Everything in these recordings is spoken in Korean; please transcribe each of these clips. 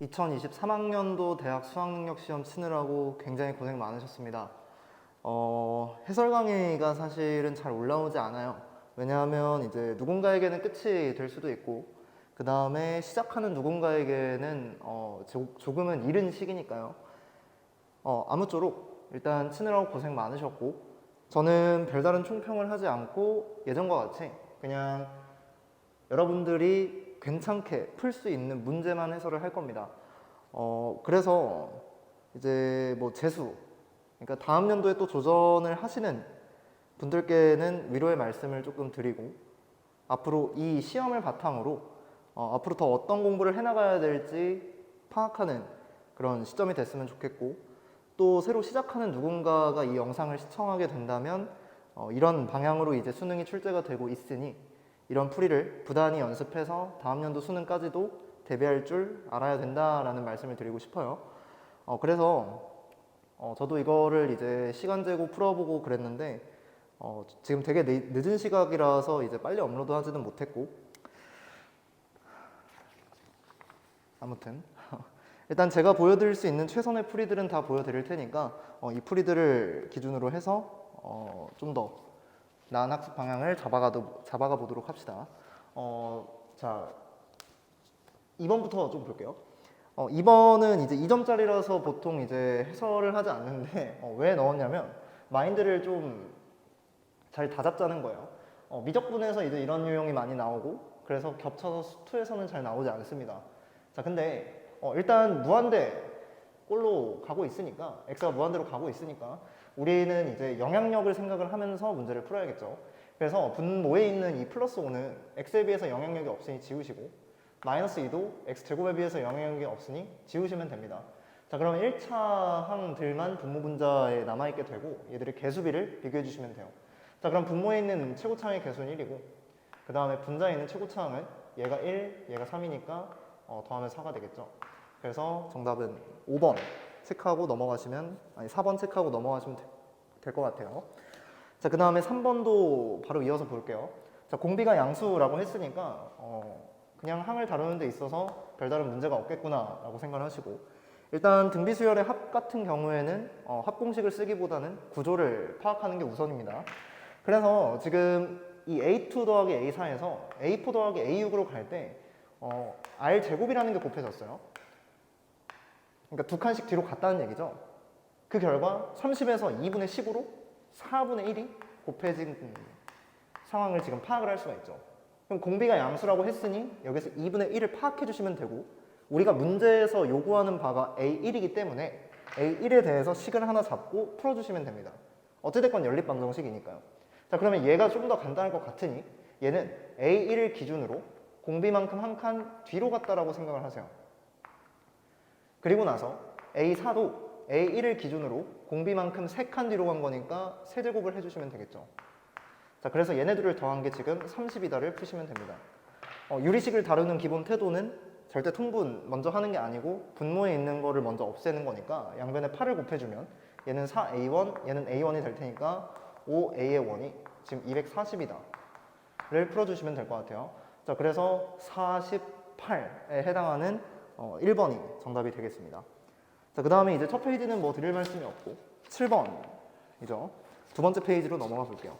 2023학년도 대학 수학능력시험 치느라고 굉장히 고생 많으셨습니다. 해설 강의가 사실은 잘 올라오지 않아요. 왜냐하면 이제 누군가에게는 끝이 될 수도 있고, 그 다음에 시작하는 누군가에게는 조금은 이른 시기니까요. 아무쪼록 일단 치느라고 고생 많으셨고, 저는 별다른 총평을 하지 않고 예전과 같이 그냥 여러분들이 괜찮게 풀 수 있는 문제만 해설을 할 겁니다. 그래서 이제 뭐 재수, 그러니까 다음 연도에 또 도전을 하시는 분들께는 위로의 말씀을 조금 드리고, 앞으로 이 시험을 바탕으로 앞으로 더 어떤 공부를 해나가야 될지 파악하는 그런 시점이 됐으면 좋겠고, 또 새로 시작하는 누군가가 이 영상을 시청하게 된다면 이런 방향으로 이제 수능이 출제가 되고 있으니 이런 풀이를 부단히 연습해서 다음 연도 수능까지도 대비할 줄 알아야 된다라는 말씀을 드리고 싶어요. 그래서 저도 이거를 이제 시간 재고 풀어보고 그랬는데 지금 되게 늦은 시각이라서 이제 빨리 업로드하지는 못했고, 아무튼 일단 제가 보여드릴 수 있는 최선의 풀이들은 다 보여드릴 테니까 이 풀이들을 기준으로 해서 좀 더 나은 학습 방향을 잡아가 보도록 합시다. 자, 2번부터 좀 볼게요. 2번은 이제 2점짜리라서 보통 이제 해설을 하지 않는데 왜 넣었냐면 마인드를 좀 잘 다잡자는 거예요. 미적분에서 이제 이런 유형이 많이 나오고, 그래서 겹쳐서 수투에서는 잘 나오지 않습니다. 자, 근데 일단 무한대 꼴로 가고 있으니까, x가 무한대로 가고 있으니까 우리는 이제 영향력을 생각을 하면서 문제를 풀어야겠죠. 그래서 분모에 있는 이 플러스 5는 x에 비해서 영향력이 없으니 지우시고, 마이너스 2도 x제곱에 비해서 영향력이 없으니 지우시면 됩니다. 자, 그러면 1차 항들만 분모 분자에 남아있게 되고, 얘들의 개수비를 비교해 주시면 돼요. 자, 그럼 분모에 있는 최고차항의 개수는 1이고, 그 다음에 분자에 있는 최고차항은 얘가 1, 얘가 3이니까 더하면 4가 되겠죠. 그래서 정답은 5번 체크하고 넘어가시면, 아니 4번 체크하고 넘어가시면 될 것 같아요. 자, 그 다음에 3번도 바로 이어서 볼게요. 자, 공비가 양수라고 했으니까 그냥 항을 다루는 데 있어서 별다른 문제가 없겠구나 라고 생각을 하시고, 일단 등비수열의 합 같은 경우에는 합공식을 쓰기보다는 구조를 파악하는 게 우선입니다. 그래서 지금 이 A2 더하기 A4에서 A4 더하기 A6으로 갈 때 R제곱이라는 게 곱해졌어요. 그러니까 두 칸씩 뒤로 갔다는 얘기죠. 그 결과 30에서 2분의 10으로 4분의 1이 곱해진 상황을 지금 파악을 할 수가 있죠. 그럼 공비가 양수라고 했으니 여기서 2분의 1을 파악해 주시면 되고, 우리가 문제에서 요구하는 바가 A1이기 때문에 A1에 대해서 식을 하나 잡고 풀어주시면 됩니다. 어찌됐건 연립방정식이니까요. 자, 그러면 얘가 좀 더 간단할 것 같으니 얘는 A1을 기준으로 공비만큼 한 칸 뒤로 갔다라고 생각을 하세요. 그리고 나서 A4도 A1을 기준으로 공비만큼 3칸 뒤로 간 거니까 세제곱을 해주시면 되겠죠. 자, 그래서 얘네들을 더한 게 지금 30이다를 푸시면 됩니다. 유리식을 다루는 기본 태도는 절대 통분 먼저 하는 게 아니고 분모에 있는 거를 먼저 없애는 거니까 양변에 8을 곱해주면 얘는 4A1, 얘는 A1이 될 테니까 5A의 원이 지금 240이다 를 풀어주시면 될 것 같아요. 자, 그래서 48에 해당하는 1번이 정답이 되겠습니다. 자, 그 다음에 이제 첫 페이지는 뭐 드릴 말씀이 없고 7번이죠. 두 번째 페이지로 넘어가 볼게요.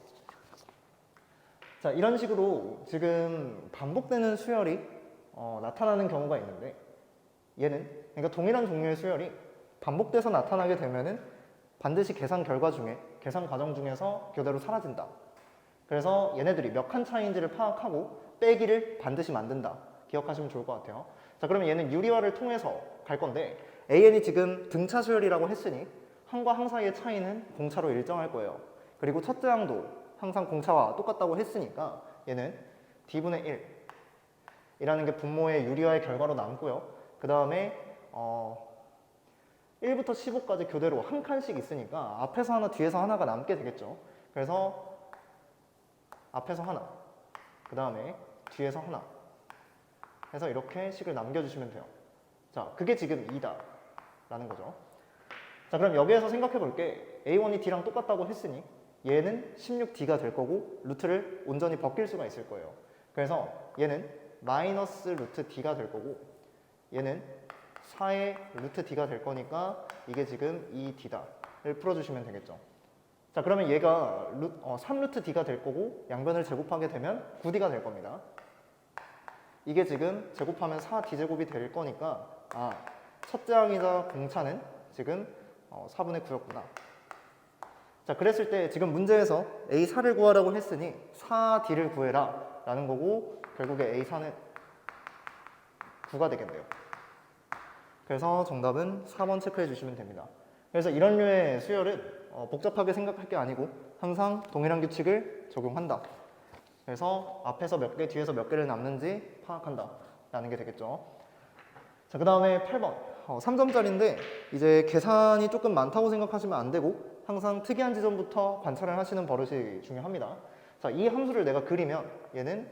자, 이런 식으로 지금 반복되는 수열이 나타나는 경우가 있는데, 얘는 그러니까 동일한 종류의 수열이 반복돼서 나타나게 되면은 반드시 계산 결과 중에, 계산 과정 중에서 교대로 사라진다. 그래서 얘네들이 몇 칸 차이인지를 파악하고 빼기를 반드시 만든다. 기억하시면 좋을 것 같아요. 자, 그러면 얘는 유리화를 통해서 갈 건데, AN이 지금 등차 수열이라고 했으니 항과 항 사이의 차이는 공차로 일정할 거예요. 그리고 첫째 항도 항상 공차와 똑같다고 했으니까 얘는 D분의 1이라는 게 분모의 유리화의 결과로 남고요. 그 다음에 1부터 15까지 교대로 한 칸씩 있으니까 앞에서 하나, 뒤에서 하나가 남게 되겠죠. 그래서 앞에서 하나, 그 다음에 뒤에서 하나 해서 이렇게 식을 남겨주시면 돼요. 자, 그게 지금 2다 라는 거죠. 자, 그럼 여기에서 생각해 볼게. A1이 D랑 똑같다고 했으니 얘는 16D가 될 거고 루트를 온전히 벗길 수가 있을 거예요. 그래서 얘는 마이너스 루트 D가 될 거고 얘는 4의 루트 d가 될 거니까 이게 지금 2d다를 풀어주시면 되겠죠. 자, 그러면 얘가 3루트 d가 될 거고 양변을 제곱하게 되면 9d가 될 겁니다. 이게 지금 제곱하면 4d 제곱이 될 거니까 첫째 항이자 공차는 지금 4분의 9였구나. 자, 그랬을 때 지금 문제에서 A4를 구하라고 했으니 4D를 구해라 라는 거고 결국에 A4는 9가 되겠네요. 그래서 정답은 4번 체크해 주시면 됩니다. 그래서 이런 류의 수열은 복잡하게 생각할 게 아니고 항상 동일한 규칙을 적용한다. 그래서 앞에서 몇 개, 뒤에서 몇 개를 남는지 파악한다 라는 게 되겠죠. 자, 그 다음에 8번 3점짜리인데 이제 계산이 조금 많다고 생각하시면 안 되고 항상 특이한 지점부터 관찰을 하시는 버릇이 중요합니다. 자, 이 함수를 내가 그리면 얘는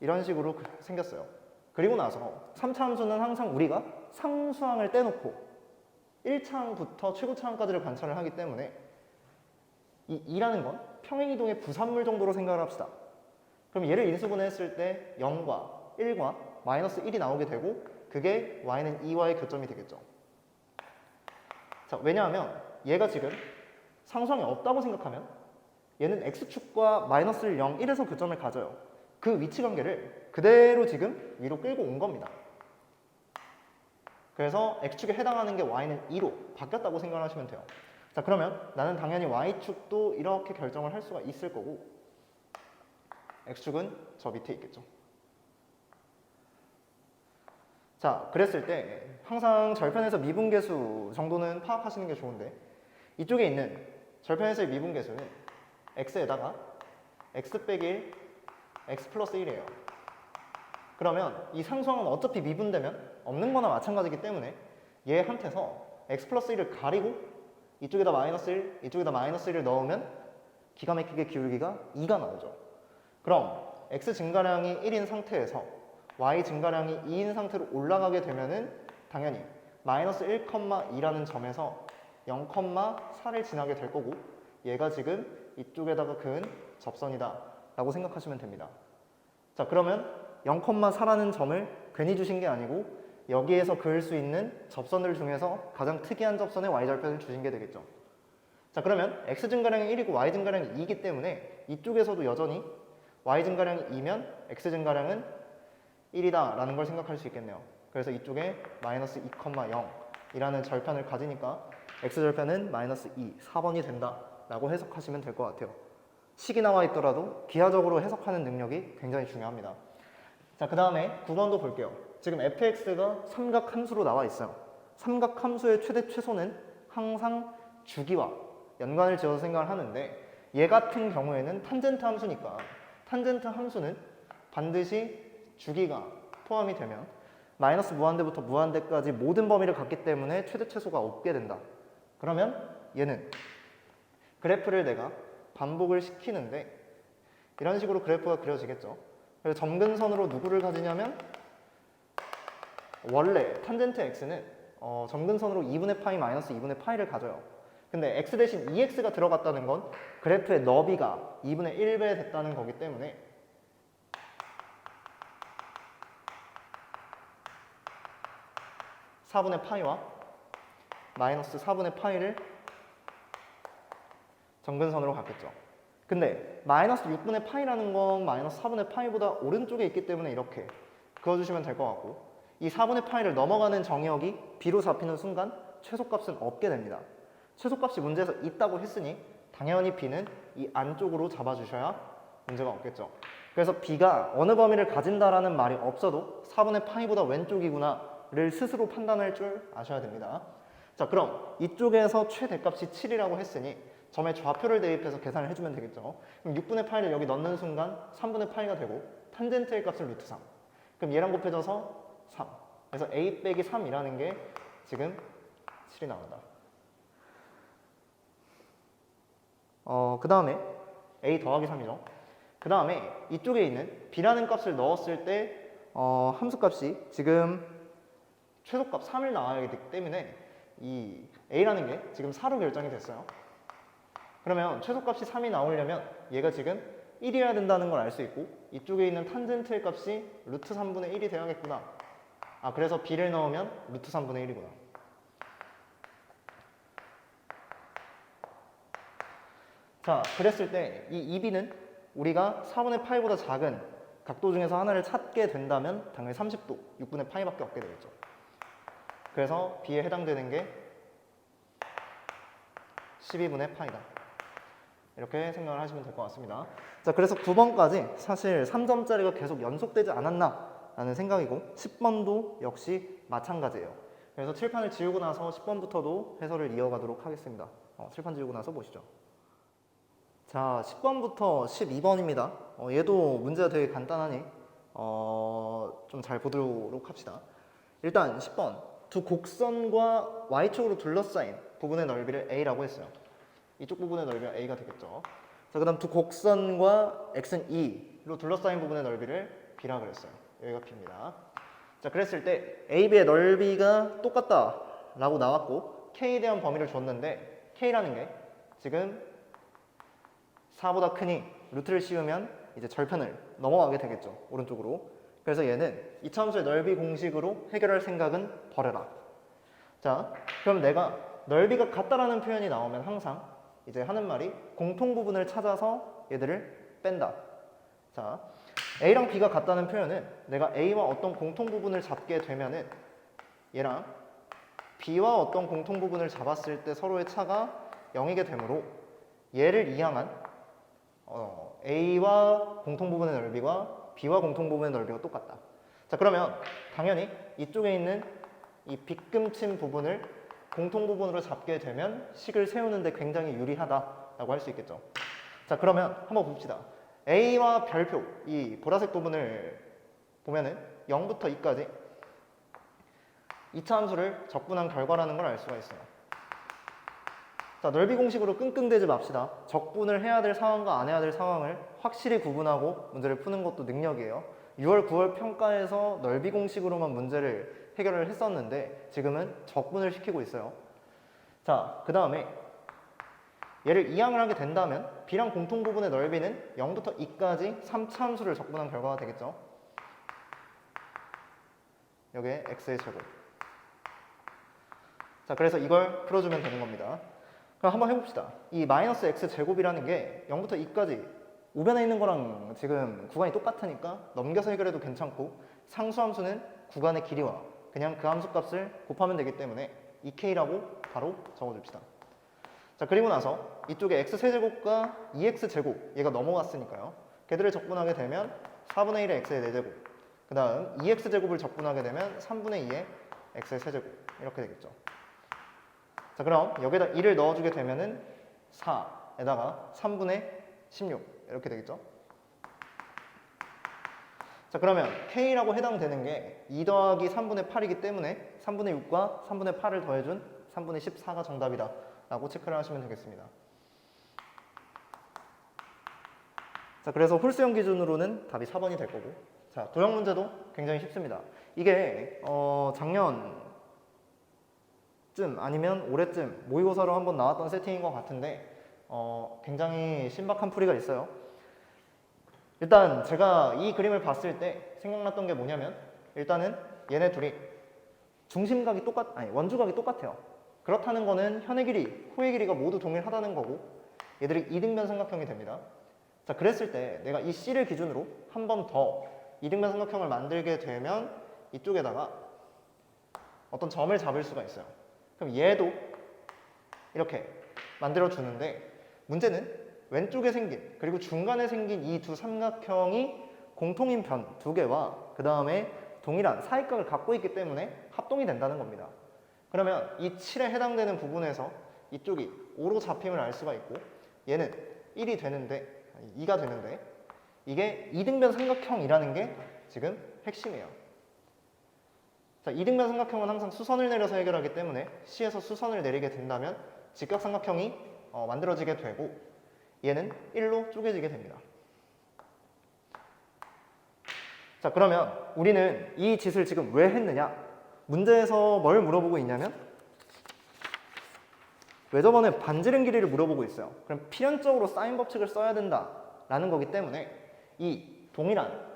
이런 식으로 생겼어요. 그리고 나서 3차 함수는 항상 우리가 상수항을 떼놓고 1차항부터 최고차항까지를 관찰을 하기 때문에 이 2라는 건 평행이동의 부산물 정도로 생각을 합시다. 그럼 얘를 인수분해했을 때 0과 1과 마이너스 1이 나오게 되고 그게 y는 2와의 교점이 되겠죠. 자, 왜냐하면 얘가 지금 상수항이 없다고 생각하면 얘는 x축과 마이너스 0, 1에서 교점을 가져요. 그 위치 관계를 그대로 지금 위로 끌고 온 겁니다. 그래서 x축에 해당하는 게 y는 2로 바뀌었다고 생각을 하시면 돼요. 자, 그러면 나는 당연히 y축도 이렇게 결정을 할 수가 있을 거고 x축은 저 밑에 있겠죠. 자, 그랬을 때 항상 절편에서 미분계수 정도는 파악하시는 게 좋은데 이쪽에 있는 절편에서의 미분계수는 x에다가 x 빼기 1, x 플러스 1이에요. 그러면 이 상수항은 어차피 미분되면 없는 거나 마찬가지이기 때문에 얘한테서 x 플러스 1을 가리고 이쪽에다 마이너스 1, 이쪽에다 마이너스 1을 넣으면 기가 막히게 기울기가 2가 나오죠. 그럼 x 증가량이 1인 상태에서 y 증가량이 2인 상태로 올라가게 되면은 당연히 마이너스 1,2라는 점에서 0,4를 지나게 될 거고 얘가 지금 이쪽에다가 그은 접선이다 라고 생각하시면 됩니다. 자, 그러면 0,4라는 점을 괜히 주신 게 아니고 여기에서 그을 수 있는 접선들 중에서 가장 특이한 접선의 y절편을 주신 게 되겠죠. 자, 그러면 x 증가량이 1이고 y 증가량이 2이기 때문에 이쪽에서도 여전히 y 증가량이 2면 x 증가량은 1이다 라는 걸 생각할 수 있겠네요. 그래서 이쪽에 마이너스 2,0 이라는 절편을 가지니까 x절편은 마이너스 2, 4번이 된다 라고 해석하시면 될 것 같아요. 식이 나와 있더라도 기하적으로 해석하는 능력이 굉장히 중요합니다. 자, 그 다음에 9번도 볼게요. 지금 fx가 삼각함수로 나와 있어요. 삼각함수의 최대 최소는 항상 주기와 연관을 지어서 생각을 하는데 얘 같은 경우에는 탄젠트 함수니까 탄젠트 함수는 반드시 주기가 포함이 되면 마이너스 무한대부터 무한대까지 모든 범위를 갖기 때문에 최대 최소가 없게 된다. 그러면 얘는 그래프를 내가 반복을 시키는데 이런 식으로 그래프가 그려지겠죠. 그래서 점근선으로 누구를 가지냐면 원래 탄젠트 x는 점근선으로 2분의 파이 마이너스 2분의 파이를 가져요. 근데 x 대신 2x가 들어갔다는 건 그래프의 너비가 2분의 1배 됐다는 거기 때문에 (4분의 파이와) 마이너스 (4분의 파이를) 점근선으로 갔겠죠. 근데 마이너스 6분의 파이라는 건 마이너스 4분의 파이보다 오른쪽에 있기 때문에 이렇게 그어주시면 될 것 같고 이 4분의 파이를 넘어가는 정의역이 b로 잡히는 순간 최소값은 없게 됩니다. 최소값이 문제에서 있다고 했으니 당연히 b는 이 안쪽으로 잡아주셔야 문제가 없겠죠. 그래서 b가 어느 범위를 가진다라는 말이 없어도 4분의 파이보다 왼쪽이구나를 스스로 판단할 줄 아셔야 됩니다. 자, 그럼 이쪽에서 최대값이 7이라고 했으니 점에 좌표를 대입해서 계산을 해주면 되겠죠. 그럼 6분의 파이를 여기 넣는 순간 3분의 파이가 되고 탄젠트의 값은 루트 3. 그럼 얘랑 곱해져서 3. 그래서 a 빼기 3이라는 게 지금 7이 나온다. 그 다음에 a 더하기 3이죠. 그 다음에 이쪽에 있는 b라는 값을 넣었을 때 함수값이 지금 최소값 3을 나와야 되기 때문에 이 a라는 게 지금 4로 결정이 됐어요. 그러면 최소값이 3이 나오려면 얘가 지금 1이어야 된다는 걸 알 수 있고 이쪽에 있는 탄젠트의 값이 루트 3분의 1이 돼야겠구나 아, 그래서 b를 넣으면 루트 3분의 1이구나. 자, 그랬을 때 이 2b는 우리가 4분의 파이보다 작은 각도 중에서 하나를 찾게 된다면 당연히 30도, 6분의 파이밖에 없게 되겠죠. 그래서 b에 해당되는 게 12분의 파이다. 이렇게 생각을 하시면 될 것 같습니다. 자, 그래서 9번까지 사실 3점짜리가 계속 연속되지 않았나 라는 생각이고 10번도 역시 마찬가지예요. 그래서 칠판을 지우고 나서 10번부터도 해설을 이어가도록 하겠습니다. 칠판 지우고 나서 보시죠. 자, 10번부터 12번입니다. 얘도 문제가 되게 간단하니 좀 잘 보도록 합시다. 일단 10번, 두 곡선과 Y축으로 둘러싸인 부분의 넓이를 A라고 했어요. 이쪽 부분의 넓이가 A가 되겠죠. 자, 그 다음 두 곡선과 X는 2로 둘러싸인 부분의 넓이를 B라 그랬어요. 여기가 B입니다. 자, 그랬을 때 A, B의 넓이가 똑같다 라고 나왔고 K에 대한 범위를 줬는데 K라는 게 지금 4보다 크니 루트를 씌우면 이제 절편을 넘어가게 되겠죠. 오른쪽으로. 그래서 얘는 이차함수의 넓이 공식으로 해결할 생각은 버려라. 자, 그럼 내가 넓이가 같다라는 표현이 나오면 항상 이제 하는 말이 공통 부분을 찾아서 얘들을 뺀다. 자, A랑 B가 같다는 표현은 내가 A와 어떤 공통 부분을 잡게 되면은 얘랑 B와 어떤 공통 부분을 잡았을 때 서로의 차가 0이게 되므로 얘를 이항한 A와 공통 부분의 넓이와 B와 공통 부분의 넓이가 똑같다. 자, 그러면 당연히 이쪽에 있는 이 빗금친 부분을 공통 부분으로 잡게 되면 식을 세우는데 굉장히 유리하다라고 할 수 있겠죠. 자, 그러면 한번 봅시다. A와 별표, 이 보라색 부분을 보면은 0부터 2까지 2차 함수를 적분한 결과라는 걸 알 수가 있어요. 자, 넓이 공식으로 끙끙대지 맙시다. 적분을 해야 될 상황과 안 해야 될 상황을 확실히 구분하고 문제를 푸는 것도 능력이에요. 6월, 9월 평가에서 넓이 공식으로만 문제를 해결을 했었는데 지금은 적분을 시키고 있어요. 자, 그 다음에 얘를 이항을 하게 된다면 B랑 공통 부분의 넓이는 0부터 2까지 3차 함수를 적분한 결과가 되겠죠. 여기에 x의 제곱. 자, 그래서 이걸 풀어주면 되는 겁니다. 그럼 한번 해봅시다. 이 마이너스 x 제곱이라는 게 0부터 2까지 우변에 있는 거랑 지금 구간이 똑같으니까 넘겨서 해결해도 괜찮고 상수함수는 구간의 길이와 그냥 그 함수 값을 곱하면 되기 때문에 2k라고 바로 적어줍시다. 자, 그리고 나서 이쪽에 x세제곱과 2x제곱 얘가 넘어갔으니까요. 걔들을 적분하게 되면 4분의 1의 x의 4제곱 그 다음 2x제곱을 적분하게 되면 3분의 2의 x의 세제곱 이렇게 되겠죠. 자, 그럼 여기다 2를 넣어주게 되면은 4에다가 3분의 16 이렇게 되겠죠. 자, 그러면 K라고 해당되는 게 2 더하기 3분의 8이기 때문에 3분의 6과 3분의 8을 더해준 3분의 14가 정답이다 라고 체크를 하시면 되겠습니다. 자, 그래서 홀수형 기준으로는 답이 4번이 될 거고, 자, 도형 문제도 굉장히 쉽습니다. 이게 작년쯤 아니면 올해쯤 모의고사로 한번 나왔던 세팅인 것 같은데 굉장히 신박한 풀이가 있어요. 일단 제가 이 그림을 봤을 때 생각났던 게 뭐냐면 일단은 얘네 둘이 중심각이 원주각이 똑같아요. 그렇다는 거는 현의 길이, 호의 길이가 모두 동일하다는 거고 얘들이 이등변 삼각형이 됩니다. 자, 그랬을 때 내가 이 C를 기준으로 한 번 더 이등변 삼각형을 만들게 되면 이쪽에다가 어떤 점을 잡을 수가 있어요. 그럼 얘도 이렇게 만들어주는데 문제는 왼쪽에 생긴 그리고 중간에 생긴 이 두 삼각형이 공통인 변 두 개와 그 다음에 동일한 사이각을 갖고 있기 때문에 합동이 된다는 겁니다. 그러면 이 7에 해당되는 부분에서 이쪽이 5로 잡힘을 알 수가 있고 얘는 1이 되는데 2가 되는데 이게 이등변 삼각형이라는 게 지금 핵심이에요. 자, 이등변 삼각형은 항상 수선을 내려서 해결하기 때문에 C에서 수선을 내리게 된다면 직각삼각형이 만들어지게 되고 얘는 1로 쪼개지게 됩니다. 자, 그러면 우리는 이 짓을 지금 왜 했느냐? 문제에서 뭘 물어보고 있냐면 왜 저번에 반지름 길이를 물어보고 있어요. 그럼 필연적으로 사인 법칙을 써야 된다라는 거기 때문에 이 동일한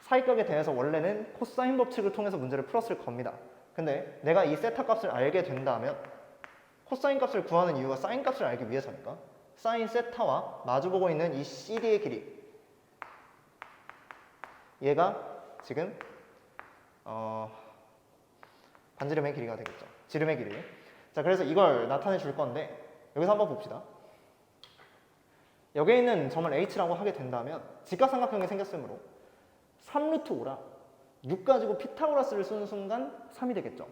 사익각에 대해서 원래는 코사인 법칙을 통해서 문제를 풀었을 겁니다. 근데 내가 이 세타 값을 알게 된다면 코사인 값을 구하는 이유가 사인 값을 알기 위해서니까 사인 세타와 마주보고 있는 이 CD의 길이, 얘가 지금 반지름의 길이가 되겠죠. 지름의 길이. 자, 그래서 이걸 나타내 줄 건데 여기서 한번 봅시다. 여기에 있는 점을 H라고 하게 된다면 직각삼각형이 생겼으므로 3루트 5라 6 가지고 피타고라스를 쓰는 순간 3이 되겠죠.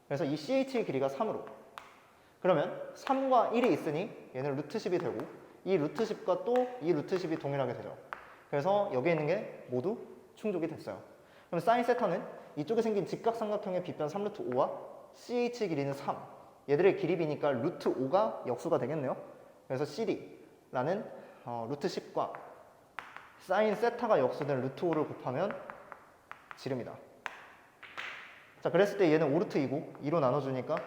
그래서 이 CH의 길이가 3으로, 그러면 3과 1이 있으니 얘는 루트 10이 되고 이 루트 10과 또 이 루트 10이 동일하게 되죠. 그래서 여기에 있는 게 모두 충족이 됐어요. 그럼 사인 세타는 이쪽에 생긴 직각삼각형의 빗변 3루트 5와 CH의 길이는 3, 얘들의 길이비니까 루트 5가 역수가 되겠네요. 그래서 CD라는 루트 10과 사인 세타가 역수된 루트 5를 곱하면 지름이다. 자, 그랬을 때 얘는 5루트 2고 2로 나눠주니까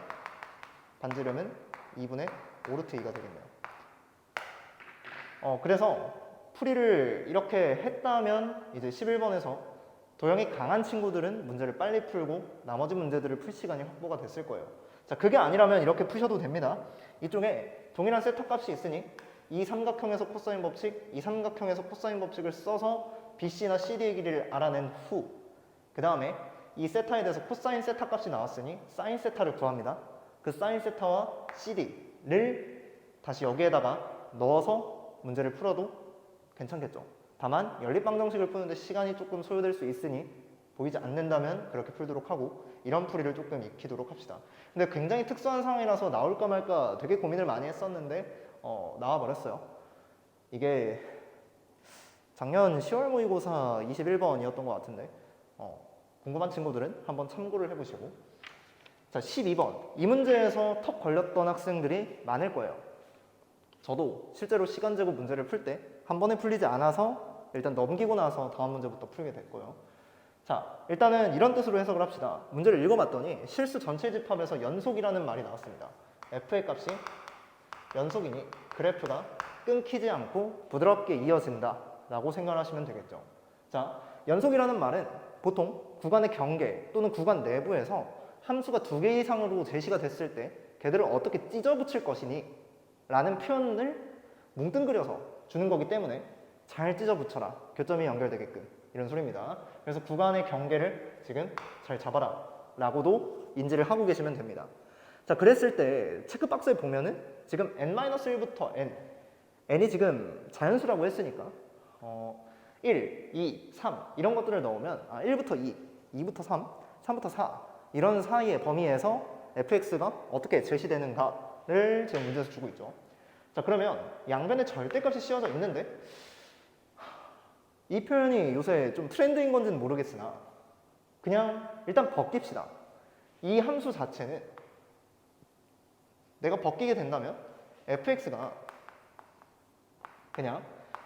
반지름은 2분의 5루트 2가 되겠네요. 그래서 풀이를 이렇게 했다면 이제 11번에서 도형이 강한 친구들은 문제를 빨리 풀고 나머지 문제들을 풀 시간이 확보가 됐을 거예요. 자, 그게 아니라면 이렇게 푸셔도 됩니다. 이쪽에 동일한 세타 값이 있으니 이 삼각형에서 코사인 법칙, 이 삼각형에서 코사인 법칙을 써서 BC나 CD의 길이를 알아낸 후, 그 다음에 이 세타에 대해서 코사인 세타 값이 나왔으니 사인 세타를 구합니다. 그 사인 세타와 CD를 다시 여기에다가 넣어서 문제를 풀어도 괜찮겠죠. 다만 연립방정식을 푸는데 시간이 조금 소요될 수 있으니 보이지 않는다면 그렇게 풀도록 하고 이런 풀이를 조금 익히도록 합시다. 근데 굉장히 특수한 상황이라서 나올까 말까 되게 고민을 많이 했었는데 나와버렸어요. 이게 작년 10월 모의고사 21번이었던 것 같은데 궁금한 친구들은 한번 참고를 해보시고. 자, 12번. 이 문제에서 턱 걸렸던 학생들이 많을 거예요. 저도 실제로 시간 제곱 문제를 풀 때 한 번에 풀리지 않아서 일단 넘기고 나서 다음 문제부터 풀게 됐고요. 자, 일단은 이런 뜻으로 해석을 합시다. 문제를 읽어봤더니 실수 전체 집합에서 연속이라는 말이 나왔습니다. f의 값이 연속이니 그래프가 끊기지 않고 부드럽게 이어진다 라고 생각을 하시면 되겠죠. 자, 연속이라는 말은 보통 구간의 경계 또는 구간 내부에서 함수가 2개 이상으로 제시가 됐을 때 걔들을 어떻게 찢어 붙일 것이니 라는 표현을 뭉뚱그려서 주는 거기 때문에 잘 찢어 붙여라, 교점이 연결되게끔, 이런 소리입니다. 그래서 구간의 경계를 지금 잘 잡아라 라고도 인지를 하고 계시면 됩니다. 자, 그랬을 때 체크박스에 보면은 지금 n-1부터 n이 지금 자연수라고 했으니까 1, 2, 3 이런 것들을 넣으면 1부터 2, 2부터 3, 3부터 4 이런 사이의 범위에서 fx가 어떻게 제시되는가를 지금 문제에서 주고 있죠. 자, 그러면 양변에 절대값이 씌워져 있는데 이 표현이 요새 좀 트렌드인 건지는 모르겠으나 그냥 일단 벗깁시다. 이 함수 자체는 내가 벗기게 된다면 fx가 그냥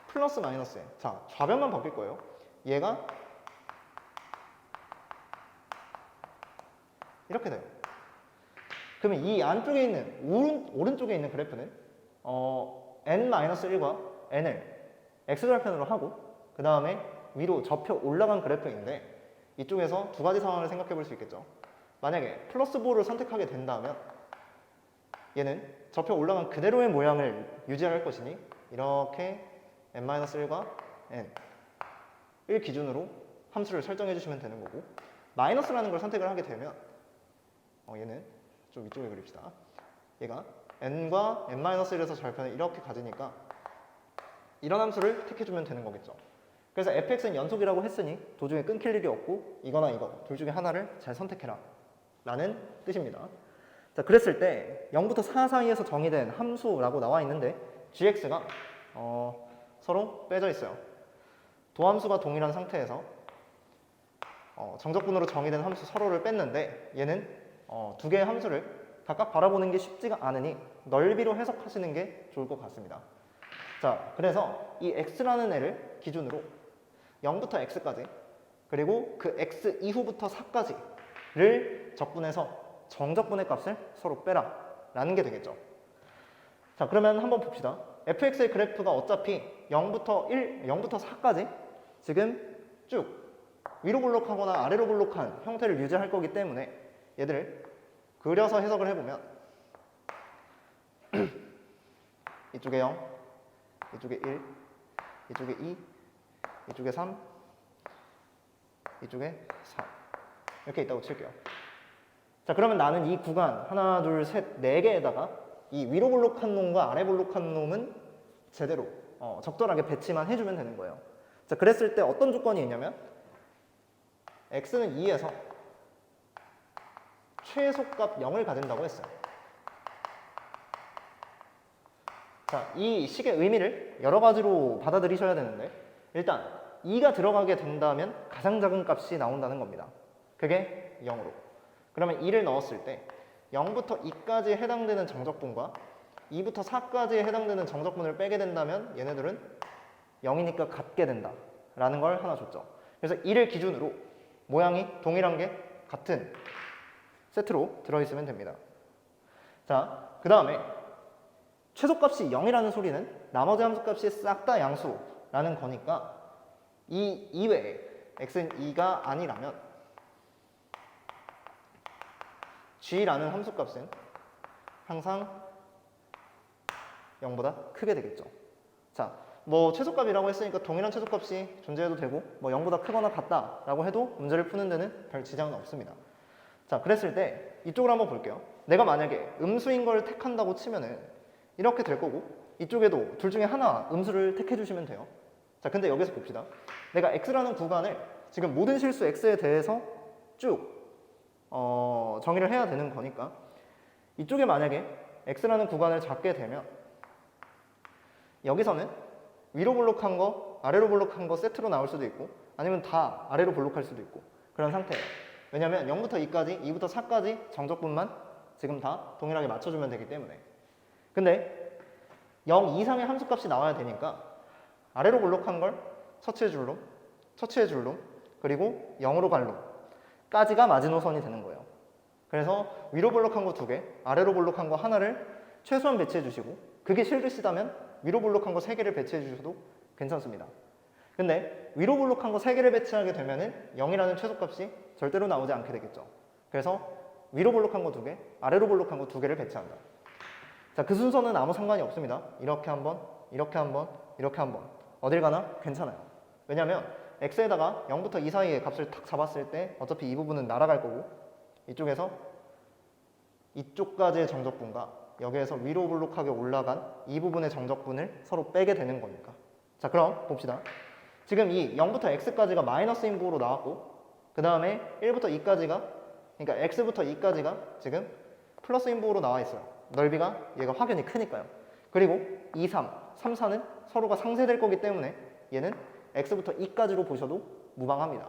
플러스 마이너스, 자, 좌변만 벗길 거예요. 얘가 이렇게 돼요. 그러면 이 안쪽에 있는 오른쪽에 있는 그래프는 n-1과 n을 x절편으로 하고 그 다음에 위로 접혀 올라간 그래프인데 이쪽에서 두 가지 상황을 생각해 볼 수 있겠죠. 만약에 플러스 볼을 선택하게 된다면 얘는 접혀 올라간 그대로의 모양을 유지할 것이니 이렇게 n-1과 n1 기준으로 함수를 설정해 주시면 되는 거고, 마이너스라는 걸 선택을 하게 되면 얘는 좀 이쪽에 그립시다. 얘가 n과 n-1에서 절편을 이렇게 가지니까 이런 함수를 택해주면 되는 거겠죠. 그래서 fx는 연속이라고 했으니 도중에 끊길 일이 없고 이거나 이거 둘 중에 하나를 잘 선택해라 라는 뜻입니다. 자, 그랬을 때 0부터 4 사이에서 정의된 함수라고 나와 있는데 gx가 서로 빼져 있어요. 도함수가 동일한 상태에서 정적분으로 정의된 함수 서로를 뺐는데 얘는 두 개의 함수를 각각 바라보는 게 쉽지가 않으니 넓이로 해석하시는 게 좋을 것 같습니다. 자, 그래서 이 x라는 애를 기준으로 0부터 x까지 그리고 그 x 이후부터 4까지를 적분해서 정적분의 값을 서로 빼라 라는 게 되겠죠. 자, 그러면 한번 봅시다. fx의 그래프가 어차피 0부터 4까지 지금 쭉 위로 볼록하거나 아래로 볼록한 형태를 유지할 거기 때문에 얘들을 그려서 해석을 해보면 이쪽에 0, 이쪽에 1, 이쪽에 2, 이쪽에 3, 이쪽에 4 이렇게 있다고 칠게요. 자, 그러면 나는 이 구간 하나, 둘, 셋, 네 개에다가 이 위로 볼록한 놈과 아래 볼록한 놈은 제대로 적절하게 배치만 해주면 되는 거예요. 자, 그랬을 때 어떤 조건이 있냐면 x는 2에서 최소값 0을 가진다고 했어요. 자, 이 식의 의미를 여러 가지로 받아들이셔야 되는데 일단 2가 들어가게 된다면 가장 작은 값이 나온다는 겁니다. 그게 0으로. 그러면 2를 넣었을 때 0부터 2까지 해당되는 정적분과 2부터 4까지에 해당되는 정적분을 빼게 된다면 얘네들은 0이니까 같게 된다 라는 걸 하나 줬죠. 그래서 2를 기준으로 모양이 동일한 게 같은 세트로 들어있으면 됩니다. 자, 그 다음에 최소값이 0이라는 소리는 나머지 함수값이 싹 다 양수라는 거니까 이 이외에 x는 2가 아니라면 g라는 함수값은 항상 0보다 크게 되겠죠. 자, 뭐 최소값이라고 했으니까 동일한 최소값이 존재해도 되고 뭐 0보다 크거나 같다라고 해도 문제를 푸는 데는 별 지장은 없습니다. 자, 그랬을 때 이쪽을 한번 볼게요. 내가 만약에 음수인 걸 택한다고 치면은 이렇게 될 거고 이쪽에도 둘 중에 하나 음수를 택해 주시면 돼요. 자, 근데 여기서 봅시다. 내가 x라는 구간을 지금 모든 실수 x에 대해서 쭉 정의를 해야 되는 거니까 이쪽에 만약에 x라는 구간을 잡게 되면 여기서는 위로 볼록한 거, 아래로 볼록한 거 세트로 나올 수도 있고 아니면 다 아래로 볼록할 수도 있고 그런 상태예요. 왜냐면 0부터 2까지, 2부터 4까지 정적분만 지금 다 동일하게 맞춰주면 되기 때문에. 근데 0 이상의 함수값이 나와야 되니까 아래로 볼록한 걸 처치해 줄 놈, 처치해 줄 놈, 그리고 0으로 갈 놈까지가 마지노선이 되는 거예요. 그래서 위로 볼록한 거 2개, 아래로 볼록한 거 하나를 최소한 배치해 주시고 그게 싫으시다면 위로 볼록한 거 3개를 배치해 주셔도 괜찮습니다. 근데 위로 볼록한 거 3개를 배치하게 되면은 0이라는 최소값이 절대로 나오지 않게 되겠죠. 그래서 위로 볼록한 거 2개, 아래로 볼록한 거 2개를 배치한다. 자, 그 순서는 아무 상관이 없습니다. 이렇게 한번, 이렇게 한번, 이렇게 한번 어딜 가나 괜찮아요. 왜냐면 x에다가 0부터 2 사이의 값을 탁 잡았을 때 어차피 이 부분은 날아갈 거고 이쪽에서 이쪽까지의 정적분과 여기에서 위로 볼록하게 올라간 이 부분의 정적분을 서로 빼게 되는 거니까. 자, 그럼 봅시다. 지금 이 0부터 x까지가 마이너스 인부로 나왔고 그 다음에 1부터 2까지가 그러니까 x부터 2까지가 지금 플러스 인부로 나와 있어요. 넓이가 얘가 확연히 크니까요. 그리고 2, 3, 3, 4는 서로가 상쇄될 거기 때문에 얘는 x부터 2까지로 보셔도 무방합니다.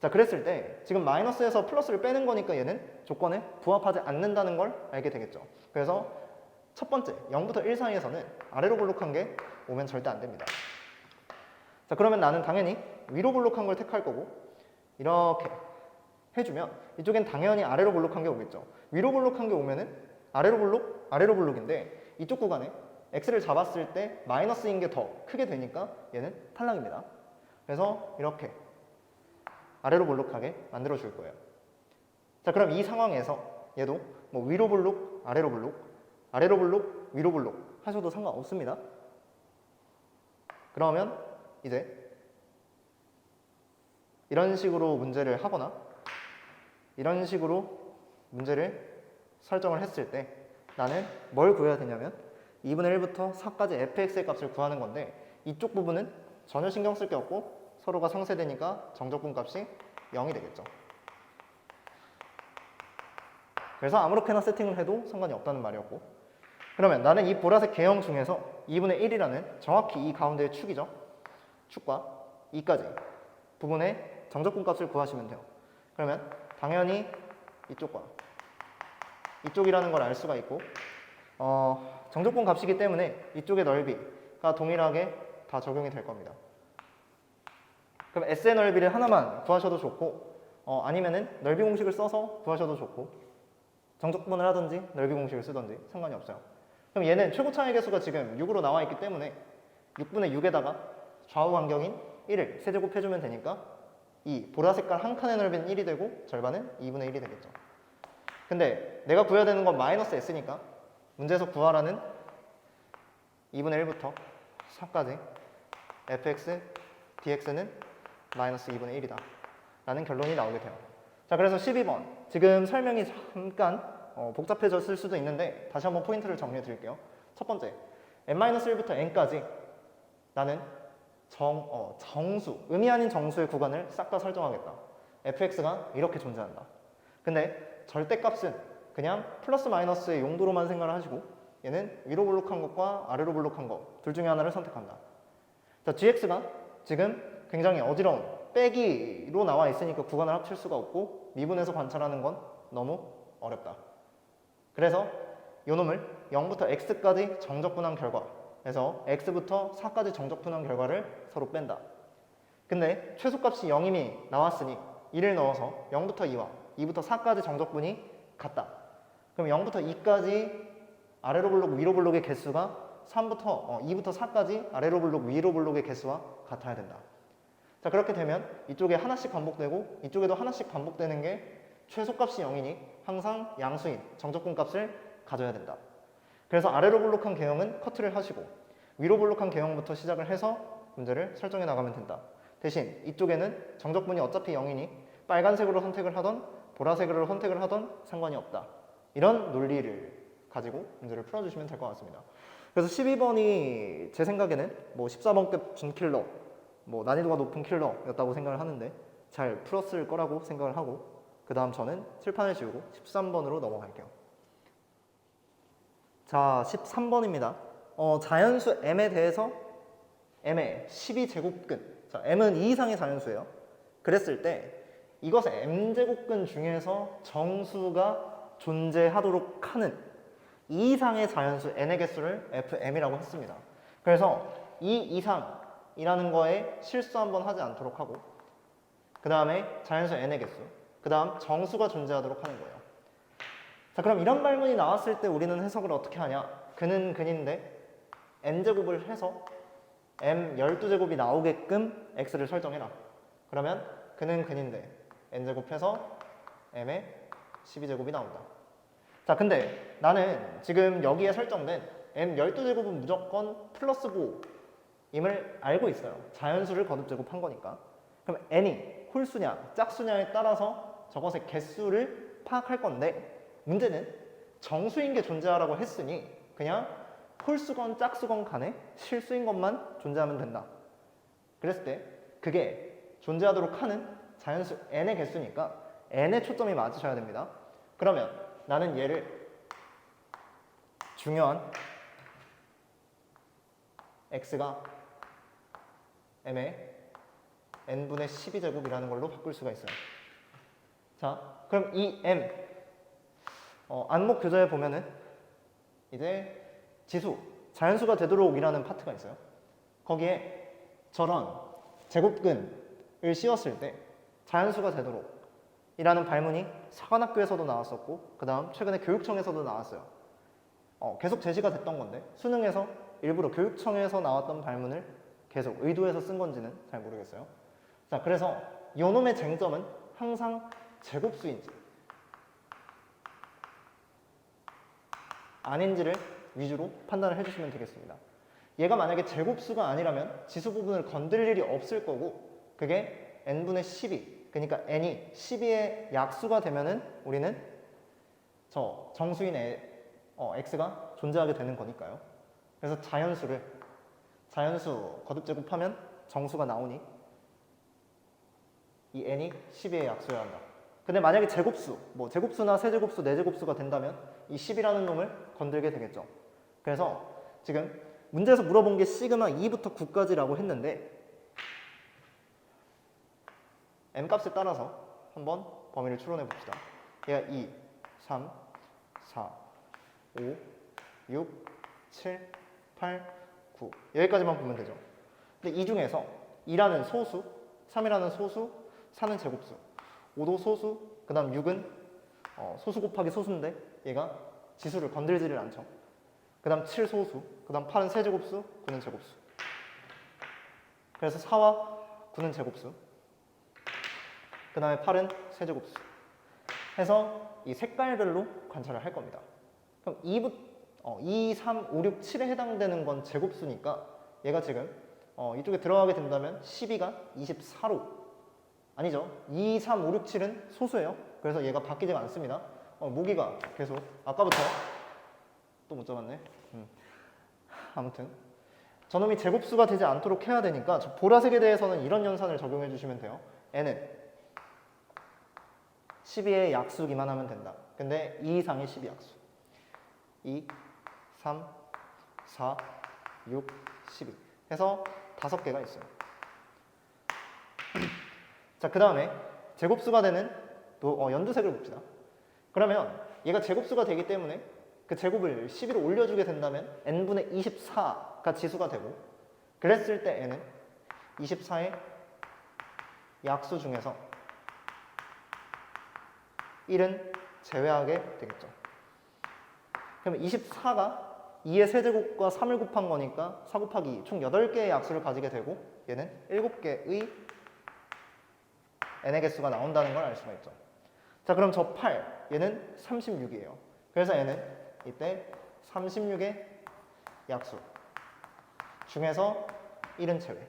자, 그랬을 때 지금 마이너스에서 플러스를 빼는 거니까 얘는 조건에 부합하지 않는다는 걸 알게 되겠죠. 그래서 첫 번째 0부터 1 사이에서는 아래로 볼록한 게 오면 절대 안 됩니다. 자, 그러면 나는 당연히 위로 볼록한 걸 택할 거고 이렇게 해주면 이쪽엔 당연히 아래로 볼록한 게 오겠죠. 위로 볼록한 게 오면은 아래로 볼록, 아래로 볼록인데 이쪽 구간에 x를 잡았을 때 마이너스인 게 더 크게 되니까 얘는 탈락입니다. 그래서 이렇게 아래로 볼록하게 만들어 줄 거예요. 자, 그럼 이 상황에서 얘도 뭐 위로 볼록, 아래로 볼록, 아래로 볼록, 위로 볼록 하셔도 상관없습니다. 그러면 이제 이런 식으로 문제를 하거나 이런 식으로 문제를 설정을 했을 때 나는 뭘 구해야 되냐면 2분의 1부터 4까지 fx의 값을 구하는 건데 이쪽 부분은 전혀 신경 쓸 게 없고 서로가 상쇄되니까 정적분 값이 0이 되겠죠. 그래서 아무렇게나 세팅을 해도 상관이 없다는 말이었고 그러면 나는 이 보라색 개형 중에서 2분의 1이라는 정확히 이 가운데의 축이죠. 축과 2까지 부분의 정적분 값을 구하시면 돼요. 그러면 당연히 이쪽과 이쪽이라는 걸 알 수가 있고 정적분 값이기 때문에 이쪽의 넓이가 동일하게 다 적용이 될 겁니다. 그럼 S의 넓이를 하나만 구하셔도 좋고 아니면은 넓이 공식을 써서 구하셔도 좋고 정적분을 하든지 넓이 공식을 쓰든지 상관이 없어요. 그럼 얘는 최고 차의 개수가 지금 6으로 나와 있기 때문에 6분의 6에다가 좌우 간격인 1을 세제곱 해주면 되니까 보라 색깔 한 칸의 넓이는 1이 되고 절반은 2분의 1이 되겠죠. 근데 내가 구해야 되는 건 마이너스 s니까 문제에서 구하라는 2분의 1부터 4까지 fx, dx는 마이너스 2분의 1이다 라는 결론이 나오게 돼요. 자, 그래서 12번 지금 설명이 잠깐 복잡해졌을 수도 있는데 다시 한번 포인트를 정리해 드릴게요. 첫 번째, n-1부터 n까지 나는 정수, 의미 아닌 정수의 구간을 싹 다 설정하겠다. fx가 이렇게 존재한다. 근데 절대값은 그냥 플러스 마이너스의 용도로만 생각을 하시고 얘는 위로 볼록한 것과 아래로 볼록한 것 둘 중에 하나를 선택한다. 자, gx가 지금 굉장히 어지러운 빼기로 나와 있으니까 구간을 합칠 수가 없고 미분에서 관찰하는 건 너무 어렵다. 그래서 요놈을 0부터 x까지 정적분한 결과에서 x부터 4까지 정적분한 결과를 서로 뺀다. 근데 최소값이 0이미 나왔으니 1을 넣어서 0부터 2와 2부터 4까지 정적분이 같다. 그럼 0부터 2까지 아래로 볼록 위로 볼록의 개수가 2부터 4까지 아래로 볼록 위로 볼록의 개수와 같아야 된다. 자, 그렇게 되면 이쪽에 하나씩 반복되고 이쪽에도 하나씩 반복되는 게 최소값이 0이니 항상 양수인 정적분 값을 가져야 된다. 그래서 아래로 볼록한 개형은 커트를 하시고 위로 볼록한 개형부터 시작을 해서 문제를 설정해 나가면 된다. 대신 이쪽에는 정적분이 어차피 0이니 빨간색으로 선택을 하던 보라색으로 선택을 하던 상관이 없다. 이런 논리를 가지고 문제를 풀어주시면 될 것 같습니다. 그래서 12번이 제 생각에는 뭐 14번급 준킬러, 뭐 난이도가 높은 킬러였다고 생각을 하는데 잘 풀었을 거라고 생각을 하고 그 다음 저는 칠판을 지우고 13번으로 넘어갈게요. 자, 13번입니다. 자연수 m에 대해서 m의 12제곱근, 자, m은 2 이상의 자연수예요. 그랬을 때 이것의 m제곱근 중에서 정수가 존재하도록 하는 2 이상의 자연수 n의 개수를 fm이라고 했습니다. 그래서 2 이상이라는 거에 실수 한번 하지 않도록 하고 그 다음에 자연수 n의 개수, 그 다음 정수가 존재하도록 하는 거예요. 자, 그럼 이런 말문이 나왔을 때 우리는 해석을 어떻게 하냐? 근은 근인데 n제곱을 해서 m 12제곱이 나오게끔 x를 설정해라. 그러면 근은 근인데 n제곱해서 m의 12제곱이 나온다. 자, 근데 나는 지금 여기에 설정된 m 12제곱은 무조건 플러스 5임을 알고 있어요. 자연수를 거듭 제곱한 거니까. 그럼 n이 홀수냐 짝수냐에 따라서 저것의 개수를 파악할 건데 문제는 정수인 게 존재하라고 했으니 그냥 홀수건 짝수건 간에 실수인 것만 존재하면 된다. 그랬을 때 그게 존재하도록 하는 자연수 n의 개수니까 n의 초점이 맞으셔야 됩니다. 그러면 나는 얘를 중요한 x가 m의 n분의 12제곱이라는 걸로 바꿀 수가 있어요. 자, 그럼 이 m 안목 교재에 보면은 이제 지수, 자연수가 되도록이라는 파트가 있어요. 거기에 저런 제곱근을 씌웠을 때 자연수가 되도록 이라는 발문이 사관학교에서도 나왔었고 그 다음 최근에 교육청에서도 나왔어요. 계속 제시가 됐던 건데 수능에서 일부러 교육청에서 나왔던 발문을 계속 의도해서 쓴 건지는 잘 모르겠어요. 자, 그래서 요놈의 쟁점은 항상 제곱수인지 아닌지를 위주로 판단을 해주시면 되겠습니다. 얘가 만약에 제곱수가 아니라면 지수 부분을 건들 일이 없을 거고 그게 n분의 12, 그러니까 n이 12의 약수가 되면은 우리는 저 정수인 x가 존재하게 되는 거니까요. 그래서 자연수 거듭 제곱하면 정수가 나오니 이 n이 12의 약수여야 한다. 근데 만약에 제곱수, 뭐 제곱수나 세제곱수, 네제곱수가 된다면 이 10이라는 놈을 건들게 되겠죠. 그래서 지금 문제에서 물어본 게 시그마 2부터 9까지라고 했는데 m 값에 따라서 한번 범위를 추론해 봅시다. 얘가 2, 3, 4, 5, 6, 7, 8, 9 여기까지만 보면 되죠. 근데 이 중에서 2라는 소수, 3이라는 소수, 4는 제곱수, 5도 소수, 그 다음 6은 소수 곱하기 소수인데 얘가 지수를 건들지를 않죠. 그 다음 7 소수, 그 다음 8은 세제곱수, 9는 제곱수. 그래서 4와 9는 제곱수. 그 다음에 8은 세제곱수 해서 이 색깔별로 관찰을 할 겁니다. 그럼 2, 3, 5, 6, 7에 해당되는 건 제곱수니까 얘가 지금 이쪽에 들어가게 된다면 12가 24로 아니죠. 2, 3, 5, 6, 7은 소수예요. 그래서 얘가 바뀌지가 않습니다. 모기가 계속 아까부터 또 못 잡았네. 아무튼 저놈이 제곱수가 되지 않도록 해야 되니까 저 보라색에 대해서는 이런 연산을 적용해 주시면 돼요. n은 12의 약수기만 하면 된다. 근데 2 이상이 12 약수. 2, 3, 4, 6, 12 해서 5개가 있어요. 자, 그 다음에 제곱수가 되는 연두색을 봅시다. 그러면 얘가 제곱수가 되기 때문에 그 제곱을 12로 올려주게 된다면 n분의 24가 지수가 되고 그랬을 때 n은 24의 약수 중에서 1은 제외하게 되겠죠. 그러면 24가 2의 세제곱과 3을 곱한 거니까 4 곱하기 2, 총 8개의 약수를 가지게 되고 얘는 7개의 n의 개수가 나온다는 걸 알 수가 있죠. 자, 그럼 저 8, 얘는 36이에요. 그래서 얘는 이때 36의 약수 중에서 1은 제외.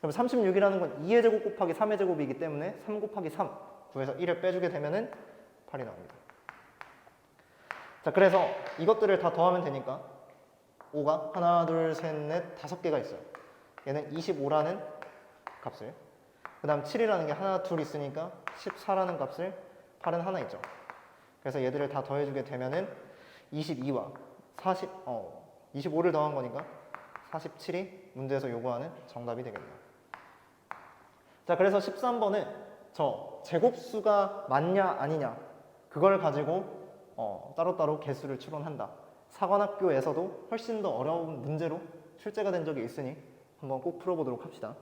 그럼 36이라는 건 2의 제곱 곱하기 3의 제곱이기 때문에 3 곱하기 3 구해서 1을 빼주게 되면은 8이 나옵니다. 자, 그래서 이것들을 다 더하면 되니까 5가 하나, 둘, 셋, 넷, 5개가 있어요. 얘는 25라는 값을, 그 다음 7이라는 게 하나, 둘 있으니까 14라는 값을, 8은 하나 있죠. 그래서 얘들을 다 더해주게 되면은 22와 25를 더한 거니까 47이 문제에서 요구하는 정답이 되겠네요. 자, 그래서 13번은 저 제곱수가 맞냐 아니냐 그걸 가지고 따로따로 개수를 추론한다. 사관학교에서도 훨씬 더 어려운 문제로 출제가 된 적이 있으니 한번 꼭 풀어보도록 합시다.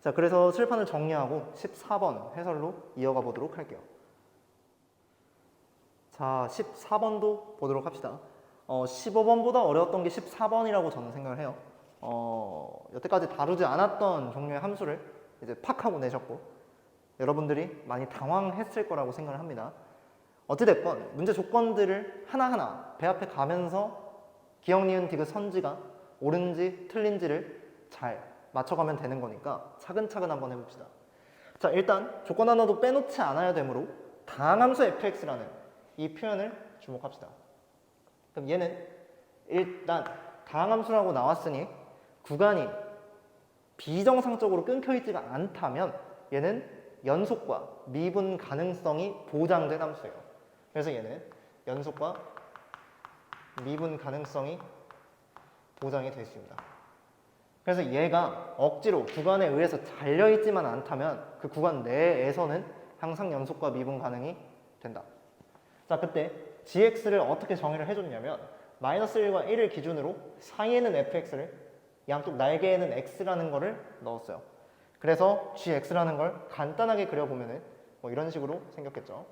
자, 그래서 칠판을 정리하고 14번 해설로 이어가 보도록 할게요. 자, 14번도 보도록 합시다. 15번보다 어려웠던 게 14번이라고 저는 생각을 해요. 여태까지 다루지 않았던 종류의 함수를 이제 팍 하고 내셨고 여러분들이 많이 당황했을 거라고 생각을 합니다. 어찌됐건 문제 조건들을 하나하나 배 앞에 가면서 기억, 니은, 디귿, 선지가 옳은지 틀린지를 잘 맞춰가면 되는 거니까 차근차근 한번 해봅시다. 자, 일단 조건 하나도 빼놓지 않아야 되므로 다항함수 fx라는 이 표현을 주목합시다. 그럼 얘는 일단 다항함수라고 나왔으니 구간이 비정상적으로 끊겨있지가 않다면 얘는 연속과 미분 가능성이 보장된 함수예요. 그래서 얘는 연속과 미분 가능성이 보장이 되어 있습니다. 그래서 얘가 억지로 구간에 의해서 잘려있지만 않다면 그 구간 내에서는 항상 연속과 미분 가능이 된다. 자, 그때 gx를 어떻게 정의를 해줬냐면 마이너스 1과 1을 기준으로 사이에는 fx를 양쪽 날개에는 x라는 거를 넣었어요. 그래서 gx라는 걸 간단하게 그려보면은 뭐 이런 식으로 생겼겠죠.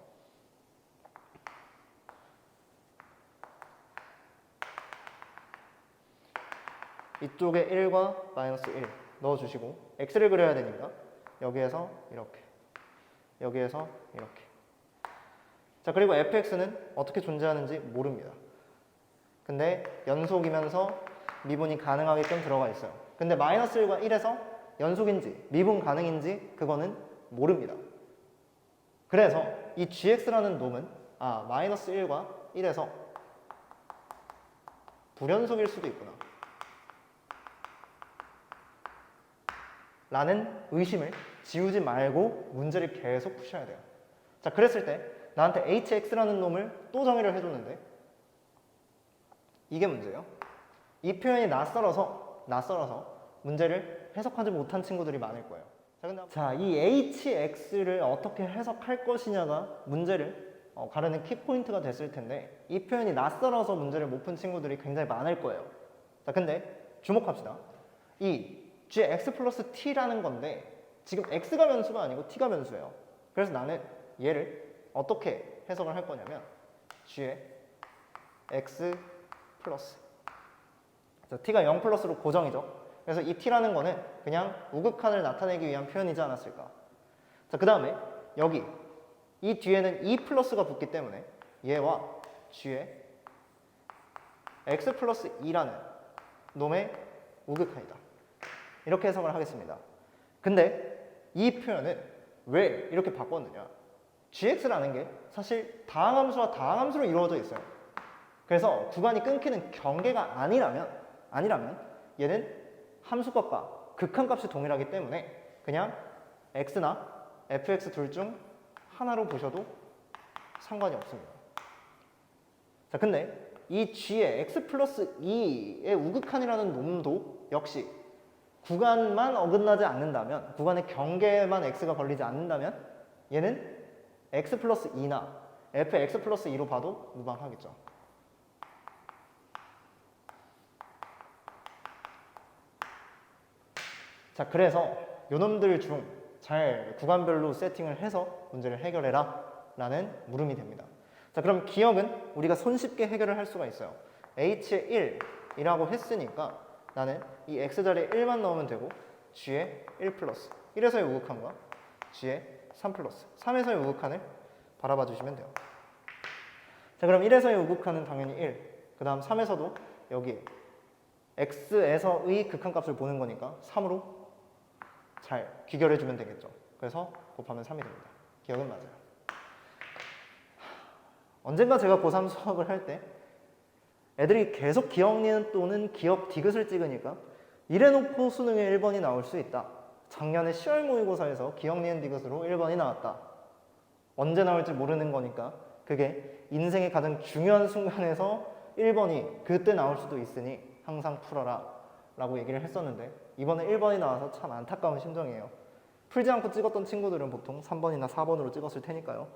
이쪽에 1과 마이너스 1 넣어주시고 x를 그려야 되니까 여기에서 이렇게, 여기에서 이렇게. 자, 그리고 fx는 어떻게 존재하는지 모릅니다. 근데 연속이면서 미분이 가능하게끔 들어가 있어요. 근데 마이너스 1과 1에서 연속인지 미분 가능인지 그거는 모릅니다. 그래서 이 gx라는 놈은 마이너스 1과 1에서 불연속일 수도 있구나 라는 의심을 지우지 말고 문제를 계속 푸셔야 돼요. 자, 그랬을 때 나한테 hx라는 놈을 또 정의를 해줬는데 이게 문제예요. 이 표현이 낯설어서 문제를 해석하지 못한 친구들이 많을 거예요. 자, 이 hx를 어떻게 해석할 것이냐가 문제를 가르는 키포인트가 됐을 텐데 이 표현이 낯설어서 문제를 못 푼 친구들이 굉장히 많을 거예요. 자, 근데 주목합시다. 이 gx 플러스 t라는 건데 지금 x가 변수가 아니고 t가 변수예요. 그래서 나는 얘를 어떻게 해석을 할 거냐면 g의 x 플러스, 자, t가 0 플러스로 고정이죠. 그래서 이 t라는 거는 그냥 우극한을 나타내기 위한 표현이지 않았을까. 자, 그 다음에 여기 이 뒤에는 e 플러스가 붙기 때문에 얘와 g에 x 플러스 2라는 놈의 우극한이다. 이렇게 해석을 하겠습니다. 근데 이 표현은 왜 이렇게 바꿨느냐? gx라는 게 사실 다항함수와 다항함수로 이루어져 있어요. 그래서 구간이 끊기는 경계가 아니라면 얘는 함수값과 극한값이 동일하기 때문에 그냥 x나 fx 둘 중 하나로 보셔도 상관이 없습니다. 자, 근데 이 g의 x 플러스 2의 우극한이라는 놈도 역시 구간만 어긋나지 않는다면, 구간의 경계에만 x가 걸리지 않는다면 얘는 x 플러스 2나 fx 플러스 2로 봐도 무방하겠죠. 자, 그래서 요놈들 중 잘 구간별로 세팅을 해서 문제를 해결해라 라는 물음이 됩니다. 자, 그럼 기억은 우리가 손쉽게 해결을 할 수가 있어요. h의 1이라고 했으니까 나는 이 x자리에 1만 넣으면 되고 g에 1 플러스 1에서의 우극한과 g에 3 플러스 3에서의 우극한을 바라봐 주시면 돼요. 자, 그럼 1에서의 우극한은 당연히 1, 그 다음 3에서도 여기에 x에서의 극한값을 보는 거니까 3으로 잘 귀결해 주면 되겠죠. 그래서 곱하면 3이 됩니다. 기억은 맞아요. 언젠가 제가 고3 수학을 할 때 애들이 계속 기억 니은 또는 기억 디귿을 찍으니까 이래놓고 수능에 1번이 나올 수 있다. 작년에 10월 모의고사에서 기억 니은 디귿으로 1번이 나왔다. 언제 나올지 모르는 거니까 그게 인생의 가장 중요한 순간에서 1번이 그때 나올 수도 있으니 항상 풀어라 라고 얘기를 했었는데 이번에 1번이 나와서 참 안타까운 심정이에요. 풀지 않고 찍었던 친구들은 보통 3번이나 4번으로 찍었을 테니까요.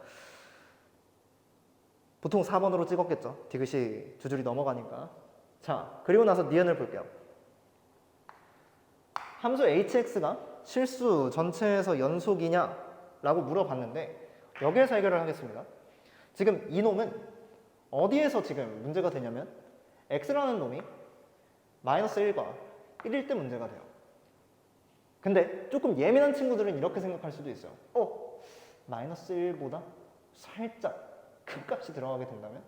보통 4번으로 찍었겠죠. 디귿이 두 줄이 넘어가니까. 자, 그리고 나서 니은을 볼게요. 함수 hx가 실수 전체에서 연속이냐? 라고 물어봤는데 여기에서 해결을 하겠습니다. 지금 이놈은 어디에서 지금 문제가 되냐면 x라는 놈이 마이너스 1과 1일 때 문제가 돼요. 근데 조금 예민한 친구들은 이렇게 생각할 수도 있어요. 마이너스 1보다 살짝 큰 값이 들어가게 된다면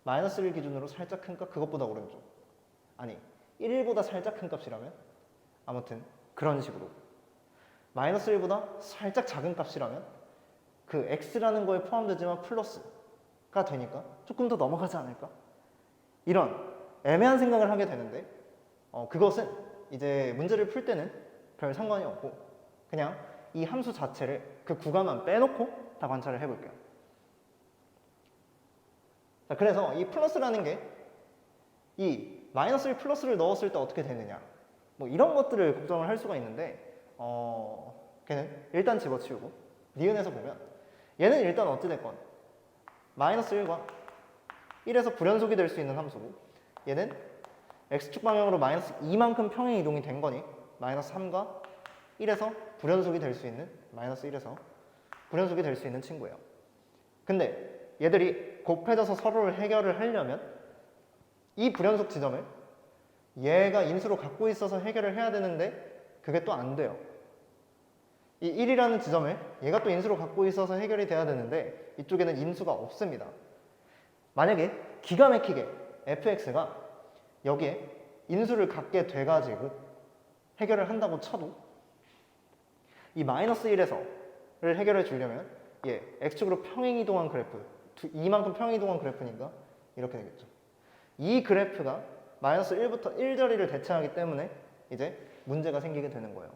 마이너스 1 기준으로 살짝 큰 값, 그것보다 오른쪽. 아니, 1보다 살짝 큰 값이라면 아무튼 그런 식으로 마이너스 1보다 살짝 작은 값이라면 그 x라는 거에 포함되지만 플러스가 되니까 조금 더 넘어가지 않을까? 이런 애매한 생각을 하게 되는데 그것은 이제 문제를 풀 때는 별 상관이 없고 그냥 이 함수 자체를 그 구간만 빼놓고 다 관찰을 해볼게요. 자, 그래서 이 플러스라는 게 이 마이너스 1 플러스를 넣었을 때 어떻게 되느냐 뭐 이런 것들을 걱정을 할 수가 있는데 걔는 일단 집어치우고 니은에서 보면 얘는 일단 어찌됐건 마이너스 1과 1에서 불연속이 될 수 있는 함수고 얘는 x축 방향으로 마이너스 2만큼 평행 이동이 된 거니 마이너스 3과 1에서 불연속이 될 수 있는 마이너스 1에서 불연속이 될 수 있는 친구예요. 근데 얘들이 곱해져서 서로를 해결을 하려면 이 불연속 지점을 얘가 인수로 갖고 있어서 해결을 해야 되는데 그게 또 안 돼요. 이 1이라는 지점을 얘가 또 인수로 갖고 있어서 해결이 돼야 되는데 이쪽에는 인수가 없습니다. 만약에 기가 막히게 fx가 여기에 인수를 갖게 돼가지고 해결을 한다고 쳐도 이 마이너스 1에서를 해결해 주려면 얘 x축으로 평행 이동한 그래프, 이만큼 평행 이동한 그래프니까 이렇게 되겠죠. 이 그래프가 마이너스 1부터 1자리를 대체하기 때문에 이제 문제가 생기게 되는 거예요.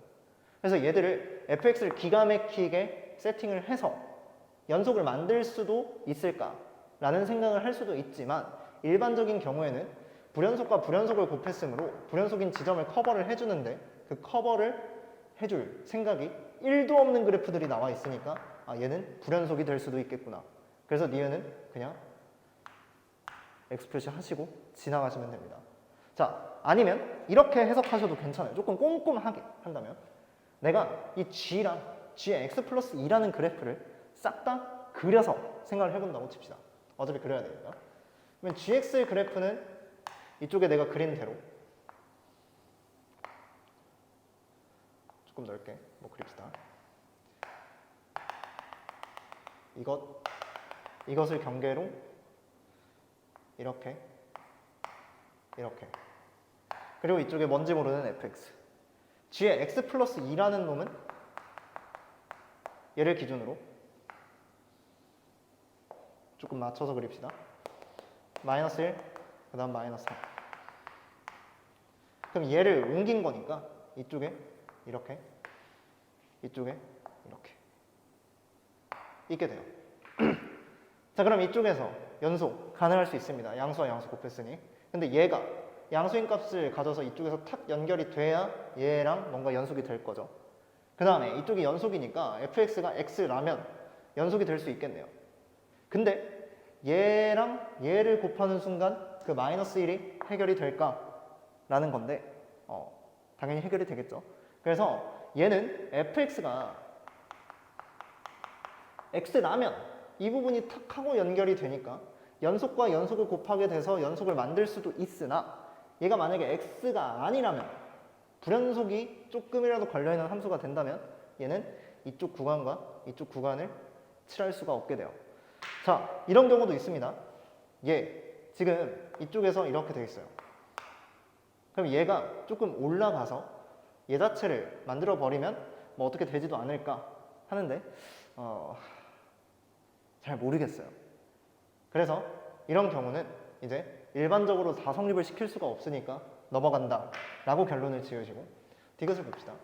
그래서 얘들을 fx를 기가 막히게 세팅을 해서 연속을 만들 수도 있을까라는 생각을 할 수도 있지만 일반적인 경우에는 불연속과 불연속을 곱했으므로 불연속인 지점을 커버를 해주는데 그 커버를 해줄 생각이 1도 없는 그래프들이 나와 있으니까 얘는 불연속이 될 수도 있겠구나. 그래서 니은은 그냥 x 표시 하시고 지나가시면 됩니다. 자, 아니면 이렇게 해석하셔도 괜찮아요. 조금 꼼꼼하게 한다면 내가 이 g랑 g의 x 플러스 2라는 그래프를 싹 다 그려서 생각을 해본다고 칩시다. 어차피 그려야 되니까. 그러면 gx의 그래프는 이쪽에 내가 그린 대로 조금 넓게 뭐 그립시다. 이것을 경계로 이렇게 그리고 이쪽에 뭔지 모르는 fx g의 x 플러스 2라는 놈은 얘를 기준으로 조금 맞춰서 그립시다. 마이너스 1, 그 다음 마이너스 3. 그럼 얘를 옮긴 거니까 이쪽에 이렇게, 이쪽에 이렇게 있게 돼요. 자, 그럼 이쪽에서 연속 가능할 수 있습니다. 양수와 양수 곱했으니. 근데 얘가 양수인 값을 가져서 이쪽에서 탁 연결이 돼야 얘랑 뭔가 연속이 될 거죠. 그 다음에 이쪽이 연속이니까 fx가 x라면 연속이 될 수 있겠네요. 근데 얘랑 얘를 곱하는 순간 그 마이너스 1이 해결이 될까라는 건데 당연히 해결이 되겠죠. 그래서 얘는 fx가 x라면 이 부분이 탁 하고 연결이 되니까 연속과 연속을 곱하게 돼서 연속을 만들 수도 있으나 얘가 만약에 x가 아니라면 불연속이 조금이라도 걸려있는 함수가 된다면 얘는 이쪽 구간과 이쪽 구간을 칠할 수가 없게 돼요. 자, 이런 경우도 있습니다. 얘 지금 이쪽에서 이렇게 돼 있어요. 그럼 얘가 조금 올라가서 얘 자체를 만들어 버리면 뭐 어떻게 되지도 않을까 하는데 잘 모르겠어요. 그래서 이런 경우는 이제 일반적으로 다 성립을 시킬 수가 없으니까 넘어간다 라고 결론을 지으시고 디귿을 봅시다.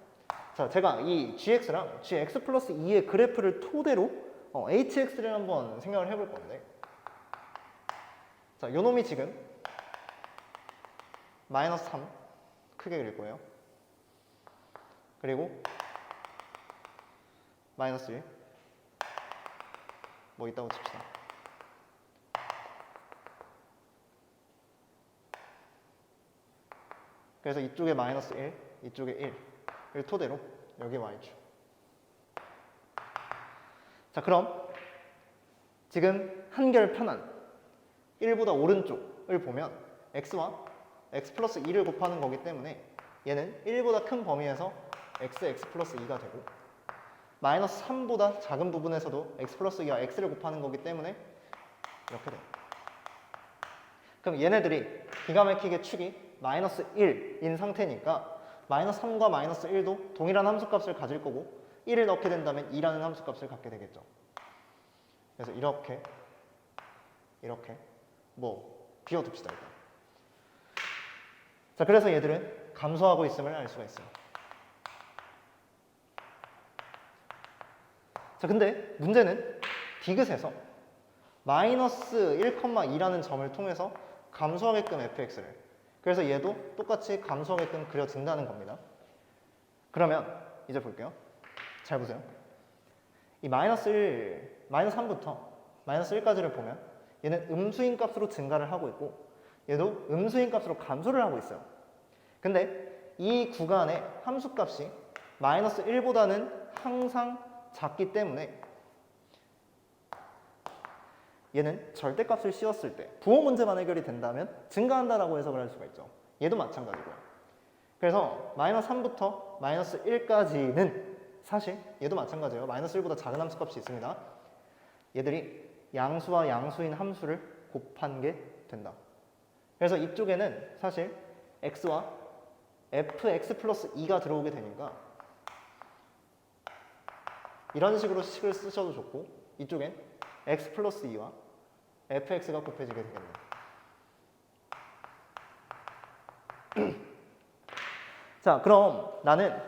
자, 제가 이 gx랑 gx 플러스 2의 그래프를 토대로 hx를 한번 생각을 해볼 건데, 자, 요 놈이 지금 마이너스 3 크게 그릴 거예요. 그리고 마이너스 1 뭐 있다고 칩시다. 그래서 이쪽에 마이너스 1, 이쪽에 1을 토대로 여기 y축. 자, 그럼 지금 한결 편한 1보다 오른쪽을 보면 x와 x 플러스 2를 곱하는 거기 때문에 얘는 1보다 큰 범위에서 x 플러스 2가 되고 마이너스 3보다 작은 부분에서도 x 플러스 2와 x를 곱하는 거기 때문에 이렇게 돼요. 그럼 얘네들이 기가 막히게 축이 마이너스 1인 상태니까 마이너스 3과 마이너스 1도 동일한 함수값을 가질 거고 1을 넣게 된다면 2라는 함수값을 갖게 되겠죠. 그래서 이렇게 뭐 비워둡시다 일단. 자, 그래서 얘들은 감소하고 있음을 알 수가 있어요. 자, 근데 문제는 디귿에서 마이너스 1,2라는 점을 통해서 감소하게끔 fx를, 그래서 얘도 똑같이 감소하게끔 그려진다는 겁니다. 그러면 이제 볼게요. 잘 보세요. 이 마이너스 3부터 마이너스 1까지를 보면 얘는 음수인 값으로 증가를 하고 있고 얘도 음수인 값으로 감소를 하고 있어요. 근데 이 구간의 함수값이 마이너스 1보다는 항상 작기 때문에 얘는 절대값을 씌웠을 때 부호 문제만 해결이 된다면 증가한다라고 해석을 할 수가 있죠. 얘도 마찬가지고요. 그래서 마이너스 3부터 마이너스 1까지는 사실 얘도 마찬가지예요. 마이너스 1보다 작은 함수값이 있습니다. 얘들이 양수와 양수인 함수를 곱한 게 된다. 그래서 이쪽에는 사실 x와 fx 플러스 2가 들어오게 되니까 이런 식으로 식을 쓰셔도 좋고 이쪽엔 x 플러스 2와 fx가 곱해지게 되겠네요. 자, 그럼 나는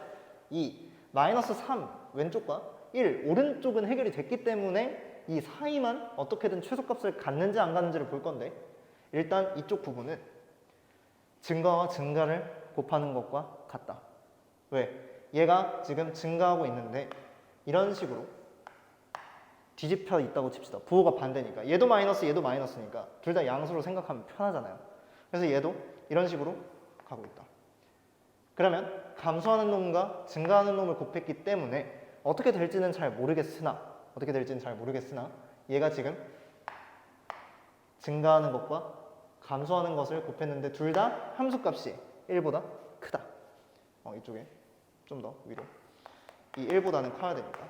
이 마이너스 3 왼쪽과 1 오른쪽은 해결이 됐기 때문에 이 사이만 어떻게든 최소값을 갖는지 안 갖는지를 볼 건데 일단 이쪽 부분은 증가와 증가를 곱하는 것과 같다. 왜? 얘가 지금 증가하고 있는데 이런 식으로 뒤집혀 있다고 칩시다. 부호가 반대니까. 얘도 마이너스, 얘도 마이너스니까 둘 다 양수로 생각하면 편하잖아요. 그래서 얘도 이런 식으로 가고 있다. 그러면 감소하는 놈과 증가하는 놈을 곱했기 때문에 어떻게 될지는 잘 모르겠으나 얘가 지금 증가하는 것과 감소하는 것을 곱했는데 둘 다 함수값이 1보다 크다. 이쪽에 좀 더 위로. 이 1보다는 커야 되니까.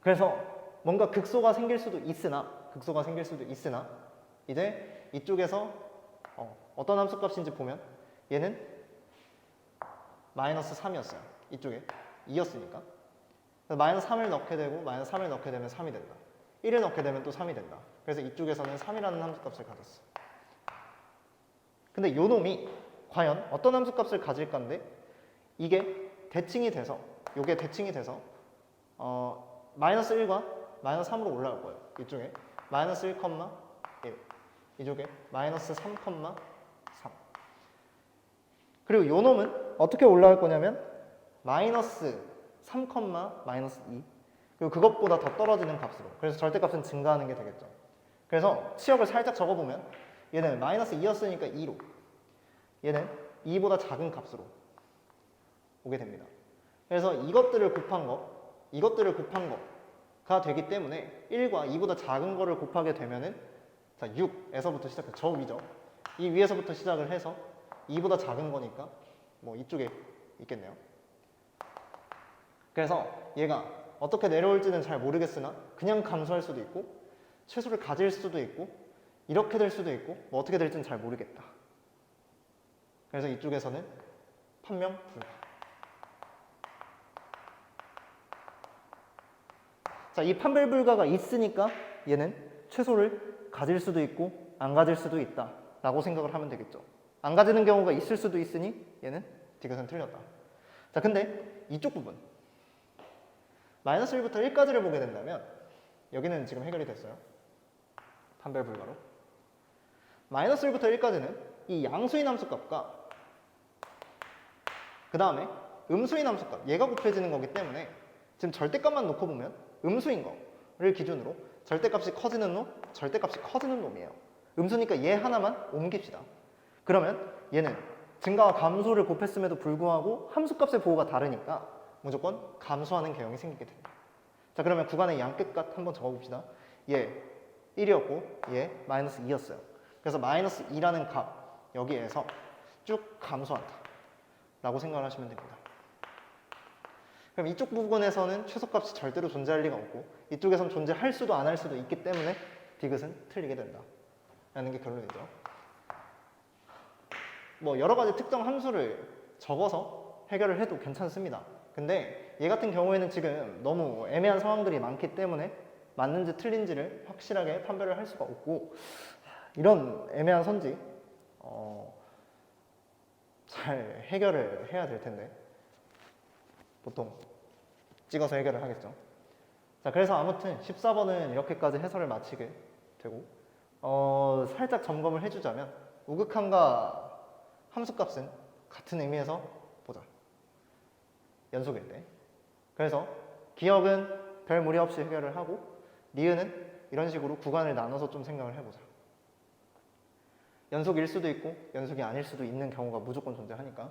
그래서 뭔가 극소가 생길 수도 있으나 이제 이쪽에서 어떤 함수값인지 보면 얘는 마이너스 3이었어요. 이쪽에 2였으니까 마이너스 3을 넣게 되고 마이너스 3을 넣게 되면 3이 된다. 1을 넣게 되면 또 3이 된다. 그래서 이쪽에서는 3이라는 함수값을 가졌어. 근데 요 놈이 과연 어떤 함수값을 가질 건데 이게 대칭이 돼서 요게 대칭이 돼서 마이너스 1과 마이너스 3으로 올라올 거예요. 이쪽에 마이너스 1, 1 이쪽에 마이너스 3, 3 그리고 요 놈은 어떻게 올라올 거냐면 마이너스 3, 마이너스 2 그리고 그것보다 더 떨어지는 값으로 그래서 절대값은 증가하는 게 되겠죠. 그래서 치역을 살짝 적어보면 얘는 마이너스 2였으니까 2로 얘는 2보다 작은 값으로 오게 됩니다. 그래서 이것들을 곱한 거가 되기 때문에 1과 2보다 작은 거를 곱하게 되면은 자 6에서부터 시작해 저 위죠. 이 위에서부터 시작을 해서 2보다 작은 거니까 뭐 이쪽에 있겠네요. 그래서 얘가 어떻게 내려올지는 잘 모르겠으나 그냥 감소할 수도 있고 최소를 가질 수도 있고 이렇게 될 수도 있고 뭐 어떻게 될지는 잘 모르겠다. 그래서 이쪽에서는 판명 불가. 자, 이 판별 불가가 있으니까 얘는 최소를 가질 수도 있고 안 가질 수도 있다 라고 생각을 하면 되겠죠. 안 가지는 경우가 있을 수도 있으니 얘는 디귿은 틀렸다. 자, 근데 이쪽 부분 마이너스 1부터 1까지를 보게 된다면 여기는 지금 해결이 됐어요. 판별 불가로. 마이너스 1부터 1까지는 이 양수인 함수값과 그 다음에 음수인 함수값 얘가 곱해지는 거기 때문에 지금 절대값만 놓고 보면 음수인 거를 기준으로 절대값이 커지는 놈, 절대값이 커지는 놈이에요. 음수니까 얘 하나만 옮깁시다. 그러면 얘는 증가와 감소를 곱했음에도 불구하고 함수값의 보호가 다르니까 무조건 감소하는 개형이 생기게 됩니다. 자, 그러면 구간의 양끝값 한번 적어봅시다. 얘 1이었고 얘 마이너스 2였어요. 그래서 마이너스 2라는 값 여기에서 쭉 감소한다 라고 생각을 하시면 됩니다. 그럼 이쪽 부분에서는 최소값이 절대로 존재할 리가 없고 이쪽에선 존재할 수도 안 할 수도 있기 때문에 디귿은 틀리게 된다 라는 게 결론이죠. 뭐 여러 가지 특정 함수를 적어서 해결을 해도 괜찮습니다. 근데 얘 같은 경우에는 지금 너무 애매한 상황들이 많기 때문에 맞는지 틀린지를 확실하게 판별을 할 수가 없고 이런 애매한 선지 잘 해결을 해야 될 텐데 보통 찍어서 해결을 하겠죠. 자, 그래서 아무튼 14번은 이렇게까지 해설을 마치게 되고 살짝 점검을 해주자면 우극한과 함수값은 같은 의미에서 보자. 연속일 때. 그래서 기억은 별 무리 없이 해결을 하고 니은은 이런 식으로 구간을 나눠서 좀 생각을 해보자. 연속일 수도 있고 연속이 아닐 수도 있는 경우가 무조건 존재하니까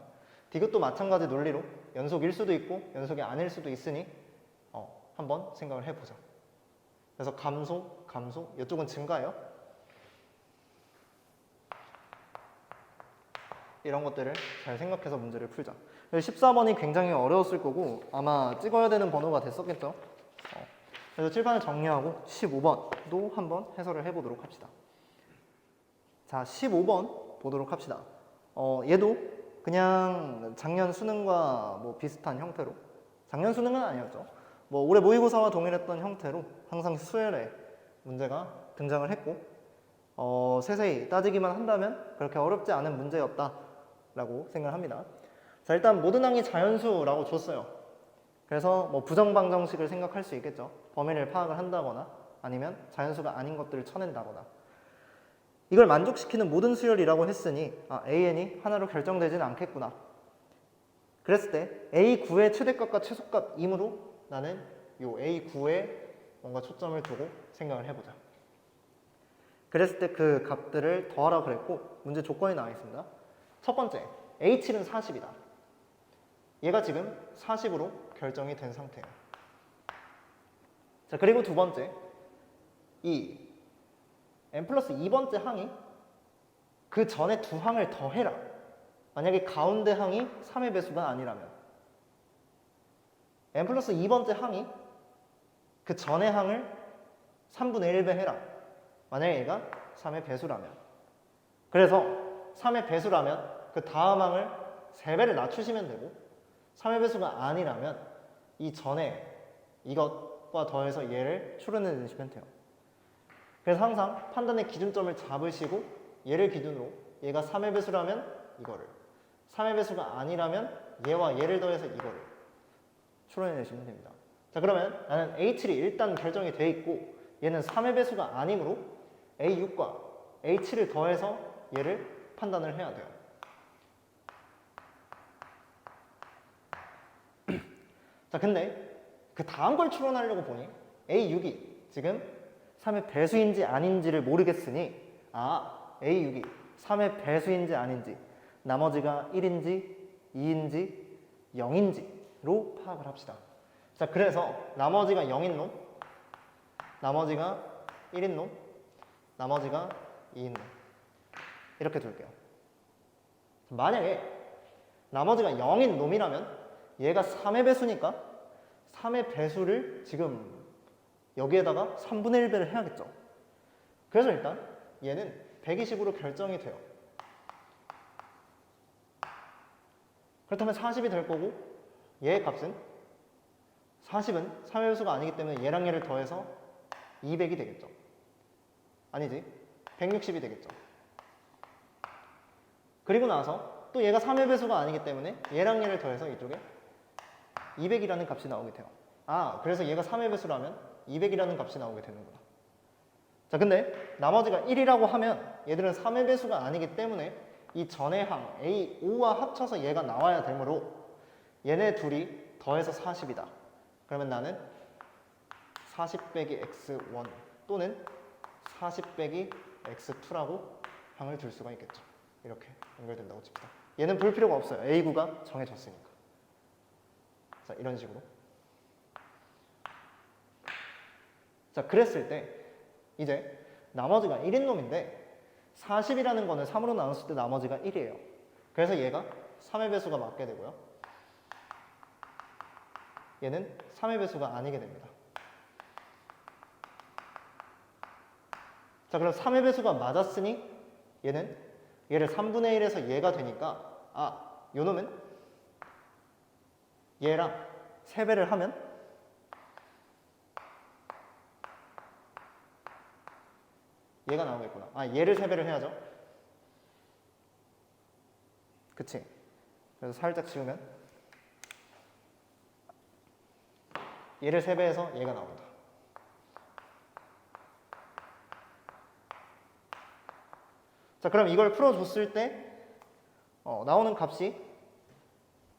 디귿도 마찬가지 논리로 연속일 수도 있고 연속이 아닐 수도 있으니 한번 생각을 해보자. 그래서 감소, 이쪽은 증가예요. 이런 것들을 잘 생각해서 문제를 풀자. 14번이 굉장히 어려웠을 거고 아마 찍어야 되는 번호가 됐었겠죠. 그래서 칠판을 정리하고 15번도 한번 해설을 해보도록 합시다. 자, 15번 보도록 합시다. 얘도 그냥 작년 수능과 뭐 비슷한 형태로 작년 수능은 아니었죠. 뭐 올해 모의고사와 동일했던 형태로 항상 수열의 문제가 등장을 했고 세세히 따지기만 한다면 그렇게 어렵지 않은 문제였다라고 생각을 합니다. 자, 일단 모든 항이 자연수라고 줬어요. 그래서 뭐 부정방정식을 생각할 수 있겠죠. 범위를 파악을 한다거나 아니면 자연수가 아닌 것들을 쳐낸다거나 이걸 만족시키는 모든 수열이라고 했으니 AN이 하나로 결정되지는 않겠구나. 그랬을 때 A9의 최대값과 최소값이므로 나는 이 A9에 뭔가 초점을 두고 생각을 해보자. 그랬을 때 그 값들을 더하라고 그랬고 문제 조건이 나와 있습니다. 첫 번째, H7은 40이다. 얘가 지금 40으로 결정이 된 상태예요. 자, 그리고 두 번째, 이 n 플러스 2번째 항이 그 전에 두 항을 더해라. 만약에 가운데 항이 3의 배수가 아니라면 n 플러스 2번째 항이 그 전의 항을 3분의 1배 해라. 만약에 얘가 3의 배수라면. 그래서 3의 배수라면 그 다음 항을 3배를 낮추시면 되고 3의 배수가 아니라면 이 전에 이것과 더해서 얘를 추론해 내시면 돼요. 그래서 항상 판단의 기준점을 잡으시고 얘를 기준으로 얘가 3의 배수라면 이거를 3의 배수가 아니라면 얘와 얘를 더해서 이거를 추론해 내시면 됩니다. 자, 그러면 나는 H7이 일단 결정이 돼 있고 얘는 3의 배수가 아니므로 A6과 H7을 더해서 얘를 판단을 해야 돼요. 자, 근데 그 다음 걸 추론하려고 보니 A6이 지금 3의 배수인지 아닌지를 모르겠으니 A6이 3의 배수인지 아닌지 나머지가 1인지 2인지 0인지로 파악을 합시다. 자, 그래서 나머지가 0인 놈, 나머지가 1인 놈, 나머지가 2인 놈 이렇게 둘게요. 만약에 나머지가 0인 놈이라면 얘가 3의 배수니까 3의 배수를 지금 여기에다가 3분의 1배를 해야겠죠. 그래서 일단 얘는 120으로 결정이 돼요. 그렇다면 40이 될 거고 얘의 값은 40은 3의 배수가 아니기 때문에 얘랑 얘를 더해서 200이 되겠죠. 아니지, 160이 되겠죠. 그리고 나서 또 얘가 3의 배수가 아니기 때문에 얘랑 얘를 더해서 이쪽에 200이라는 값이 나오게 돼요. 그래서 얘가 3의 배수라면 200이라는 값이 나오게 되는구나. 자, 근데 나머지가 1이라고 하면 얘들은 3의 배수가 아니기 때문에 이 전의 항 A5와 합쳐서 얘가 나와야 되므로 얘네 둘이 더해서 40이다. 그러면 나는 40 빼기 x1 또는 40 빼기 x2라고 항을 둘 수가 있겠죠. 이렇게 연결된다고 칩시다. 얘는 볼 필요가 없어요. A9가 정해졌으니까. 자, 이런 식으로. 자, 그랬을 때 이제 나머지가 1인 놈인데 40이라는 거는 3으로 나눴을 때 나머지가 1이에요. 그래서 얘가 3의 배수가 맞게 되고요. 얘는 3의 배수가 아니게 됩니다. 자, 그럼 3의 배수가 맞았으니 얘는 얘를 3분의 1에서 얘가 되니까 요 놈은 얘랑 3배를 하면 얘가 나오겠구나. 얘를 3배를 해야죠. 그치? 그래서 살짝 지우면 얘를 3배해서 얘가 나온다. 자, 그럼 이걸 풀어줬을 때 나오는 값이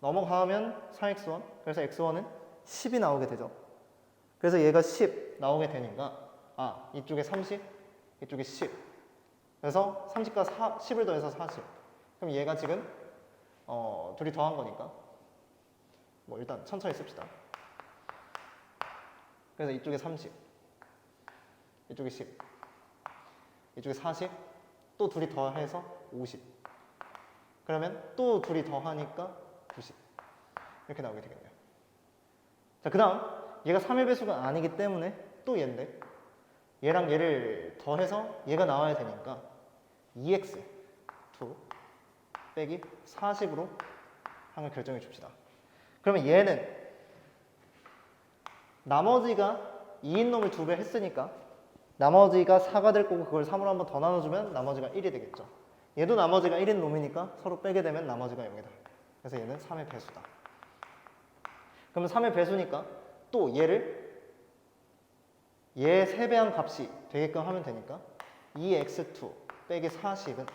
넘어가면 4x1, 그래서 x1은 10이 나오게 되죠. 그래서 얘가 10 나오게 되니까 이쪽에 30, 이쪽에 10. 그래서 30과 10을 더해서 40. 그럼 얘가 지금 둘이 더한 거니까 뭐 일단 천천히 씁시다. 그래서 이쪽에 30, 이쪽에 10, 이쪽에 40, 또 둘이 더해서 50. 그러면 또 둘이 더하니까 90. 이렇게 나오게 되겠네요. 자, 그 다음 얘가 3의 배수가 아니기 때문에 또 얘인데 얘랑 얘를 더해서 얘가 나와야 되니까 2x 2 빼기 40으로 항을 결정해 줍시다. 그러면 얘는 나머지가 2인 놈을 2배 했으니까 나머지가 4가 될 거고 그걸 3으로 한 번 더 나눠주면 나머지가 1이 되겠죠. 얘도 나머지가 1인 놈이니까 서로 빼게 되면 나머지가 0이다. 그래서 얘는 3의 배수다. 그러면 3의 배수니까 또 얘를 얘 3배한 값이 되게끔 하면 되니까 2x2 빼기 40은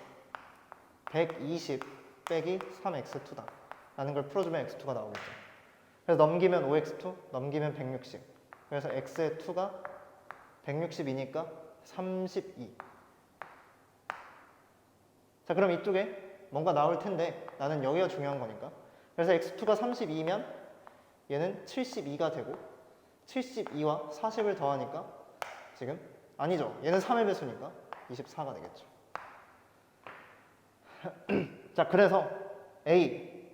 120 빼기 3x2다 라는 걸 풀어주면 x2가 나오겠죠. 그래서 넘기면 5x2, 넘기면 160. 그래서 x의 2가 162니까 32. 자, 그럼 이쪽에 뭔가 나올 텐데 나는 여기가 중요한 거니까. 그래서 x2가 32면 얘는 72가 되고 72와 40을 더하니까 지금 아니죠. 얘는 3의 배수니까 24가 되겠죠. 자, 그래서 A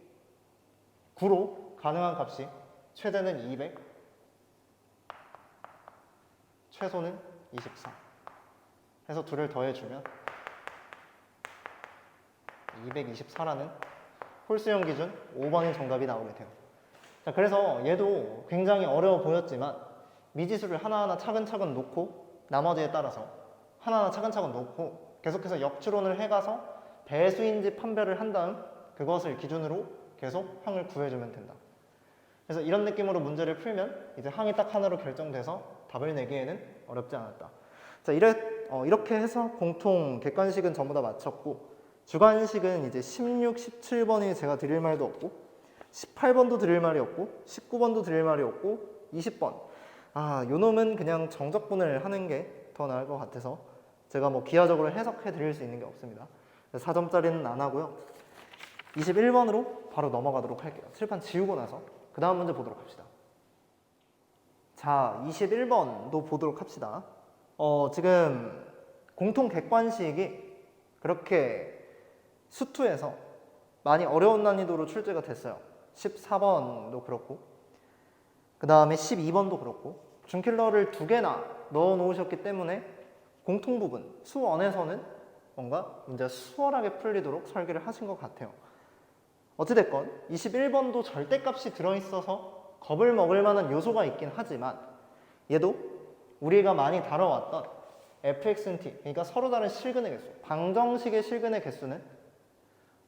9로 가능한 값이 최대는 200, 최소는 24 해서 둘을 더해주면 224라는 홀수형 기준 5번인 정답이 나오게 돼요. 자, 그래서 얘도 굉장히 어려워 보였지만 미지수를 하나하나 차근차근 놓고 나머지에 따라서 하나하나 차근차근 놓고 계속해서 역추론을 해가서 배수인지 판별을 한 다음 그것을 기준으로 계속 항을 구해주면 된다. 그래서 이런 느낌으로 문제를 풀면 이제 항이 딱 하나로 결정돼서 답을 내기에는 어렵지 않았다. 자, 이렇게 해서 공통 객관식은 전부 다 마쳤고 주관식은 이제 16, 17번이 제가 드릴 말도 없고 18번도 드릴 말이 없고 19번도 드릴 말이 없고 20번 요 놈은 그냥 정적분을 하는 게 더 나을 것 같아서 제가 뭐 기하적으로 해석해 드릴 수 있는 게 없습니다. 4점짜리는 안 하고요. 21번으로 바로 넘어가도록 할게요. 칠판 지우고 나서 그 다음 문제 보도록 합시다. 자, 21번도 보도록 합시다. 지금 공통 객관식이 그렇게 수투에서 많이 어려운 난이도로 출제가 됐어요. 14번도 그렇고 그 다음에 12번도 그렇고 준킬러를 2개나 넣어 놓으셨기 때문에 공통 부분, 수원에서는 뭔가 문제가 수월하게 풀리도록 설계를 하신 것 같아요. 어찌됐건 21번도 절대값이 들어있어서 겁을 먹을 만한 요소가 있긴 하지만 얘도 우리가 많이 다뤄왔던 fx는 t, 그러니까 서로 다른 실근의 개수, 방정식의 실근의 개수는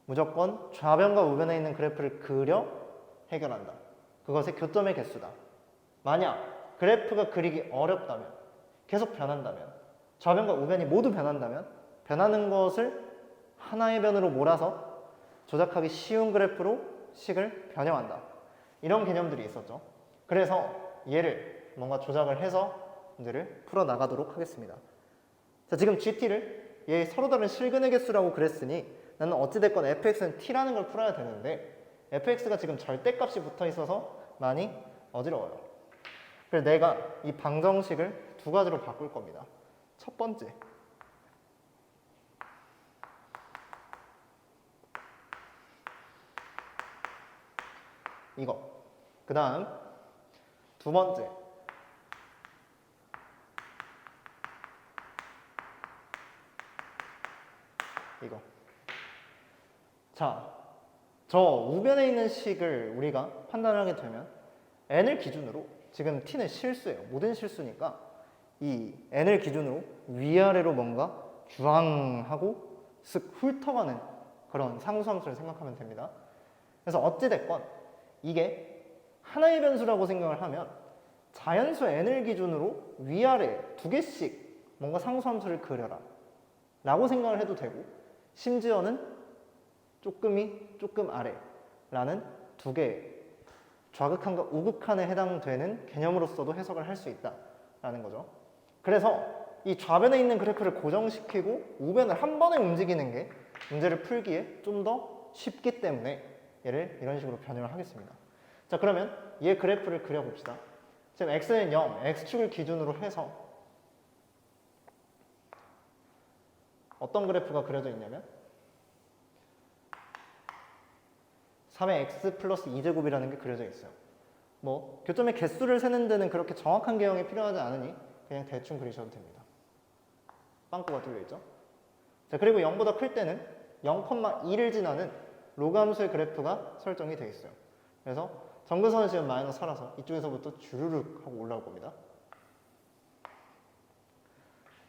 무조건 좌변과 우변에 있는 그래프를 그려 해결한다. 그것의 교점의 개수다. 만약 그래프가 그리기 어렵다면, 계속 변한다면, 좌변과 우변이 모두 변한다면 변하는 것을 하나의 변으로 몰아서 조작하기 쉬운 그래프로 식을 변형한다. 이런 개념들이 있었죠. 그래서 얘를 뭔가 조작을 해서 문제를 풀어나가도록 하겠습니다. 자, 지금 GT를 얘 서로 다른 실근의 개수라고 그랬으니 나는 어찌됐건 fx는 t라는 걸 풀어야 되는데 fx가 지금 절대값이 붙어있어서 많이 어지러워요. 그래서 내가 이 방정식을 2가지로 바꿀 겁니다. 첫 번째, 이거. 그 다음 두 번째, 이거. 자, 저 우변에 있는 식을 우리가 판단하게 되면 n을 기준으로, 지금 t는 실수예요. 모든 실수니까 이 n을 기준으로 위아래로 뭔가 주황하고 쓱 훑어가는 그런 상수함수를 생각하면 됩니다. 그래서 어찌됐건 이게 하나의 변수라고 생각을 하면 자연수 n을 기준으로 위아래 2개씩 뭔가 상수함수를 그려라 라고 생각을 해도 되고, 심지어는 조금 아래라는 2개의 좌극한과 우극한에 해당되는 개념으로서도 해석을 할 수 있다라는 거죠. 그래서 이 좌변에 있는 그래프를 고정시키고 우변을 한 번에 움직이는 게 문제를 풀기에 좀 더 쉽기 때문에 얘를 이런 식으로 변형을 하겠습니다. 자, 그러면 얘 그래프를 그려봅시다. 지금 x는 0, x축을 기준으로 해서 어떤 그래프가 그려져 있냐면 3의 x 플러스 2제곱이라는 게 그려져 있어요. 뭐 교점의 개수를 세는 데는 그렇게 정확한 개형이 필요하지 않으니 그냥 대충 그리셔도 됩니다. 빵꾸가 뚫려 있죠? 자, 그리고 0보다 클 때는 0,2를 지나는 로그 함수의 그래프가 설정이 되어 있어요. 그래서 정근선은 지금 마이너스 4라서 이쪽에서부터 주르륵 하고 올라올 겁니다.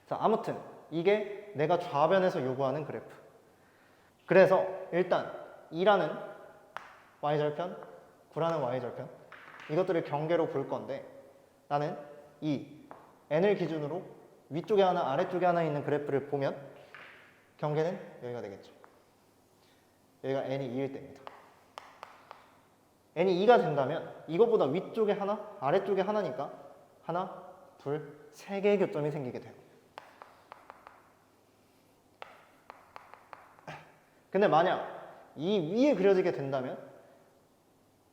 자, 아무튼 이게 내가 좌변에서 요구하는 그래프. 그래서 일단 2라는 y절편, 9라는 y절편, 이것들을 경계로 볼 건데 나는 이 n을 기준으로 위쪽에 하나 아래쪽에 하나 있는 그래프를 보면 경계는 여기가 되겠죠. 여기가 n이 2일 때입니다. n이 2가 된다면 이거보다 위쪽에 하나 아래쪽에 하나니까 하나, 둘, 3개의 교점이 생기게 돼요. 근데 만약 이 위에 그려지게 된다면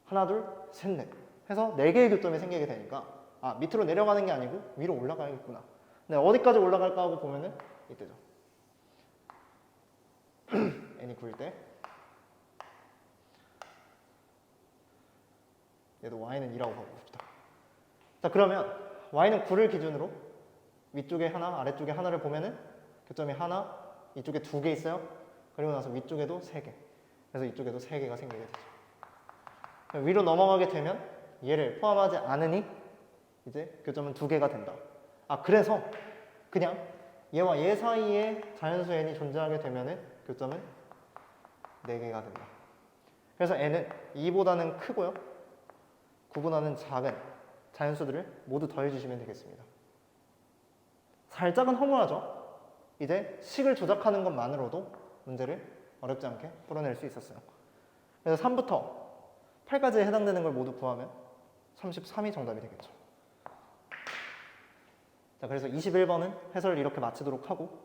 하나, 둘, 셋, 넷 해서 4개의 교점이 생기게 되니까 밑으로 내려가는 게 아니고 위로 올라가야겠구나. 근데 어디까지 올라갈까 하고 보면은 이때죠. n이 9일 때 얘도 y는 2라고 가고 봅시다. 자, 그러면 y는 9를 기준으로 위쪽에 하나, 아래쪽에 하나를 보면은 교점이 하나, 이쪽에 2개 있어요. 그리고 나서 위쪽에도 3개. 그래서 이쪽에도 3개가 생기게 되죠. 위로 넘어가게 되면 얘를 포함하지 않으니 이제 교점은 2개가 된다. 그래서 그냥 얘와 얘 사이에 자연수 n이 존재하게 되면은 교점은 4개가 된다. 그래서 n은 2보다는 크고요. 9보다는 작은 자연수들을 모두 더해주시면 되겠습니다. 살짝은 허무하죠? 이제 식을 조작하는 것만으로도 문제를 어렵지 않게 풀어낼 수 있었어요. 그래서 3부터 8까지에 해당되는 걸 모두 구하면 33이 정답이 되겠죠. 자, 그래서 21번은 해설을 이렇게 마치도록 하고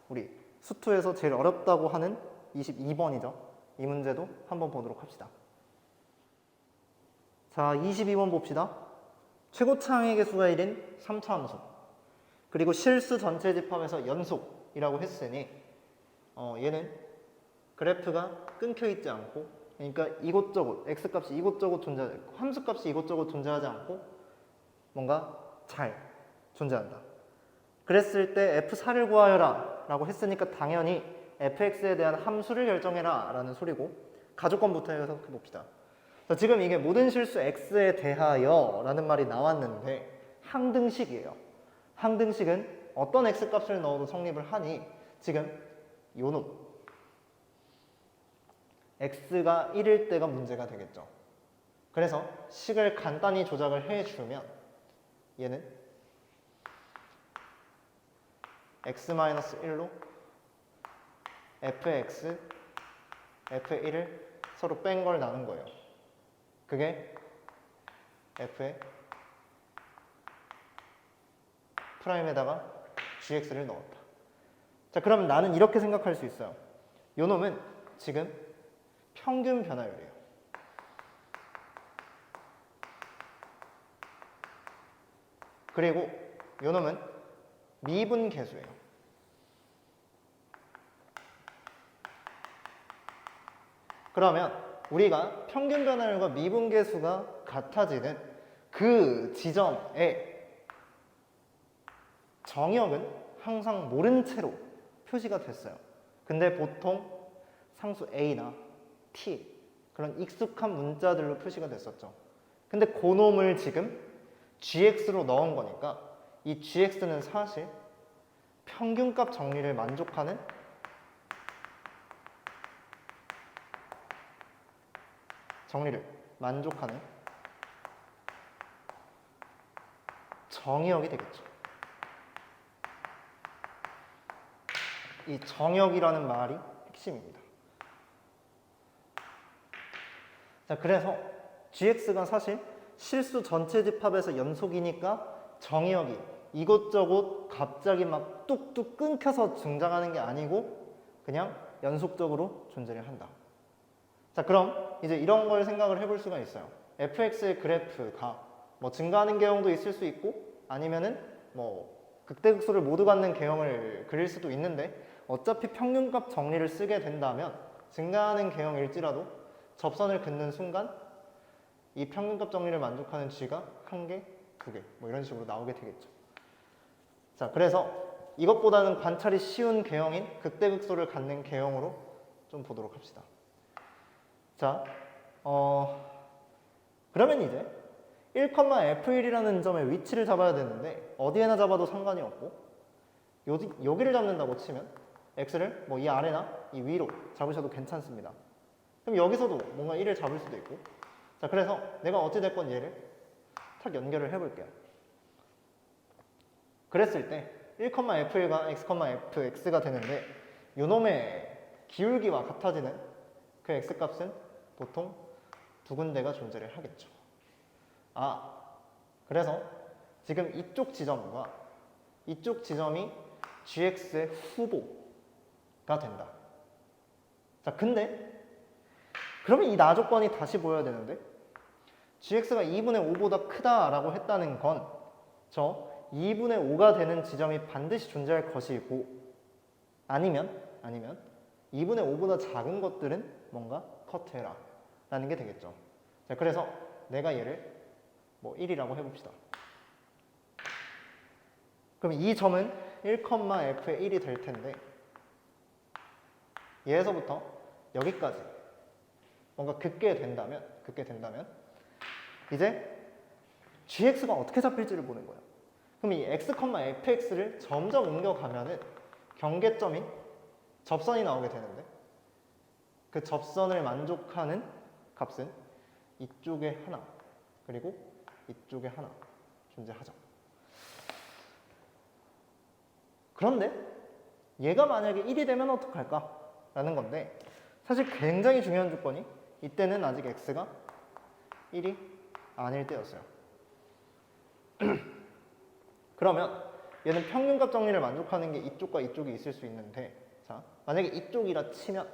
우리 수투에서 제일 어렵다고 하는 22번이죠. 이 문제도 한번 보도록 합시다. 자, 22번 봅시다. 최고차항의 개수가 1인 3차 함수 그리고 실수 전체 집합에서 연속이라고 했으니 얘는 그래프가 끊겨 있지 않고 그러니까 이곳저곳 x값이 이곳저곳 존재하지 않고 함수값이 이곳저곳 존재하지 않고 뭔가 잘 존재한다. 그랬을 때 f4를 구하여라 라고 했으니까 당연히 fx에 대한 함수를 결정해라 라는 소리고 가조건부터 해석해 봅시다. 지금 이게 모든 실수 x에 대하여 라는 말이 나왔는데 항등식이에요. 항등식은 어떤 x값을 넣어도 성립을 하니 지금 요놈 x가 1일 때가 문제가 되겠죠. 그래서 식을 간단히 조작을 해주면 얘는 x-1로 fx, f1을 서로 뺀 걸 나눈 거예요. 그게 f의 프라임에다가 gx를 넣었다. 자, 그럼 나는 이렇게 생각할 수 있어요. 요 놈은 지금 평균 변화율이에요. 그리고 요 놈은 미분 계수예요. 그러면 우리가 평균 변화율과 미분 계수가 같아지는 그 지점의 정역은 항상 모른 채로 표시가 됐어요. 근데 보통 상수 a나 t 그런 익숙한 문자들로 표시가 됐었죠. 근데 그놈을 지금 gx로 넣은 거니까 이 gx는 사실 평균값 정리를 만족하는 정의역이 되겠죠. 이 정역이라는 말이 핵심입니다. 자, 그래서 gx가 사실 실수 전체 집합에서 연속이니까 정의역이 이곳저곳 갑자기 막 뚝뚝 끊겨서 등장하는 게 아니고 그냥 연속적으로 존재를 한다. 자, 그럼 이제 이런 걸 생각을 해볼 수가 있어요. fx의 그래프가 뭐 증가하는 개형도 있을 수 있고 아니면은 뭐 극대극소를 모두 갖는 개형을 그릴 수도 있는데 어차피 평균값 정리를 쓰게 된다면 증가하는 개형일지라도 접선을 긋는 순간 이 평균값 정리를 만족하는 g가 1개, 2개 뭐 이런 식으로 나오게 되겠죠. 자, 그래서 이것보다는 관찰이 쉬운 개형인 극대극소를 갖는 개형으로 좀 보도록 합시다. 자, 그러면 이제 1,f1이라는 점의 위치를 잡아야 되는데 어디에나 잡아도 상관이 없고 여기를 잡는다고 치면 x를 뭐 이 아래나 이 위로 잡으셔도 괜찮습니다. 그럼 여기서도 뭔가 1을 잡을 수도 있고 자, 그래서 내가 어찌됐건 얘를 탁 연결을 해볼게요. 그랬을 때 1,f1과 x,fx가 되는데 요놈의 기울기와 같아지는 그 x값은 보통 두 군데가 존재를 하겠죠. 그래서 지금 이쪽 지점과 이쪽 지점이 gx의 후보가 된다. 자, 근데 그러면 이 나조건이 다시 보여야 되는데 gx가 2분의 5보다 크다라고 했다는 건 저 2분의 5가 되는 지점이 반드시 존재할 것이고 아니면 2분의 5보다 작은 것들은 뭔가 커트해라 라는 게 되겠죠. 자, 그래서 내가 얘를 뭐 1이라고 해봅시다. 그럼 이 점은 1,f의 1이 될 텐데 얘에서부터 여기까지 뭔가 긋게 된다면 이제 gx가 어떻게 잡힐지를 보는 거예요. 그럼 이 x, fx를 점점 옮겨가면은 경계점인 접선이 나오게 되는데 그 접선을 만족하는 값은 이쪽에 하나 그리고 이쪽에 하나 존재하죠. 그런데 얘가 만약에 1이 되면 어떡할까? 라는 건데 사실 굉장히 중요한 조건이 이때는 아직 x가 1이 아닐 때였어요. 그러면 얘는 평균값 정리를 만족하는 게 이쪽과 이쪽이 있을 수 있는데 자 만약에 이쪽이라 치면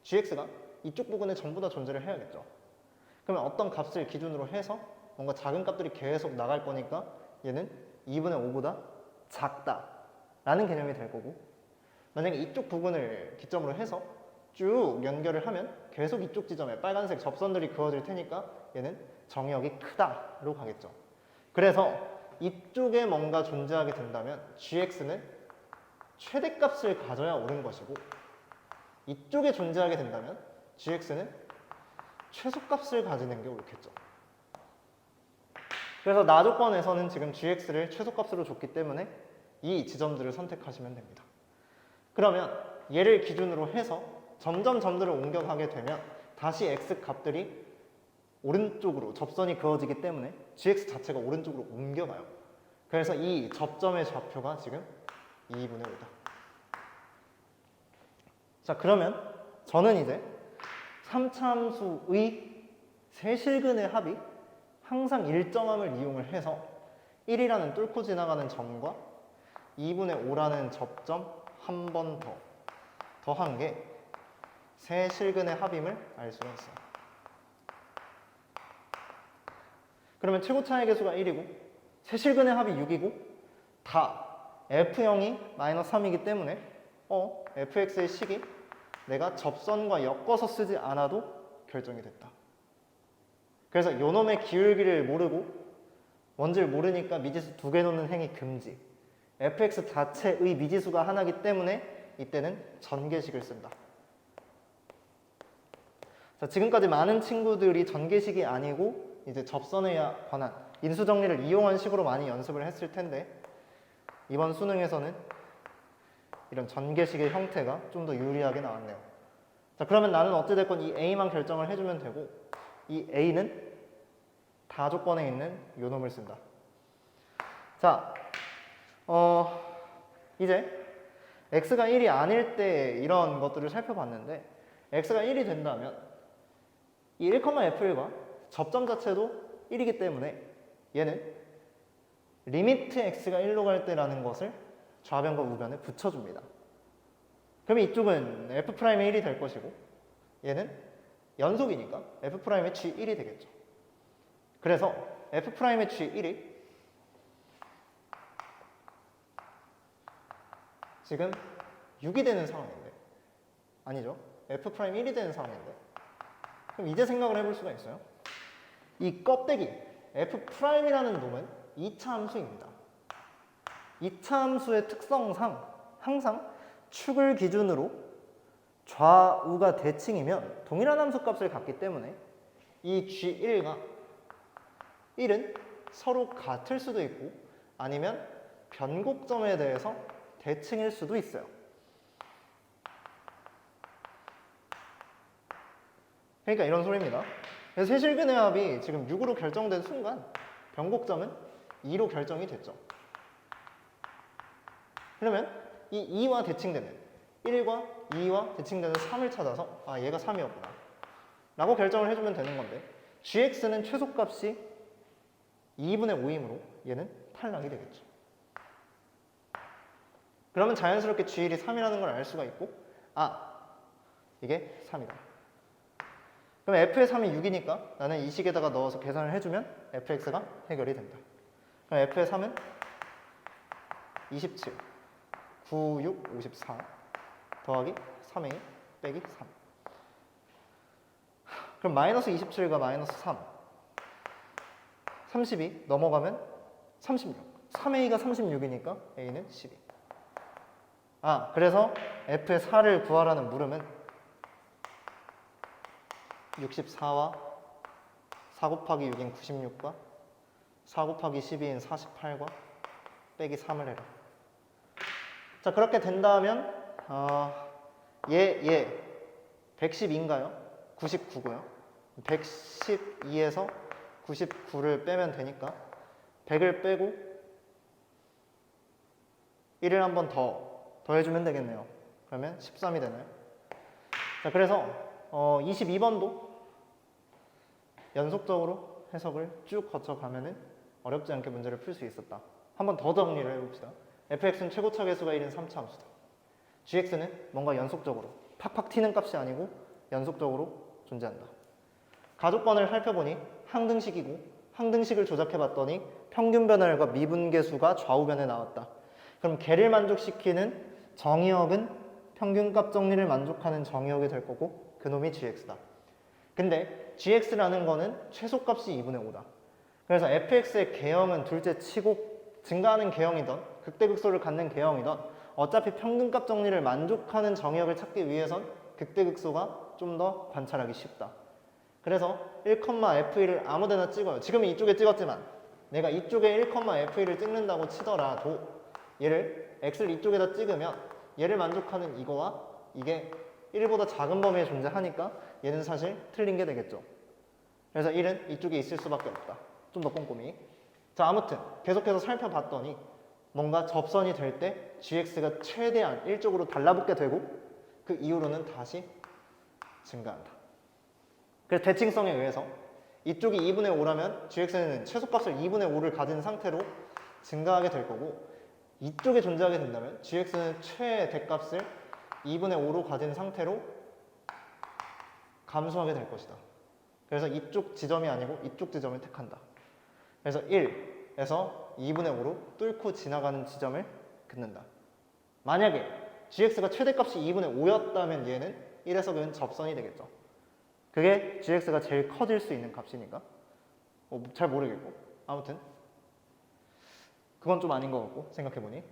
gx가 이쪽 부분에 전부 다 존재를 해야겠죠. 그러면 어떤 값을 기준으로 해서 뭔가 작은 값들이 계속 나갈 거니까 얘는 2분의 5보다 작다 라는 개념이 될 거고 만약에 이쪽 부분을 기점으로 해서 쭉 연결을 하면 계속 이쪽 지점에 빨간색 접선들이 그어질 테니까 얘는 정역이 크다로 가겠죠. 그래서 이쪽에 뭔가 존재하게 된다면 gx는 최대값을 가져야 옳은 것이고 이쪽에 존재하게 된다면 gx는 최소값을 가지는 게 옳겠죠. 그래서 나 조건에서는 지금 gx를 최소값으로 줬기 때문에 이 지점들을 선택하시면 됩니다. 그러면 얘를 기준으로 해서 점점 점들을 옮겨가게 되면 다시 x 값들이 오른쪽으로 접선이 그어지기 때문에 gx 자체가 오른쪽으로 옮겨가요. 그래서 이 접점의 좌표가 지금 2분의 5다. 자 그러면 저는 이제 3차함수의 세실근의 합이 항상 일정함을 이용을 해서 1이라는 뚫고 지나가는 점과 2분의 5라는 접점 한 번 더 더한 게 세실근의 합임을 알 수가 있어요. 그러면 최고 차의 개수가 1이고 세실근의 합이 6이고 다 F0이 마이너스 3이기 때문에 fx의 식이 내가 접선과 엮어서 쓰지 않아도 결정이 됐다. 그래서 요놈의 기울기를 모르고 원지를 모르니까 미지수 2개 놓는 행위 금지. fx 자체의 미지수가 하나이기 때문에 이때는 전개식을 쓴다. 자, 지금까지 많은 친구들이 전개식이 아니고 이제 접선에 관한 인수정리를 이용한 식으로 많이 연습을 했을 텐데 이번 수능에서는 이런 전개식의 형태가 좀 더 유리하게 나왔네요. 자, 그러면 나는 어찌됐건 이 A만 결정을 해주면 되고 이 A는 다 조건에 있는 요놈을 쓴다. 자, 이제 x가 1이 아닐 때 이런 것들을 살펴봤는데 x가 1이 된다면 이 1,f1과 접점 자체도 1이기 때문에 얘는 리미트 x가 1로 갈 때라는 것을 좌변과 우변에 붙여줍니다. 그러면 이쪽은 f'의 1이 될 것이고 얘는 연속이니까 f'의 g1이 되겠죠. 그래서 f'의 g1이 지금 6이 되는 상황인데 아니죠. f'1이 되는 상황인데 그럼 이제 생각을 해볼 수가 있어요. 이 껍데기 f'이라는 놈은 2차 함수입니다. 2차 함수의 특성상 항상 축을 기준으로 좌우가 대칭이면 동일한 함수 값을 갖기 때문에 이 G1과 1은 서로 같을 수도 있고 아니면 변곡점에 대해서 대칭일 수도 있어요. 그러니까 이런 소리입니다. 그래서 세실근의 합이 지금 6으로 결정된 순간 변곡점은 2로 결정이 됐죠. 그러면 이 2와 대칭되는 1과 2와 대칭되는 3을 찾아서 아 얘가 3이었구나 라고 결정을 해주면 되는 건데 gx는 최소값이 2분의 5이므로 얘는 탈락이 되겠죠. 그러면 자연스럽게 g1이 3이라는 걸 알 수가 있고 아 이게 3이다. 그럼 f의 3이 6이니까 나는 이 식에다가 넣어서 계산을 해주면 fx가 해결이 된다. 그럼 f의 3은 27 9, 6, 54 더하기 3a 빼기 3 그럼 마이너스 27과 마이너스 3 32 넘어가면 36 3a가 36이니까 a는 12. 그래서 f의 4를 구하라는 물음은 64와 4 곱하기 6인 96과 4 곱하기 12인 48과 빼기 3을 해라. 자, 그렇게 된다면 얘 112인가요? 99고요. 112에서 99를 빼면 되니까 100을 빼고 1을 한 번 더해주면 되겠네요. 그러면 13이 되나요? 자, 그래서 22번도 연속적으로 해석을 쭉 거쳐가면은 어렵지 않게 문제를 풀 수 있었다. 한 번 더 정리를 해봅시다. fx는 최고차 계수가 1인 3차 함수다. gx는 뭔가 연속적으로 팍팍 튀는 값이 아니고 연속적으로 존재한다. 가족번을 살펴보니 항등식이고 항등식을 조작해봤더니 평균 변화율과 미분계수가 좌우변에 나왔다. 그럼 걔를 만족시키는 정의역은 평균값 정리를 만족하는 정의역이 될 거고 그놈이 gx다. 근데 gx라는 거는 최소값이 2분의 5다. 그래서 fx의 개형은 둘째 치고 증가하는 개형이던 극대극소를 갖는 개형이던 어차피 평균값 정리를 만족하는 정의역을 찾기 위해선 극대극소가 좀 더 관찰하기 쉽다. 그래서 1,f1을 아무데나 찍어요. 지금은 이쪽에 찍었지만 내가 이쪽에 1,f1을 찍는다고 치더라도 얘를 x를 이쪽에다 찍으면 얘를 만족하는 이거와 이게 1보다 작은 범위에 존재하니까 얘는 사실 틀린 게 되겠죠. 그래서 1은 이쪽에 있을 수밖에 없다. 좀 더 꼼꼼히. 자, 아무튼 계속해서 살펴봤더니 뭔가 접선이 될 때 gx가 최대한 1쪽으로 달라붙게 되고 그 이후로는 다시 증가한다. 그래서 대칭성에 의해서 이쪽이 2분의 5라면 gx는 최소값을 2분의 5를 가진 상태로 증가하게 될 거고 이쪽에 존재하게 된다면 gx는 최대값을 2분의 5로 가진 상태로 감소하게 될 것이다. 그래서 이쪽 지점이 아니고 이쪽 지점을 택한다. 그래서 1에서 2분의 5로 뚫고 지나가는 지점을 긋는다. 만약에 gx가 최대값이 2분의 5였다면 얘는 1에서 그는 접선이 되겠죠. 그게 gx가 제일 커질 수 있는 값이니까 잘 모르겠고 아무튼 그건 좀 아닌 것 같고 생각해보니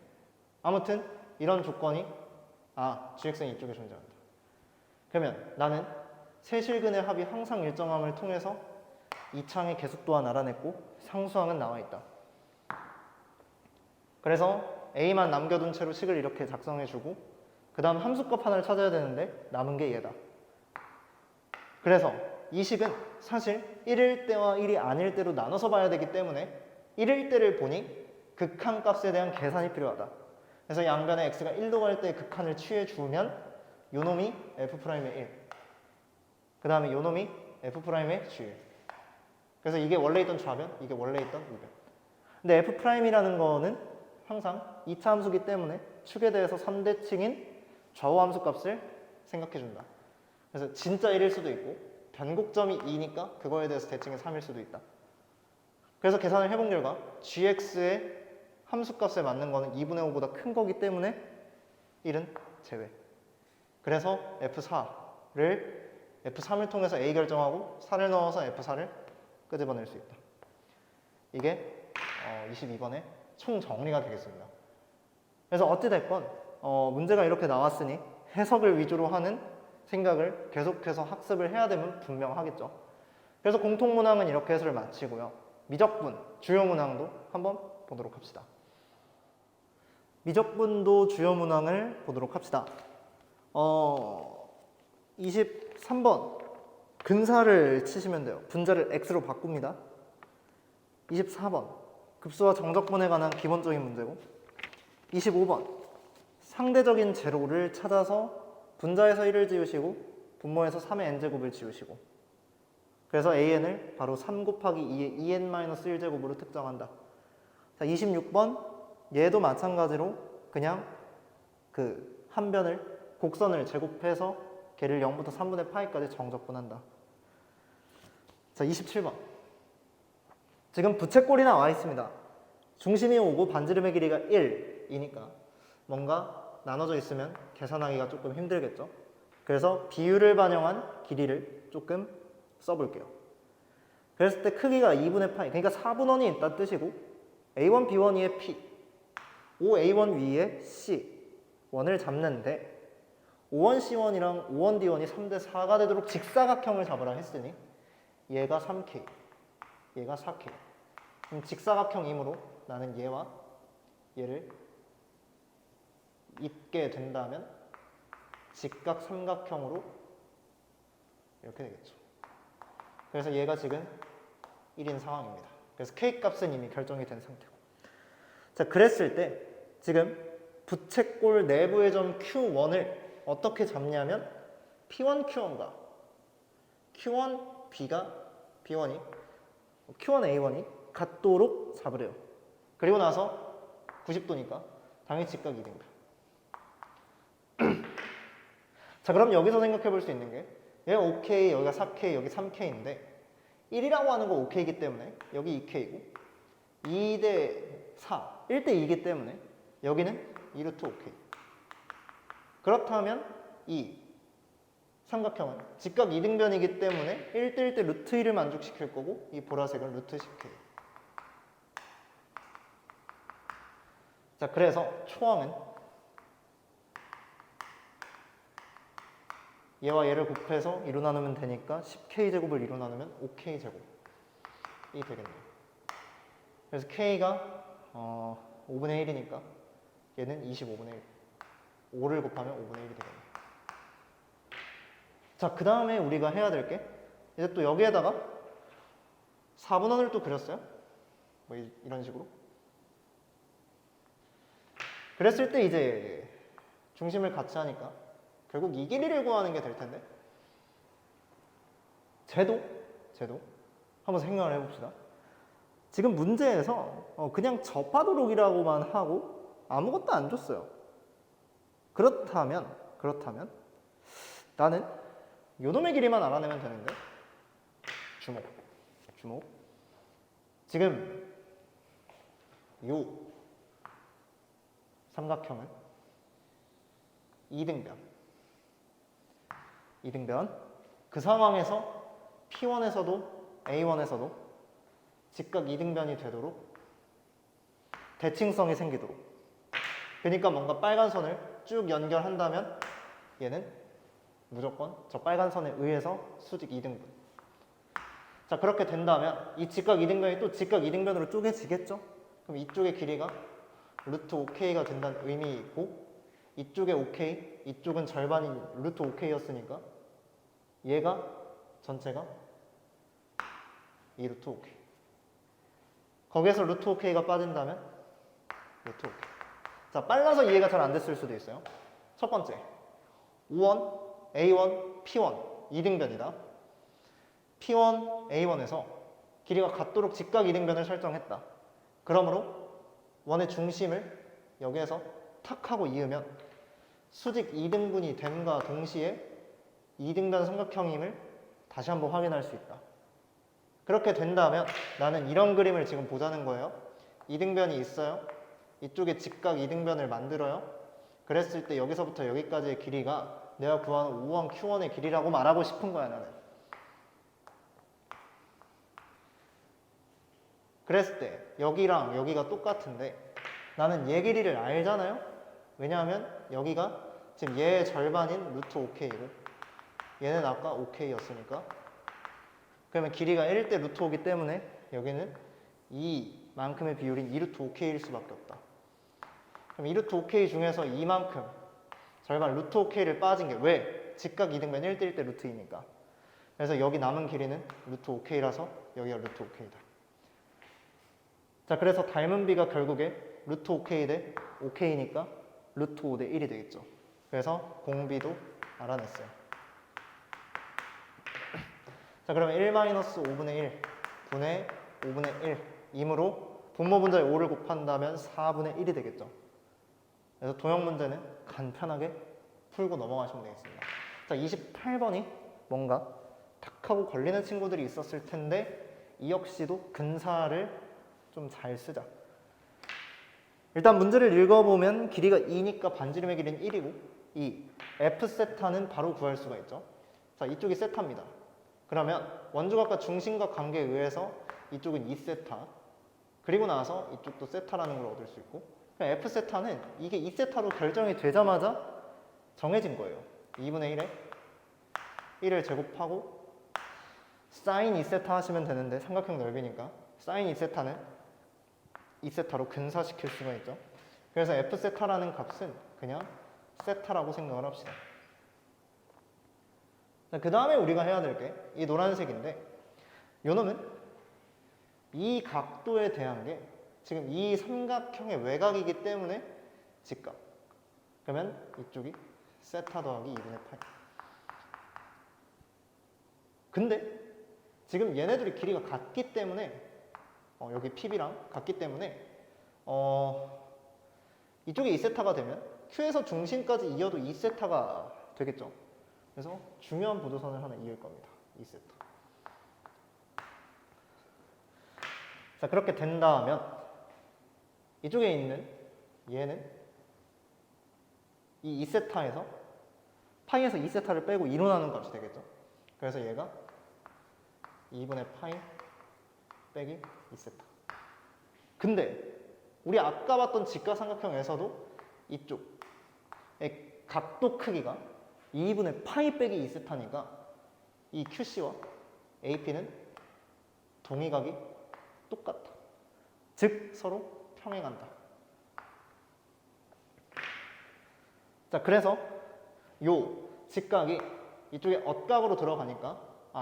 아무튼 이런 조건이 gx는 이쪽에 존재한다. 그러면 나는 세실근의 합이 항상 일정함을 통해서 이창의 계수 또한 알아냈고 상수항은 나와있다. 그래서 a만 남겨둔 채로 식을 이렇게 작성해주고 그 다음 함수값 하나를 찾아야 되는데 남은 게 얘다. 그래서 이 식은 사실 1일 때와 1이 아닐 때로 나눠서 봐야 되기 때문에 1일 때를 보니 극한값에 대한 계산이 필요하다. 그래서 양변에 x가 1도 갈 때 극한을 취해주면 요놈이 f'의 1, 그 다음에 요놈이 f'의 g1. 그래서 이게 원래 있던 좌변, 이게 원래 있던 우변. 근데 f'이라는 거는 항상 2차 함수기 때문에 축에 대해서 3대칭인 좌우 함수 값을 생각해준다. 그래서 진짜 1일 수도 있고 변곡점이 2니까 그거에 대해서 대칭이 3일 수도 있다. 그래서 계산을 해본 결과 gx의 함수값에 맞는 거는 2분의 5보다 큰 거기 때문에 1은 제외. 그래서 F3을 통해서 A 결정하고 4를 넣어서 F4를 끄집어낼 수 있다. 이게 22번의 총 정리가 되겠습니다. 그래서 어찌됐건 문제가 이렇게 나왔으니 해석을 위주로 하는 생각을 계속해서 학습을 해야 되면 분명하겠죠. 그래서 공통문항은 이렇게 해설을 마치고요. 미적분, 주요 문항도 한번 보도록 합시다. 미적분도 주요 문항을 보도록 합시다. 23번 근사를 치시면 돼요. 분자를 x로 바꿉니다. 24번 급수와 정적분에 관한 기본적인 문제고 25번 상대적인 제로를 찾아서 분자에서 1을 지우시고 분모에서 3의 n제곱을 지우시고 그래서 an을 바로 3 곱하기 2의 2n-1제곱으로 특정한다. 자, 26번 얘도 마찬가지로 그냥 그 한 변을 곡선을 제곱해서 걔를 0부터 3분의 파이까지 정적분한다. 자, 27번 지금 부채꼴이 나와 있습니다. 중심이 5고 반지름의 길이가 1이니까 뭔가 나눠져 있으면 계산하기가 조금 힘들겠죠. 그래서 비율을 반영한 길이를 조금 써볼게요. 그랬을 때 크기가 2분의 파이, 그러니까 4분원이 있다는 뜻이고 A1, B1 위에 P, OA1 위에 C1을 잡는데 5원 C1이랑 5원 D1이 3대 4가 되도록 직사각형을 잡으라 했으니 얘가 3K, 얘가 4K. 그럼 직사각형이므로 나는 얘와 얘를 잇게 된다면 직각 삼각형으로 이렇게 되겠죠. 그래서 얘가 지금 1인 상황입니다. 그래서 K 값은 이미 결정이 된 상태고. 자, 그랬을 때 지금 부채꼴 내부의 점 Q1을 어떻게 잡냐면 P1, Q1과 Q1, B가 B1이 Q1, A1이 같도록 잡으래요. 그리고 나서 90도니까 당연히 직각 이등변. 자, 그럼 여기서 생각해 볼 수 있는 게 얘가 5K, 여기가 4K, 여기 3K인데 1이라고 하는 거 5K이기 때문에 여기 2K고 2대 4, 1대 2이기 때문에 여기는 2루트 5K. 그렇다면 이 삼각형은 직각 이등변이기 때문에 1대 1대 루트 1을 만족시킬 거고 이 보라색은 루트 10K. 자, 그래서 초항은 얘와 얘를 곱해서 2로 나누면 되니까 10K제곱을 2로 나누면 5K제곱이 되겠네요. 그래서 K가 5분의 1이니까 얘는 25분의 1. 5를 곱하면 5분의 1이 되겠네요. 자, 그 다음에 우리가 해야 될 게 이제 또 여기에다가 4분원을 또 그렸어요. 뭐 이런 식으로. 그랬을 때 이제 중심을 같이 하니까 결국 이 길이를 구하는 게 될 텐데 제도 한번 생각을 해봅시다. 지금 문제에서 그냥 접하도록이라고만 하고 아무것도 안 줬어요. 그렇다면 나는 요놈의 길이만 알아내면 되는데 주목. 지금 요 삼각형은 이등변. 그 상황에서 P1에서도 A1에서도 직각 이등변이 되도록 대칭성이 생기도록. 그러니까 뭔가 빨간 선을 쭉 연결한다면 얘는 무조건 저 빨간 선에 의해서 수직 이등분. 자, 그렇게 된다면 이 직각 이등변이 또 직각 이등변으로 쪼개지겠죠? 그럼 이쪽의 길이가 루트 5K가 된다는 의미이고 이쪽에 5K, 이쪽은 절반인 루트 5K였으니까 얘가 전체가 2루트 5K. 거기에서 루트 5K가 빠진다면 루트 5K. 자, 빨라서 이해가 잘 안 됐을 수도 있어요. 첫 번째, 5원, A1, P1 이등변이다. P1, A1에서 길이가 같도록 직각 이등변을 설정했다. 그러므로 원의 중심을 여기에서 탁 하고 이으면 수직 이등분이 됨과 동시에 이등변 삼각형임을 다시 한번 확인할 수 있다. 그렇게 된다면 나는 이런 그림을 지금 보자는 거예요. 이등변이 있어요. 이쪽에 직각 이등변을 만들어요. 그랬을 때 여기서부터 여기까지의 길이가 내가 구하는 5원 Q1의 길이라고 말하고 싶은 거야, 나는. 그랬을 때 여기랑 여기가 똑같은데 나는 얘 길이를 알잖아요. 왜냐하면 여기가 지금 얘의 절반인 루트 5K이고 얘는 아까 5K였으니까 그러면 길이가 1대 루트 5기 때문에 여기는 이만큼의 비율인 2루트 5K일 수밖에 없다. 그럼 2루트 5K 중에서 이만큼 절반 루트 5K를 빠진 게 왜? 직각 이등변 1대 1대 루트 2니까. 그래서 여기 남은 길이는 루트 5K라서 여기가 루트 5K다. 자, 그래서 닮은 비가 결국에 루트 5K 대 5K니까 루트 5 대 1이 되겠죠. 그래서 공비도 알아냈어요. 자, 그러면 1-5분의 1 분의 5분의 1 이므로 분모 분자에 5를 곱한다면 4분의 1이 되겠죠. 그래서 도형 문제는 간편하게 풀고 넘어가시면 되겠습니다. 자, 28번이 뭔가 탁 하고 걸리는 친구들이 있었을 텐데 이 역시도 근사를 좀 잘 쓰자. 일단 문제를 읽어보면 길이가 2니까 반지름의 길이는 1이고 이 F세타는 바로 구할 수가 있죠. 자, 이쪽이 세타입니다. 그러면 원주각과 중심각 관계에 의해서 이쪽은 2세타 그리고 나서 이쪽도 세타라는 걸 얻을 수 있고, 그럼 F 세타는 이게 2세타로 결정이 되자마자 정해진 거예요. 2분의 1에 1을 제곱하고 사인 2세타 하시면 되는데, 삼각형 넓이니까 사인 2세타는 2세타로 근사시킬 수가 있죠. 그래서 F 세타라는 값은 그냥 세타라고 생각을 합시다. 그 다음에 우리가 해야 될 게 이 노란색인데, 요 놈은 이 각도에 대한 게 지금 이 삼각형의 외곽이기 때문에 직각. 그러면 이쪽이 세타 더하기 2분의 파이. 근데 지금 얘네들이 길이가 같기 때문에 여기 PB랑 같기 때문에 이쪽이 2세타가 되면 Q에서 중심까지 이어도 2세타가 되겠죠. 그래서 중요한 보조선을 하나 이을 겁니다. 2세타. 자, 그렇게 된다면 이쪽에 있는 얘는 이 2세타에서 파이에서 2세타를 빼고 2로 나눈 값이 되겠죠. 그래서 얘가 2분의 파이 빼기 2세타. 근데 우리 아까 봤던 직각삼각형에서도 이쪽의 각도 크기가 2분의 파이 빼기 2세타니까 이 QC와 AP는 동의각이 똑같다. 즉 서로 평행한다. 자, 그래서 요 직각이 이쪽에 엇각으로 들어가니까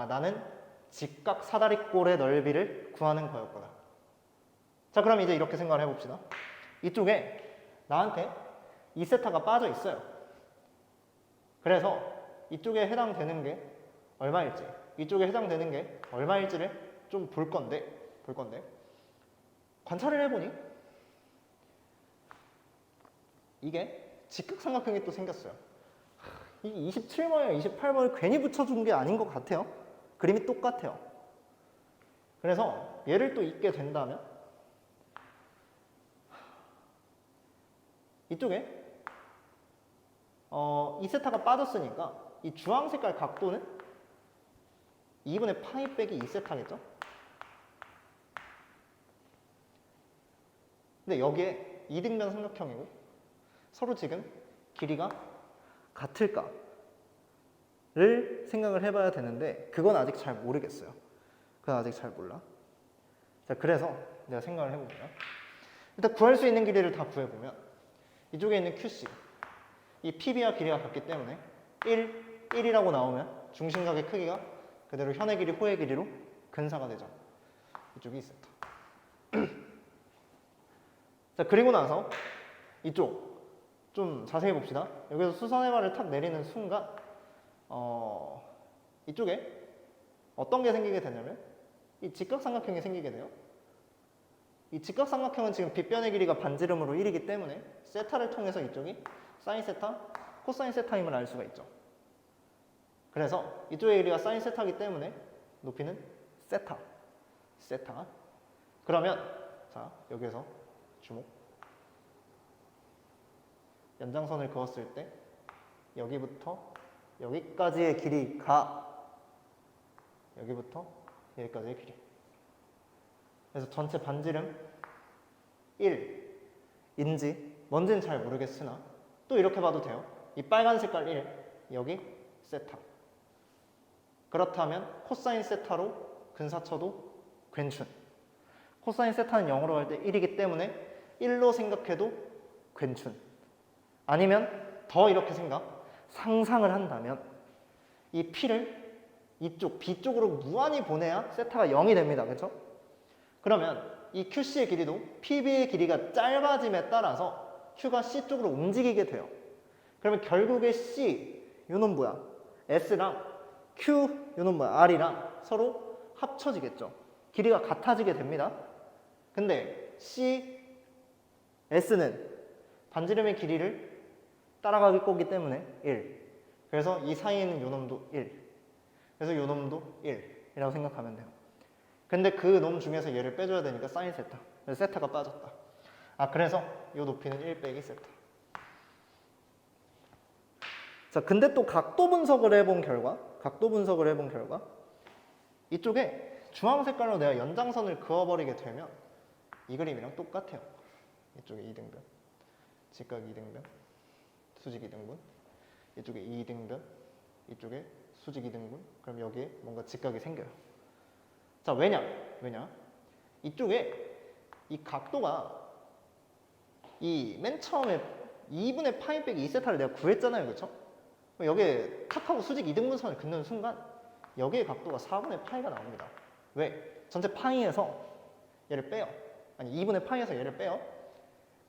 나는 직각 사다리꼴의 넓이를 구하는 거였구나. 자, 그럼 이제 이렇게 생각을 해봅시다. 이쪽에 나한테 2세타가 빠져 있어요. 그래서 이쪽에 해당되는 게 얼마일지, 이쪽에 해당되는 게 얼마일지를 좀 볼 건데 관찰을 해보니 이게 직각삼각형이 또 생겼어요. 이 27번이랑 28번을 괜히 붙여준 게 아닌 것 같아요. 그림이 똑같아요. 그래서 얘를 또 잊게 된다면 이쪽에 2세타가 빠졌으니까 이 주황 색깔 각도는 2분의 파이 빼기 2세타겠죠? 근데 여기에 이등변 삼각형이고 서로 지금 길이가 같을까를 생각을 해봐야 되는데 그건 아직 잘 모르겠어요. 그건 아직 잘 몰라. 자, 그래서 내가 생각을 해볼게요. 일단 구할 수 있는 길이를 다 구해보면 이쪽에 있는 QC, 이 PB와 길이가 같기 때문에 1이라고 나오면 중심각의 크기가 그대로 현의 길이, 호의 길이로 근사가 되죠. 이쪽이 2세타. 자, 그리고 나서 이쪽 좀 자세히 봅시다. 여기서 수선의 발을 탁 내리는 순간 이쪽에 어떤 게 생기게 되냐면 이 직각삼각형이 생기게 돼요. 이 직각삼각형은 지금 빗변의 길이가 반지름으로 1이기 때문에 세타를 통해서 이쪽이 사인 세타, 코사인 세타임을 알 수가 있죠. 그래서 이쪽의 길이가 사인 세타이기 때문에 높이는 세타. 그러면 자, 여기에서 주목. 연장선을 그었을 때 여기부터 여기까지의 길이가 여기부터 여기까지의 길이. 그래서 전체 반지름 1인지 뭔지는 잘 모르겠으나 또 이렇게 봐도 돼요. 이 빨간 색깔 1, 여기 세타. 그렇다면 코사인 세타로 근사쳐도 괜춘. 코사인 세타는 0으로 할 때 1이기 때문에 1로 생각해도 괜춘. 아니면 더 이렇게 상상을 한다면 이 P를 이쪽 B쪽으로 무한히 보내야 세타가 0이 됩니다. 그렇죠? 그러면 이 QC의 길이도 PB의 길이가 짧아짐에 따라서 Q가 C 쪽으로 움직이게 돼요. 그러면 결국에 C, 요놈 뭐야? S랑 Q, 요놈 뭐야? R이랑 서로 합쳐지겠죠. 길이가 같아지게 됩니다. 근데 C, S는 반지름의 길이를 따라가기 거기 때문에 1. 그래서 이 사이에 있는 요놈도 1. 그래서 요놈도 1이라고 생각하면 돼요. 근데 그 놈 중에서 얘를 빼줘야 되니까 사인 세타. 그래서 세타가 빠졌다. 그래서 요 높이는 1 빼기 세타. 자, 근데 또 각도 분석을 해본 결과 이쪽에 주황 색깔로 내가 연장선을 그어버리게 되면 이 그림이랑 똑같아요. 이쪽에 2등변, 직각 2등변, 수직 2등분, 이쪽에 2등변, 이쪽에 수직 2등분. 그럼 여기에 뭔가 직각이 생겨요. 자, 왜냐? 이쪽에 이 각도가 이 맨 처음에 2분의 파이 빼기 2세타를 내가 구했잖아요. 그렇죠? 여기에 탁하고 수직 2등분선을 긋는 순간 여기의 각도가 4분의 파이가 나옵니다. 왜? 전체 파이에서 얘를 빼요. 아니 2분의 파이에서 얘를 빼요.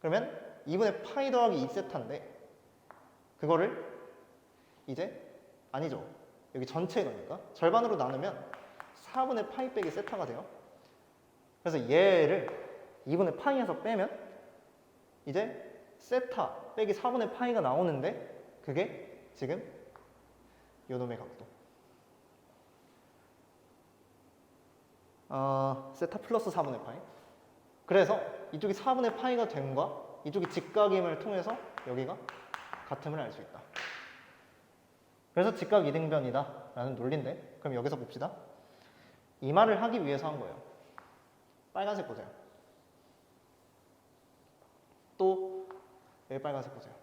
그러면 2분의 파이 더하기 2세타인데 그거를 이제 아니죠. 여기 전체 거니까 절반으로 나누면 4분의 파이 빼기 세타가 돼요. 그래서 얘를 2분의 파이에서 빼면 이제 세타 빼기 4분의 파이가 나오는데 그게 지금 요놈의 각도. 세타 플러스 4분의 파이. 그래서 이쪽이 4분의 파이가 됨과 이쪽이 직각임을 통해서 여기가 같음을 알 수 있다. 그래서 직각 이등변이다 라는 논리인데 그럼 여기서 봅시다. 이 말을 하기 위해서 한 거예요. 빨간색 보세요. 또 여기 빨간색 보세요.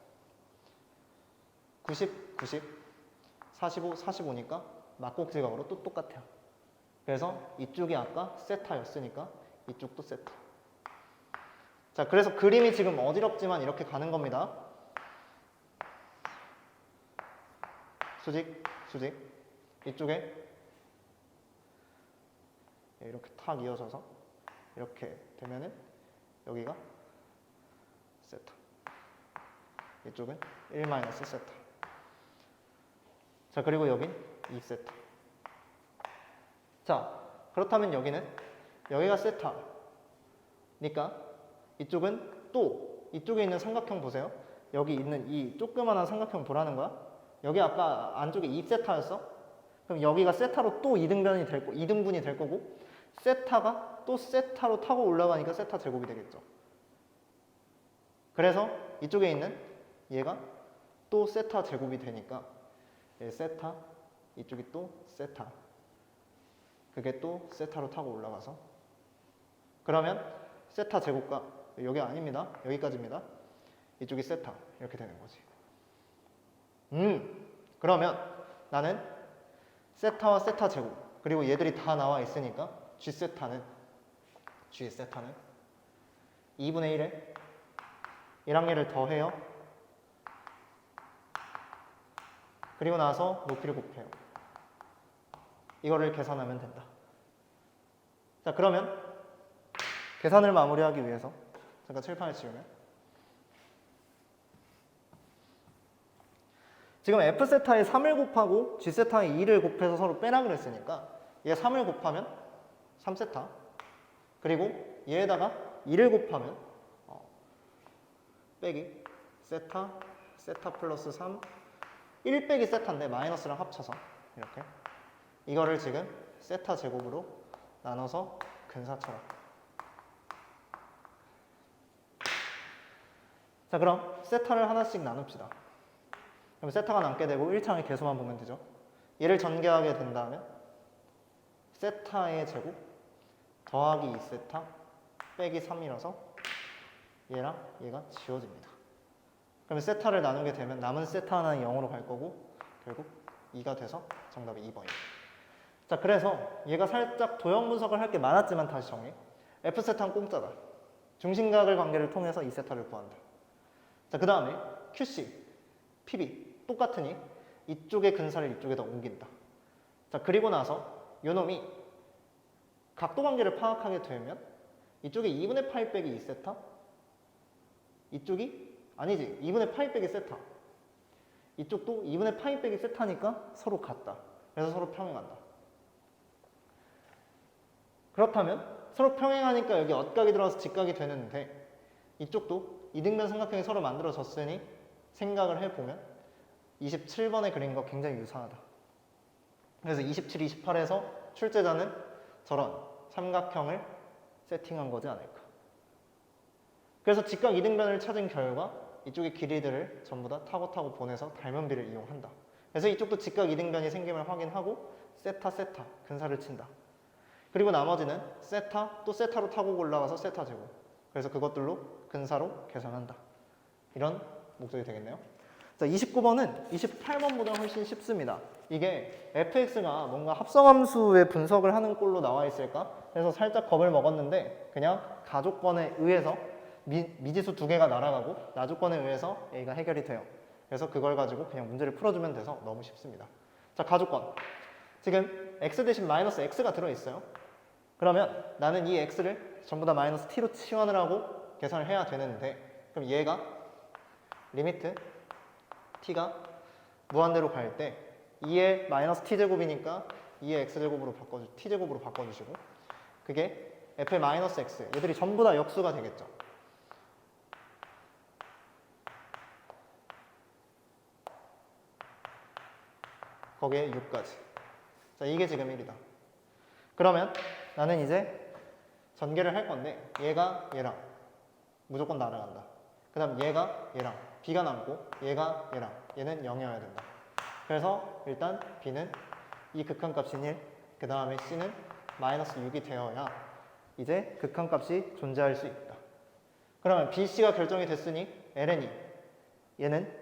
90, 90, 45, 45니까 막곡지각으로 또 똑같아요. 그래서 이쪽이 아까 세타였으니까 이쪽도 세타. 자, 그래서 그림이 지금 어지럽지만 이렇게 가는 겁니다. 수직, 수직. 이쪽에 이렇게 탁 이어져서 이렇게 되면은 여기가 세타. 이쪽은 1-세타. 자, 그리고 여긴 2세타. 자, 그렇다면 여기가 세타니까 이쪽은 또 이쪽에 있는 삼각형 보세요. 여기 있는 이 조그만한 삼각형 보라는 거야. 여기 아까 안쪽에 2세타였어? 그럼 여기가 세타로 또 2등분이 될 거고 세타가 또 세타로 타고 올라가니까 세타 제곱이 되겠죠. 그래서 이쪽에 있는 얘가 또 세타 제곱이 되니까 얘 세타, 이쪽이 또 세타. 그게 또 세타로 타고 올라가서 그러면 세타 제곱과 여기 아닙니다. 여기까지입니다. 이쪽이 세타 이렇게 되는 거지. 그러면 나는 세타와 세타 제곱 그리고 얘들이 다 나와 있으니까 G세타는 2분의 1에 1항1을 더해요. 그리고 나서 높이를 곱해요. 이거를 계산하면 된다. 자, 그러면 계산을 마무리하기 위해서 잠깐 칠판을 지우면 지금 F세타에 3을 곱하고 G세타에 2를 곱해서 서로 빼라 그랬으니까 얘 3을 곱하면 3세타 그리고 얘에다가 2를 곱하면 빼기 세타, 세타 플러스 3 1 빼기 세타인데 마이너스랑 합쳐서 이렇게 이거를 지금 세타 제곱으로 나눠서 근사처럼. 자, 그럼 세타를 하나씩 나눕시다. 그럼 세타가 남게 되고 1차의 개수만 보면 되죠. 얘를 전개하게 된다면 세타의 제곱 더하기 2세타 빼기 3이라서 얘랑 얘가 지워집니다. 그러면 세타를 나누게 되면 남은 세타 하나는 0으로 갈 거고 결국 2가 돼서 정답이 2번입니다. 자, 그래서 얘가 살짝 도형 분석을 할 게 많았지만 다시 정리. F세타는 공짜다. 중심각을 관계를 통해서 2세타를 구한다. 자, 그 다음에 QC, PB 똑같으니 이쪽의 근사를 이쪽에다 옮긴다. 자, 그리고 나서 요놈이 각도 관계를 파악하게 되면 이쪽에 2분의 파이 빼기 2세타 이쪽이 아니지 2분의 파이 빼기 세타 이쪽도 2분의 파이 빼기 세타니까 서로 같다. 그래서 서로 평행한다. 그렇다면 서로 평행하니까 여기 엇각이 들어가서 직각이 되는데 이쪽도 이등변 삼각형이 서로 만들어졌으니 생각을 해보면 27번의 그림과 굉장히 유사하다. 그래서 27, 28에서 출제자는 저런 삼각형을 세팅한 거지 않을까. 그래서 직각 이등변을 찾은 결과 이쪽의 길이들을 전부 다 타고 보내서 닮은비를 이용한다. 그래서 이쪽도 직각 이등변이 생김을 확인하고 세타, 세타 근사를 친다. 그리고 나머지는 세타, 또 세타로 타고 올라가서 세타 제곱 그래서 그것들로 근사로 계산한다. 이런 목적이 되겠네요. 자, 29번은 28번보다 훨씬 쉽습니다. 이게 fx가 뭔가 합성함수의 분석을 하는 꼴로 나와 있을까? 그래서 살짝 겁을 먹었는데 그냥 가조건에 의해서 미지수 두 개가 날아가고 나조건에 의해서 a가 해결이 돼요. 그래서 그걸 가지고 그냥 문제를 풀어주면 돼서 너무 쉽습니다. 자, 가조건. 지금 x 대신 마이너스 x가 들어있어요. 그러면 나는 이 x를 전부 다 마이너스 t로 치환을 하고 계산을 해야 되는데, 그럼 얘가 리미트 t가 무한대로 갈 때 2의 마이너스 t제곱이니까 2의 x제곱으로 t제곱으로 바꿔주시고, 그게 f의 마이너스 x, 얘들이 전부 다 역수가 되겠죠. 거기에 6까지. 자, 이게 지금 1이다. 그러면 나는 이제 전개를 할 건데 얘가 얘랑 무조건 날아간다. 그 다음 얘가 얘랑 b가 남고 얘가 얘랑 얘는 0이어야 된다. 그래서 일단 b는 이 극한값인 1, 그 다음에 c는 마이너스 6이 되어야 이제 극한값이 존재할 수 있다. 그러면 bc가 결정이 됐으니 ln이, 얘는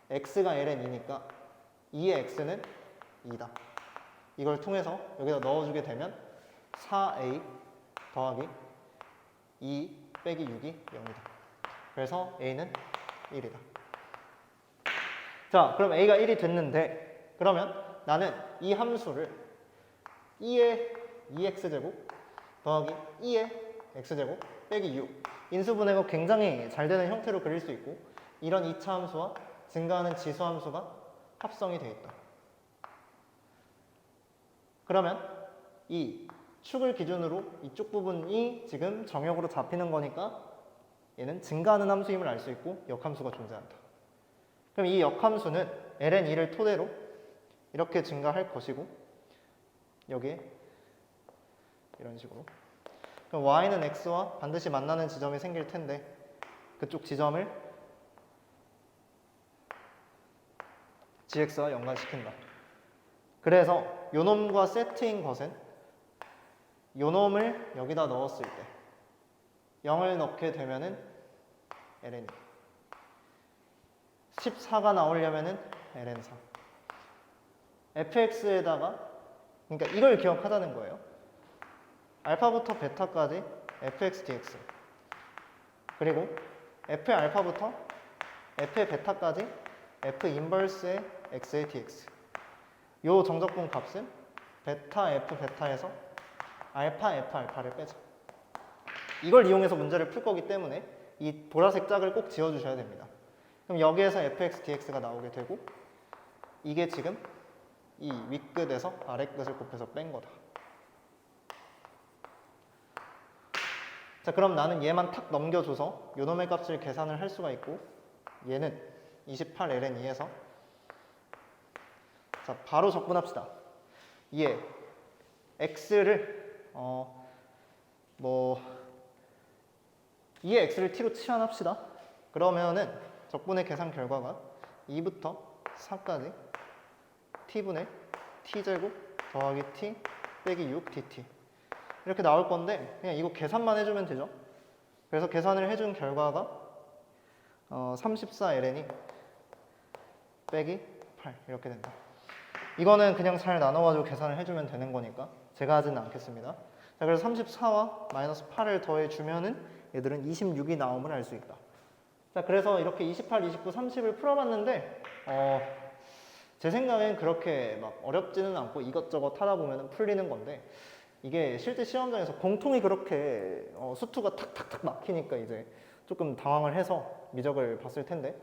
x가 ln이니까 2의 x는 2다. 이걸 통해서 여기다 넣어주게 되면 4a 더하기 2 빼기 6이 0이다. 그래서 a는 1이다. 자, 그럼 a가 1이 됐는데, 그러면 나는 이 함수를 2의 2x제곱 더하기 2의 x제곱 빼기 6, 인수분해가 굉장히 잘 되는 형태로 그릴 수 있고, 이런 2차 함수와 증가하는 지수 함수가 합성이 되어 있다. 그러면 이 축을 기준으로 이쪽 부분이 지금 정역으로 잡히는 거니까 얘는 증가하는 함수임을 알 수 있고 역함수가 존재한다. 그럼 이 역함수는 ln2를 토대로 이렇게 증가할 것이고, 여기에 이런 식으로. 그럼 y는 x와 반드시 만나는 지점이 생길 텐데 그쪽 지점을 gx와 연관시킨다. 그래서 요놈과 세트인 것은 요놈을 여기다 넣었을 때 0을 넣게 되면은 ln 14가 나오려면은 ln 4. fx에다가, 그러니까 이걸 기억하자는 거예요. 알파부터 베타까지 fx dx, 그리고 f의 알파부터 f의 베타까지 f 인버스의 x의 dx. 요 정적분 값은 베타 f 베타에서 알파 f 알파를 빼자. 이걸 이용해서 문제를 풀 거기 때문에 이 보라색 짝을 꼭 지워주셔야 됩니다. 그럼 여기에서 fx dx가 나오게 되고, 이게 지금 이 윗끝에서 아랫끝을 곱해서 뺀 거다. 자, 그럼 나는 얘만 탁 넘겨줘서 요놈의 값을 계산을 할 수가 있고, 얘는 28ln2에서 자, 바로 적분합시다. 얘 x를 2의 x를 t로 치환합시다. 그러면은 적분의 계산 결과가 2부터 4까지 t분의 t제곱 더하기 t 빼기 6 dt 이렇게 나올 건데, 그냥 이거 계산만 해주면 되죠. 그래서 계산을 해준 결과가 34ln이 빼기 8 이렇게 된다. 이거는 그냥 잘 나눠가지고 계산을 해주면 되는 거니까 제가 하지는 않겠습니다. 자, 그래서 34와 마이너스 8을 더해주면은 얘들은 26이 나옴을 알 수 있다. 자, 그래서 이렇게 28, 29, 30을 풀어봤는데 제 생각엔 그렇게 막 어렵지는 않고 이것저것 하다 보면 풀리는 건데, 이게 실제 시험장에서 공통이 그렇게 수투가 탁탁탁 막히니까 이제 조금 당황을 해서 미적을 봤을 텐데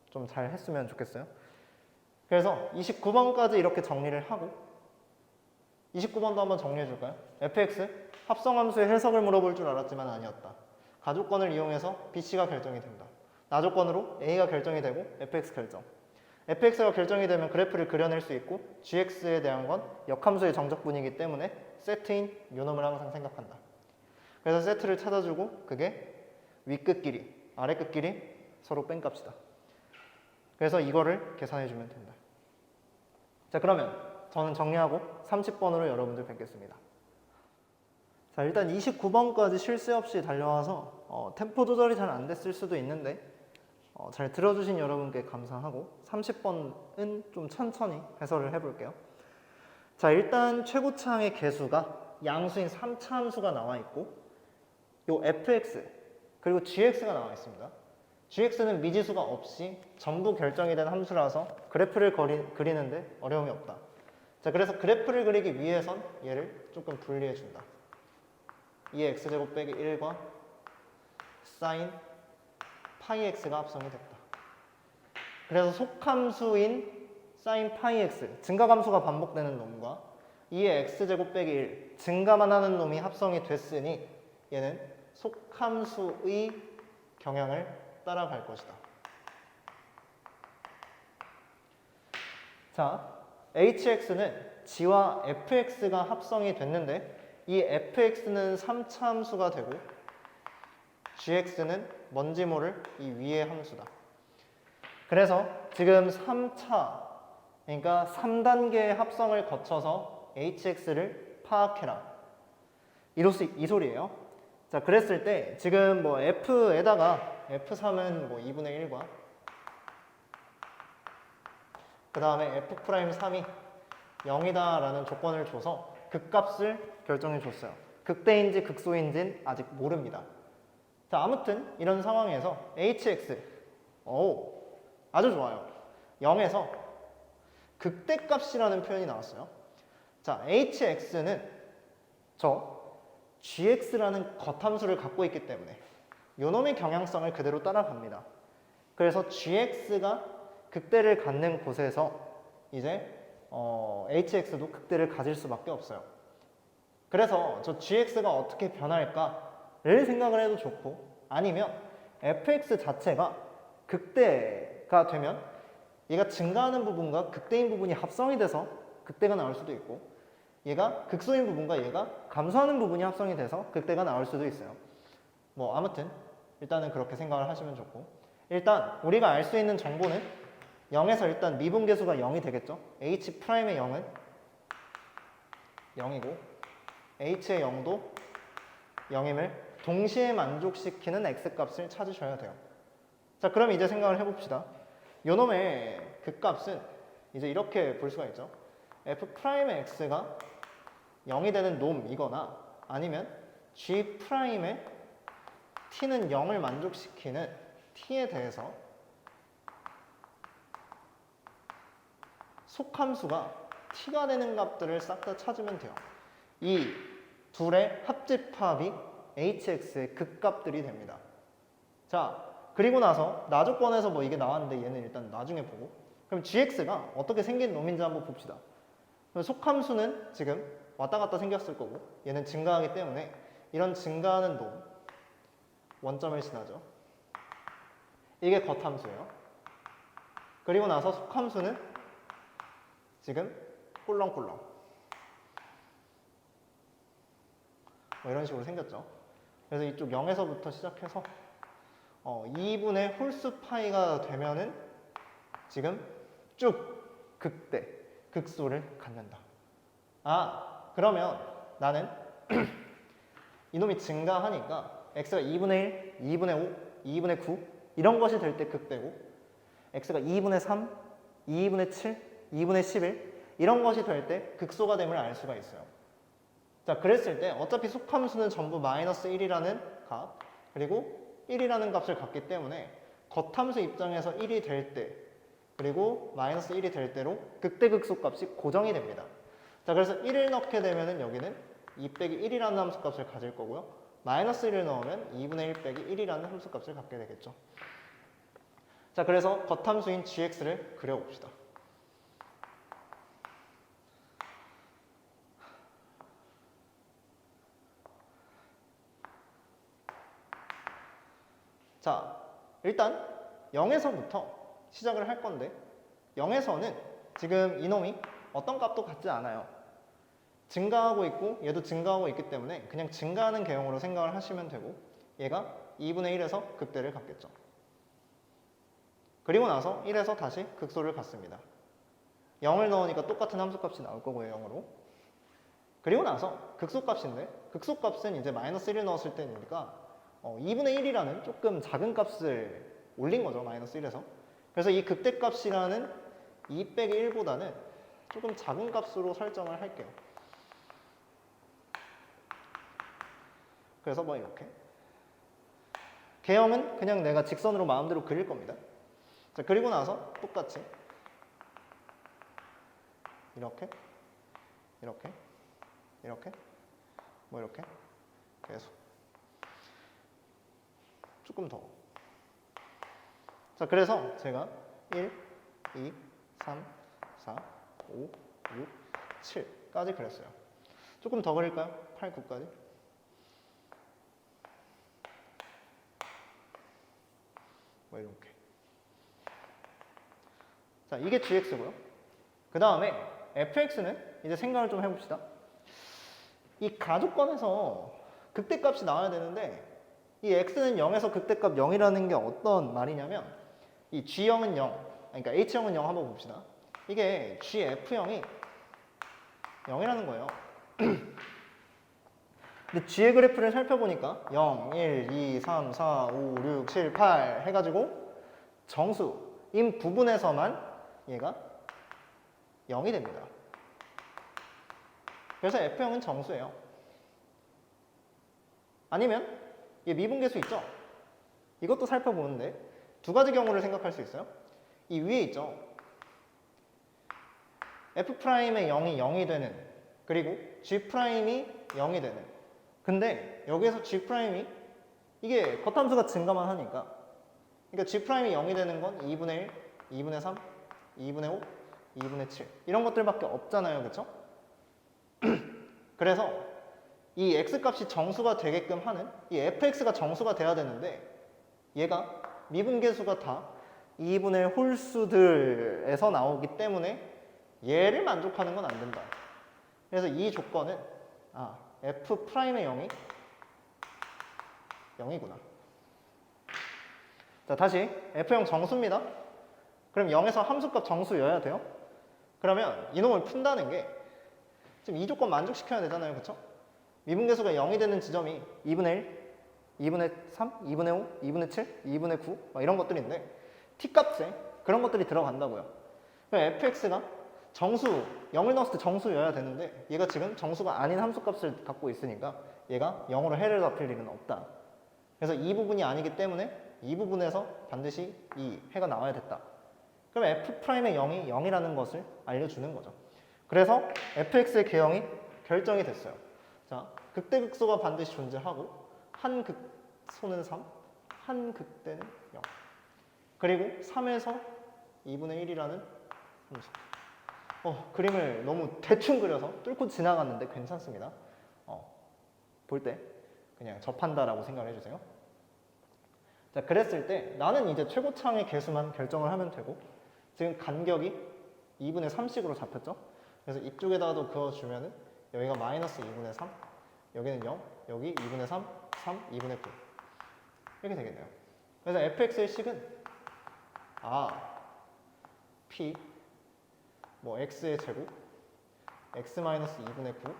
좀 잘 했으면 좋겠어요. 그래서 29번까지 이렇게 정리를 하고, 29번도 한번 정리해 줄까요? fx 합성함수의 해석을 물어볼 줄 알았지만 아니었다. 가조건을 이용해서 bc가 결정이 된다. 나조건으로 a가 결정이 되고 fx 결정. fx가 결정이 되면 그래프를 그려낼 수 있고, gx에 대한 건 역함수의 정적분이기 때문에 세트인 요놈을 항상 생각한다. 그래서 세트를 찾아주고 그게 윗끝끼리 아랫끝끼리 서로 뺀 값이다. 그래서 이거를 계산해주면 된다. 자, 그러면 저는 정리하고 30번으로 여러분들 뵙겠습니다. 자, 일단 29번까지 쉴 새 없이 달려와서 템포 조절이 잘 안 됐을 수도 있는데 잘 들어주신 여러분께 감사하고 30번은 좀 천천히 해설을 해볼게요. 자, 일단 최고차항의 개수가 양수인 3차 함수가 나와 있고 요 fx 그리고 gx가 나와 있습니다. gx는 미지수가 없이 전부 결정이 된 함수라서 그래프를 그리는데 어려움이 없다. 자, 그래서 그래프를 그리기 위해선 얘를 조금 분리해 준다. 2의 x제곱 빼기 1과 사인 파이 x가 합성이 됐다. 그래서 속함수인 사인 파이 x, 증가함수가 반복되는 놈과 2의 x제곱 빼기 1, 증가만 하는 놈이 합성이 됐으니 얘는 속함수의 경향을 따라갈 것이다. 자, hx는 g와 fx가 합성이 됐는데 이 fx는 3차 함수가 되고 gx는 뭔지 모를 이 위의 함수다. 그래서 지금 3차, 그러니까 3단계의 합성을 거쳐서 hx를 파악해라. 이 소리예요. 자, 그랬을 때 지금 뭐 f에다가 f3은 뭐 2분의 1과 그 다음에 f'3이 0이다 라는 조건을 줘서 극값을 결정해 줬어요. 극대인지 극소인지는 아직 모릅니다. 자, 아무튼 이런 상황에서 hx 아주 좋아요. 0에서 극대값이라는 표현이 나왔어요. 자, hx는 저 gx라는 겉함수를 갖고 있기 때문에 요놈의 경향성을 그대로 따라갑니다. 그래서 gx가 극대를 갖는 곳에서 이제 hx도 극대를 가질 수밖에 없어요. 그래서 저 gx가 어떻게 변할까를 생각을 해도 좋고, 아니면 fx 자체가 극대가 되면 얘가 증가하는 부분과 극대인 부분이 합성이 돼서 극대가 나올 수도 있고, 얘가 극소인 부분과 얘가 감소하는 부분이 합성이 돼서 극대가 나올 수도 있어요. 뭐 아무튼 일단은 그렇게 생각을 하시면 좋고, 일단 우리가 알 수 있는 정보는 0에서 일단 미분계수가 0이 되겠죠. h'의 0은 0이고 h의 0도 0임을 동시에 만족시키는 x값을 찾으셔야 돼요. 자, 그럼 이제 생각을 해봅시다. 요놈의 극값은 이제 이렇게 볼 수가 있죠. f'의 x가 0이 되는 놈이거나 아니면 g'의 t는 0을 만족시키는 t에 대해서 속함수가 t가 되는 값들을 싹 다 찾으면 돼요. 이 둘의 합집합이 hx의 극값들이 됩니다. 자, 그리고 나서 나조건에서 뭐 이게 나왔는데 얘는 일단 나중에 보고, 그럼 gx가 어떻게 생긴 놈인지 한번 봅시다. 속함수는 지금 왔다 갔다 생겼을 거고 얘는 증가하기 때문에 이런 증가하는 놈 원점을 지나죠. 이게 겉함수예요. 그리고 나서 속함수는 지금 꿀렁꿀렁 뭐 이런 식으로 생겼죠. 그래서 이쪽 0에서부터 시작해서 2분의 홀수 파이가 되면은 지금 쭉 극대, 극소를 갖는다. 아, 그러면 나는 이놈이 증가하니까 x가 2분의 1, 2분의 5, 2분의 9 이런 것이 될 때 극대고, x가 2분의 3, 2분의 7, 2분의 11 이런 것이 될 때 극소가 됨을 알 수가 있어요. 자, 그랬을 때 어차피 속함수는 전부 마이너스 1이라는 값 그리고 1이라는 값을 갖기 때문에 겉함수 입장에서 1이 될 때 그리고 마이너스 1이 될 때로 극대극소 값이 고정이 됩니다. 자, 그래서 1을 넣게 되면은 여기는 2 빼기 1이라는 함수값을 가질 거고요. 마이너스 1을 넣으면 2분의 1 빼기 1이라는 함수값을 갖게 되겠죠. 자, 그래서 겉함수인 gx를 그려봅시다. 자, 일단 0에서부터 시작을 할 건데 0에서는 지금 이놈이 어떤 값도 같지 않아요. 증가하고 있고 얘도 증가하고 있기 때문에 그냥 증가하는 개형으로 생각을 하시면 되고, 얘가 2분의 1에서 극대를 갖겠죠. 그리고 나서 1에서 다시 극소를 갖습니다. 0을 넣으니까 똑같은 함수값이 나올 거고요. 0으로 그리고 나서 극소값인데 극소값은 이제 마이너스 1을 넣었을 때니까 2분의 1이라는 조금 작은 값을 올린 거죠. 마이너스 1에서. 그래서 이 극대값이라는 2 빼기 1보다는 조금 작은 값으로 설정을 할게요. 그래서 뭐 이렇게. 개형은 그냥 내가 직선으로 마음대로 그릴 겁니다. 자, 그리고 나서 똑같이 이렇게, 이렇게, 이렇게, 뭐 이렇게 계속 조금 더. 자, 그래서 제가 1, 2, 3, 4, 5, 6, 7까지 그렸어요. 조금 더 그릴까요? 8, 9까지. 뭐 이렇게. 자, 이게 gx고요. 그 다음에 fx는 이제 생각을 좀 해봅시다. 이 가족권에서 극대값이 나와야 되는데 이 x는 0에서 극대값 0이라는 게 어떤 말이냐면 이 g0은 0, 그러니까 h0은 0 한번 봅시다. 이게 gf0이 0이라는 거예요. 근데 g의 그래프를 살펴보니까 0, 1, 2, 3, 4, 5, 6, 7, 8 해가지고 정수인 부분에서만 얘가 0이 됩니다. 그래서 F형은 정수예요. 아니면 얘 미분계수 있죠? 이것도 살펴보는데 두 가지 경우를 생각할 수 있어요. 이 위에 있죠? F'의 0이 0이 되는, 그리고 G'이 0이 되는. 근데 여기에서 G'이 이게 겉함수가 증가만 하니까, 그러니까 G'이 0이 되는 건 2분의 1, 2분의 3, 2분의 5, 2분의 7 이런 것들밖에 없잖아요. 그쵸? 그래서 이 x값이 정수가 되게끔 하는 이 fx가 정수가 돼야 되는데 얘가 미분계수가 다 2분의 홀수들에서 나오기 때문에 얘를 만족하는 건 안 된다. 그래서 이 조건은 f'의 0이 0이구나. 자, 다시 f0 정수입니다. 그럼 0에서 함수값 정수여야 돼요. 그러면 이놈을 푼다는 게 지금 이 조건 만족시켜야 되잖아요. 그쵸? 미분계수가 0이 되는 지점이 2분의 1, 2분의 3, 2분의 5, 2분의 7, 2분의 9 막 이런 것들인데 t값에 그런 것들이 들어간다고요. 그럼 fx가 정수, 0을 넣었을 때 정수여야 되는데 얘가 지금 정수가 아닌 함수값을 갖고 있으니까 얘가 0으로 해를 잡힐 일은 없다. 그래서 이 부분이 아니기 때문에 이 부분에서 반드시 이 해가 나와야 됐다. 그럼 f'의 0이 0이라는 것을 알려주는 거죠. 그래서 fx의 개형이 결정이 됐어요. 자, 극대극소가 반드시 존재하고 한 극소는 3, 한 극대는 0. 그리고 3에서 2분의 1이라는 함수. 그림을 너무 대충 그려서 뚫고 지나갔는데 괜찮습니다. 볼 때 그냥 접한다라고 생각을 해주세요. 자, 그랬을 때 나는 이제 최고창의 개수만 결정을 하면 되고 지금 간격이 2분의 3씩으로 잡혔죠? 그래서 이쪽에다가도 그어주면은 여기가 마이너스 2분의 3, 여기는 0, 여기 2분의 3, 3, 2분의 9 이렇게 되겠네요. 그래서 fx의 식은 p 뭐 x의 제곱 x 마이너스 2분의 9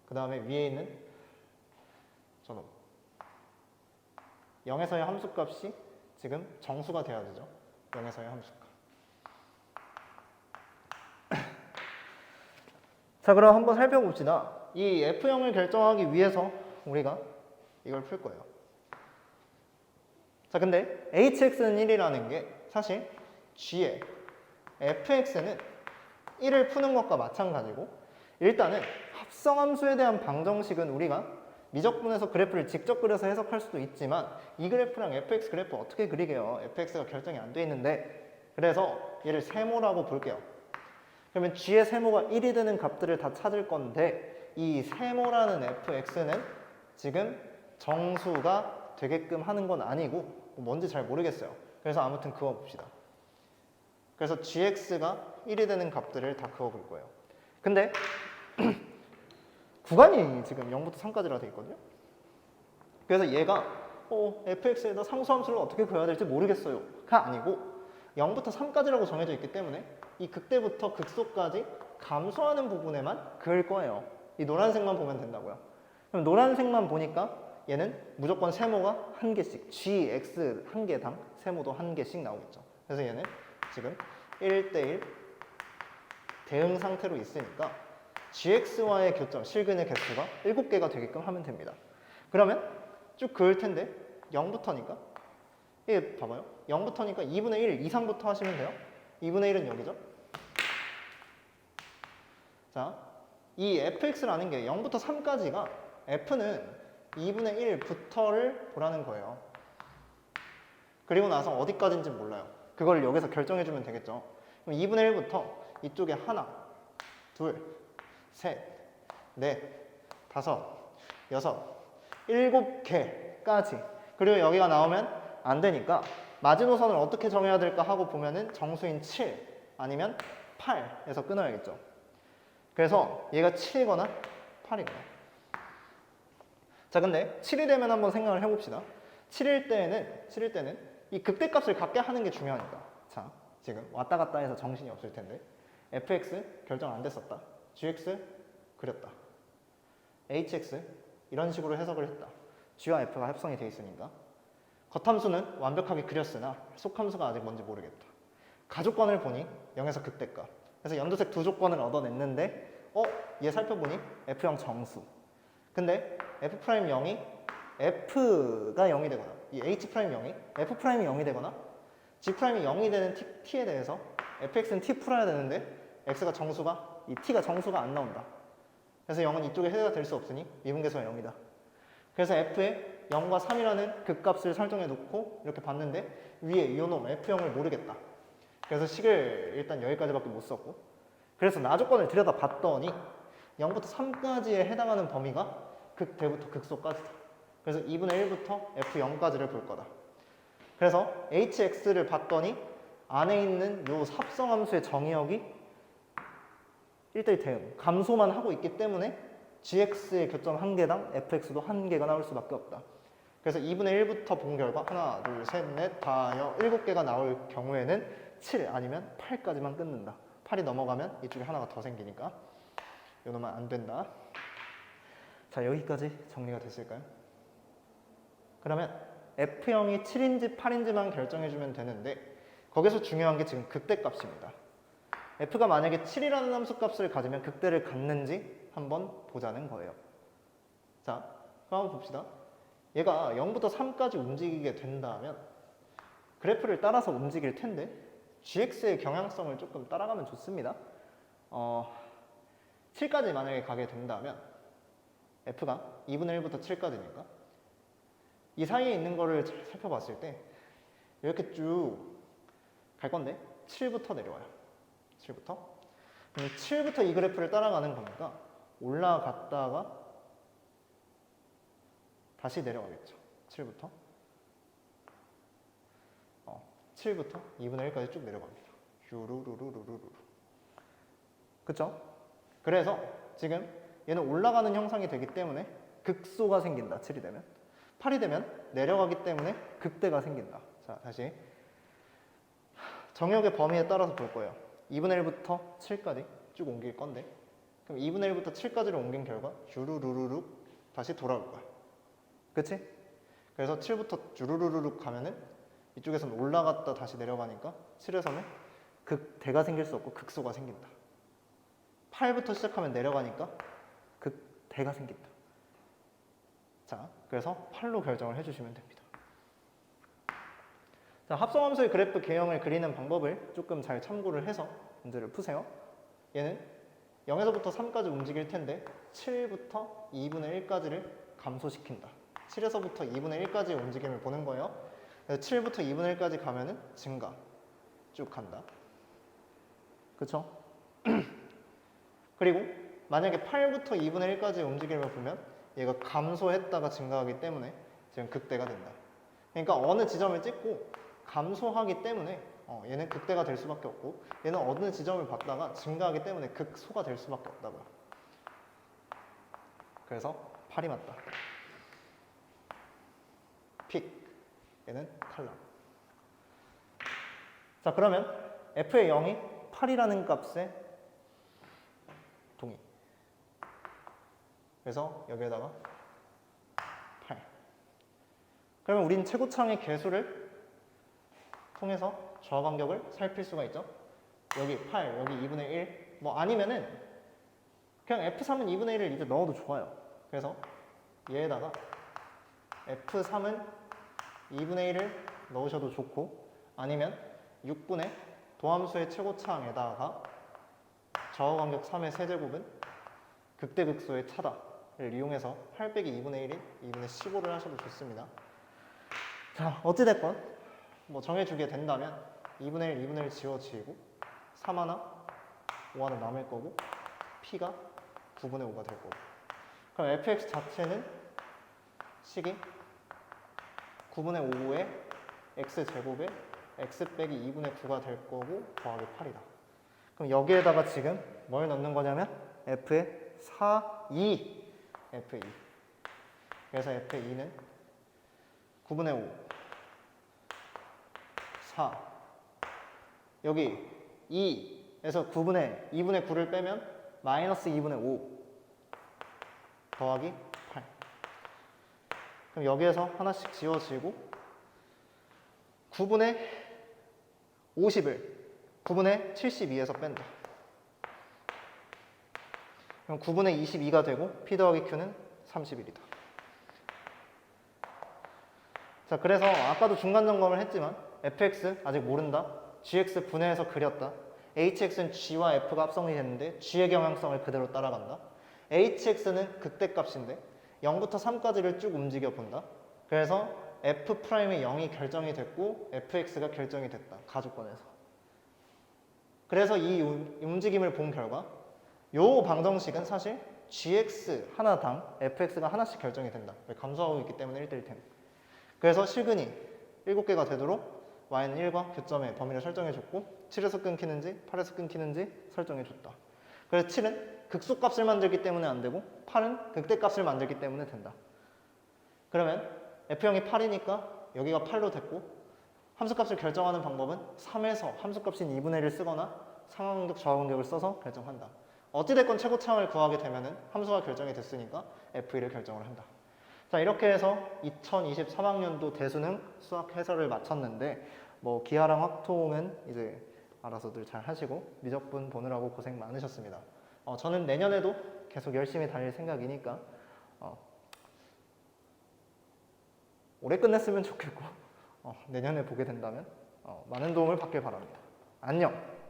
그 다음에 위에 있는 저놈 0에서의 함수값이 지금 정수가 돼야 되죠. 0에서의 함수값. 자, 그럼 한번 살펴봅시다. 이 F형을 결정하기 위해서 우리가 이걸 풀 거예요. 자, 근데 hx는 1이라는 게 사실 g의 fx는 1을 푸는 것과 마찬가지고 일단은 합성함수에 대한 방정식은 우리가 미적분에서 그래프를 직접 그려서 해석할 수도 있지만 이 그래프랑 fx 그래프 어떻게 그리게요? fx가 결정이 안 돼 있는데 그래서 얘를 세모라고 볼게요. 그러면 g의 세모가 1이 되는 값들을 다 찾을 건데 이 세모라는 fx는 지금 정수가 되게끔 하는 건 아니고 뭔지 잘 모르겠어요. 그래서 아무튼 그어봅시다. 그래서 gx가 1이 되는 값들을 다 그어볼 거예요. 근데 구간이 지금 0부터 3까지라 되어 있거든요. 그래서 얘가 fx에다 상수함수를 어떻게 그려야 될지 모르겠어요 가 아니고 0부터 3까지라고 정해져 있기 때문에 이 극대부터 극소까지 감소하는 부분에만 그을 거예요. 이 노란색만 보면 된다고요. 그럼 노란색만 보니까 얘는 무조건 세모가 한 개씩, gx 한 개당 세모도 한 개씩 나오겠죠. 그래서 얘는 지금 1대1 대응 상태로 있으니까 gx와의 교점, 실근의 개수가 7개가 되게끔 하면 됩니다. 그러면 쭉 그을 텐데 0부터니까 이게 봐봐요. 0부터니까 2분의 1 이상부터 하시면 돼요. 2분의 1은 여기죠. 자, 이 fx라는 게 0부터 3까지가 f는 2분의 1부터를 보라는 거예요. 그리고 나서 어디까지인지 몰라요. 그걸 여기서 결정해주면 되겠죠. 그럼 2분의 1부터 이쪽에 하나, 둘, 셋, 넷, 다섯, 여섯, 7개까지. 그리고 여기가 나오면 안 되니까 마지노선을 어떻게 정해야 될까 하고 보면은 정수인 7 아니면 8에서 끊어야겠죠. 그래서 얘가 7이거나 8이거나. 자, 근데 7이 되면 한번 생각을 해봅시다. 7일 때는 이 극대값을 갖게 하는 게 중요하니까. 자, 지금 왔다 갔다 해서 정신이 없을 텐데 fx 결정 안 됐었다. gx 그렸다. hx 이런 식으로 해석을 했다. g와 f가 합성이 돼 있으니까. 겉함수는 완벽하게 그렸으나 속함수가 아직 뭔지 모르겠다. 가조건을 보니 0에서 극대값. 그래서 연두색 두 조건을 얻어냈는데 얘 살펴보니 f0 정수. 근데 f'0이 f가 0이 되거나 이 h'0이 f'이 0이 되거나 g'이 0이 되는 t에 대해서 fx는 t 풀어야 되는데 x가 정수가 이 t가 정수가 안 나온다. 그래서 0은 이쪽에 해가 될 수 없으니 미분계수가 0이다. 그래서 f에 0과 3이라는 극값을 설정해 놓고 이렇게 봤는데 위에 이놈 f0을 모르겠다. 그래서 식을 일단 여기까지밖에 못 썼고 그래서 나조건을 들여다 봤더니 0부터 3까지에 해당하는 범위가 극대부터 극소까지다. 그래서 2분의 1부터 f0까지를 볼 거다. 그래서 hx를 봤더니 안에 있는 요 합성함수의 정의역이 1대1 대응, 감소만 하고 있기 때문에 gx의 교점 한 개당 fx도 한 개가 나올 수밖에 없다. 그래서 2분의 1부터 본 결과 하나, 둘, 셋, 넷, 다 7개가 나올 경우에는 7 아니면 8까지만 끊는다. 8이 넘어가면 이쪽에 하나가 더 생기니까 이놈은 안 된다. 자, 여기까지 정리가 됐을까요? 그러면 f0이 7인지 8인지만 결정해주면 되는데 거기서 중요한 게 지금 극대값입니다. f가 만약에 7이라는 함수값을 가지면 극대를 갖는지 한번 보자는 거예요. 자, 그럼 한번 봅시다. 얘가 0부터 3까지 움직이게 된다면 그래프를 따라서 움직일 텐데 gx의 경향성을 조금 따라가면 좋습니다. 7까지 만약에 가게 된다면 f가 2분의 1부터 7까지니까 이 사이에 있는 거를 잘 살펴봤을 때 이렇게 쭉 갈 건데 7부터 내려와요. 7부터 7부터 이 그래프를 따라가는 거니까 올라갔다가 다시 내려가겠죠. 7부터 7부터 2분의 1까지 쭉 내려갑니다. 슈루루루루루루. 그쵸? 그래서 지금 얘는 올라가는 형상이 되기 때문에 극소가 생긴다. 7이 되면 8이 되면 내려가기 때문에 극대가 생긴다. 자, 다시 정역의 범위에 따라서 볼 거예요. 2분의 1부터 7까지 쭉 옮길 건데 그럼 2분의 1부터 7까지를 옮긴 결과 주르르르륵 다시 돌아올 거야. 그치? 그래서 7부터 주르르르륵 가면은 이쪽에서는 올라갔다 다시 내려가니까 7에서는 극대가 생길 수 없고 극소가 생긴다. 8부터 시작하면 내려가니까 극대가 생긴다. 자, 그래서 8로 결정을 해주시면 됩니다. 자, 합성함수의 그래프 개형을 그리는 방법을 조금 잘 참고를 해서 문제를 푸세요. 얘는 0에서부터 3까지 움직일 텐데 7부터 2분의 1까지를 감소시킨다. 7에서부터 2분의 1까지의 움직임을 보는 거예요. 그래서 7부터 2분의 1까지 가면은 증가 쭉 간다. 그쵸? 그리고 만약에 8부터 2분의 1까지의 움직임을 보면 얘가 감소했다가 증가하기 때문에 지금 극대가 된다. 그러니까 어느 지점을 찍고 감소하기 때문에 얘는 극대가 될 수밖에 없고 얘는 어느 지점을 봤다가 증가하기 때문에 극소가 될 수밖에 없다고요. 그래서 8이 맞다. 픽. 얘는 칼럼. 자, 그러면 f의 0이 8이라는 값에 그래서 여기에다가 8. 그러면 우린 최고창의 개수를 통해서 저하간격을 살필 수가 있죠. 여기 8, 여기 2분의 1. 뭐 아니면은 그냥 F3은 2분의 1을 이제 넣어도 좋아요. 그래서 얘에다가 F3은 2분의 1을 넣으셔도 좋고, 아니면 6분의 도함수의 최고차항에다가 저하간격 3의 세제곱은 극대극소의 차다를 이용해서 8 빼기 2분의 1인 2분의 15를 하셔도 좋습니다. 자, 어찌됐건 뭐 정해주게 된다면 2분의 1, 2분의 1 지워지고 3 하나, 5 하나 남을 거고 P가 9분의 5가 될 거고, 그럼 fx 자체는 식이 9분의 5의 x제곱에 x 빼기 2분의 9가 될 거고 더하기 8이다. 그럼 여기에다가 지금 뭘 넣는 거냐면 f의 4, 2, f2. 그래서 f2는 9분의 5, 4, 여기 2에서 2분의 9를 빼면 마이너스 2분의 5 더하기 8. 그럼 여기에서 하나씩 지워지고 9분의 50을 9분의 72에서 뺀다. 그럼 9분의 22가 되고 P 더하기 Q는 31이다. 자, 그래서 아까도 중간 점검을 했지만 fx 아직 모른다. gx 분해해서 그렸다. hx는 g와 f가 합성이 됐는데 g의 경향성을 그대로 따라간다. hx는 극대값인데 0부터 3까지를 쭉 움직여 본다. 그래서 f'의 0이 결정이 됐고 fx가 결정이 됐다. 가주권에서. 그래서 이 움직임을 본 결과 요 방정식은 사실 gx 하나당 fx가 하나씩 결정이 된다. 왜? 감소하고 있기 때문에 1대1 테니. 그래서 실근이 7개가 되도록 y는 1과 교점의 범위를 설정해줬고 7에서 끊기는지 8에서 끊기는지 설정해줬다. 그래서 7은 극소값을 만들기 때문에 안 되고 8은 극대값을 만들기 때문에 된다. 그러면 F형이 8이니까 여기가 8로 됐고 함수값을 결정하는 방법은 3에서 함수값인 2분의 1을 쓰거나 상하간격, 저하간격을 써서 결정한다. 어찌됐건 최고차항을 구하게 되면 함수가 결정이 됐으니까 F1을 결정을 한다. 자, 이렇게 해서 2023학년도 대수능 수학 해설을 마쳤는데 뭐 기하랑 확통은 이제 알아서들 잘 하시고 미적분 보느라고 고생 많으셨습니다. 저는 내년에도 계속 열심히 다닐 생각이니까 올해 끝냈으면 좋겠고 내년에 보게 된다면 많은 도움을 받길 바랍니다. 안녕!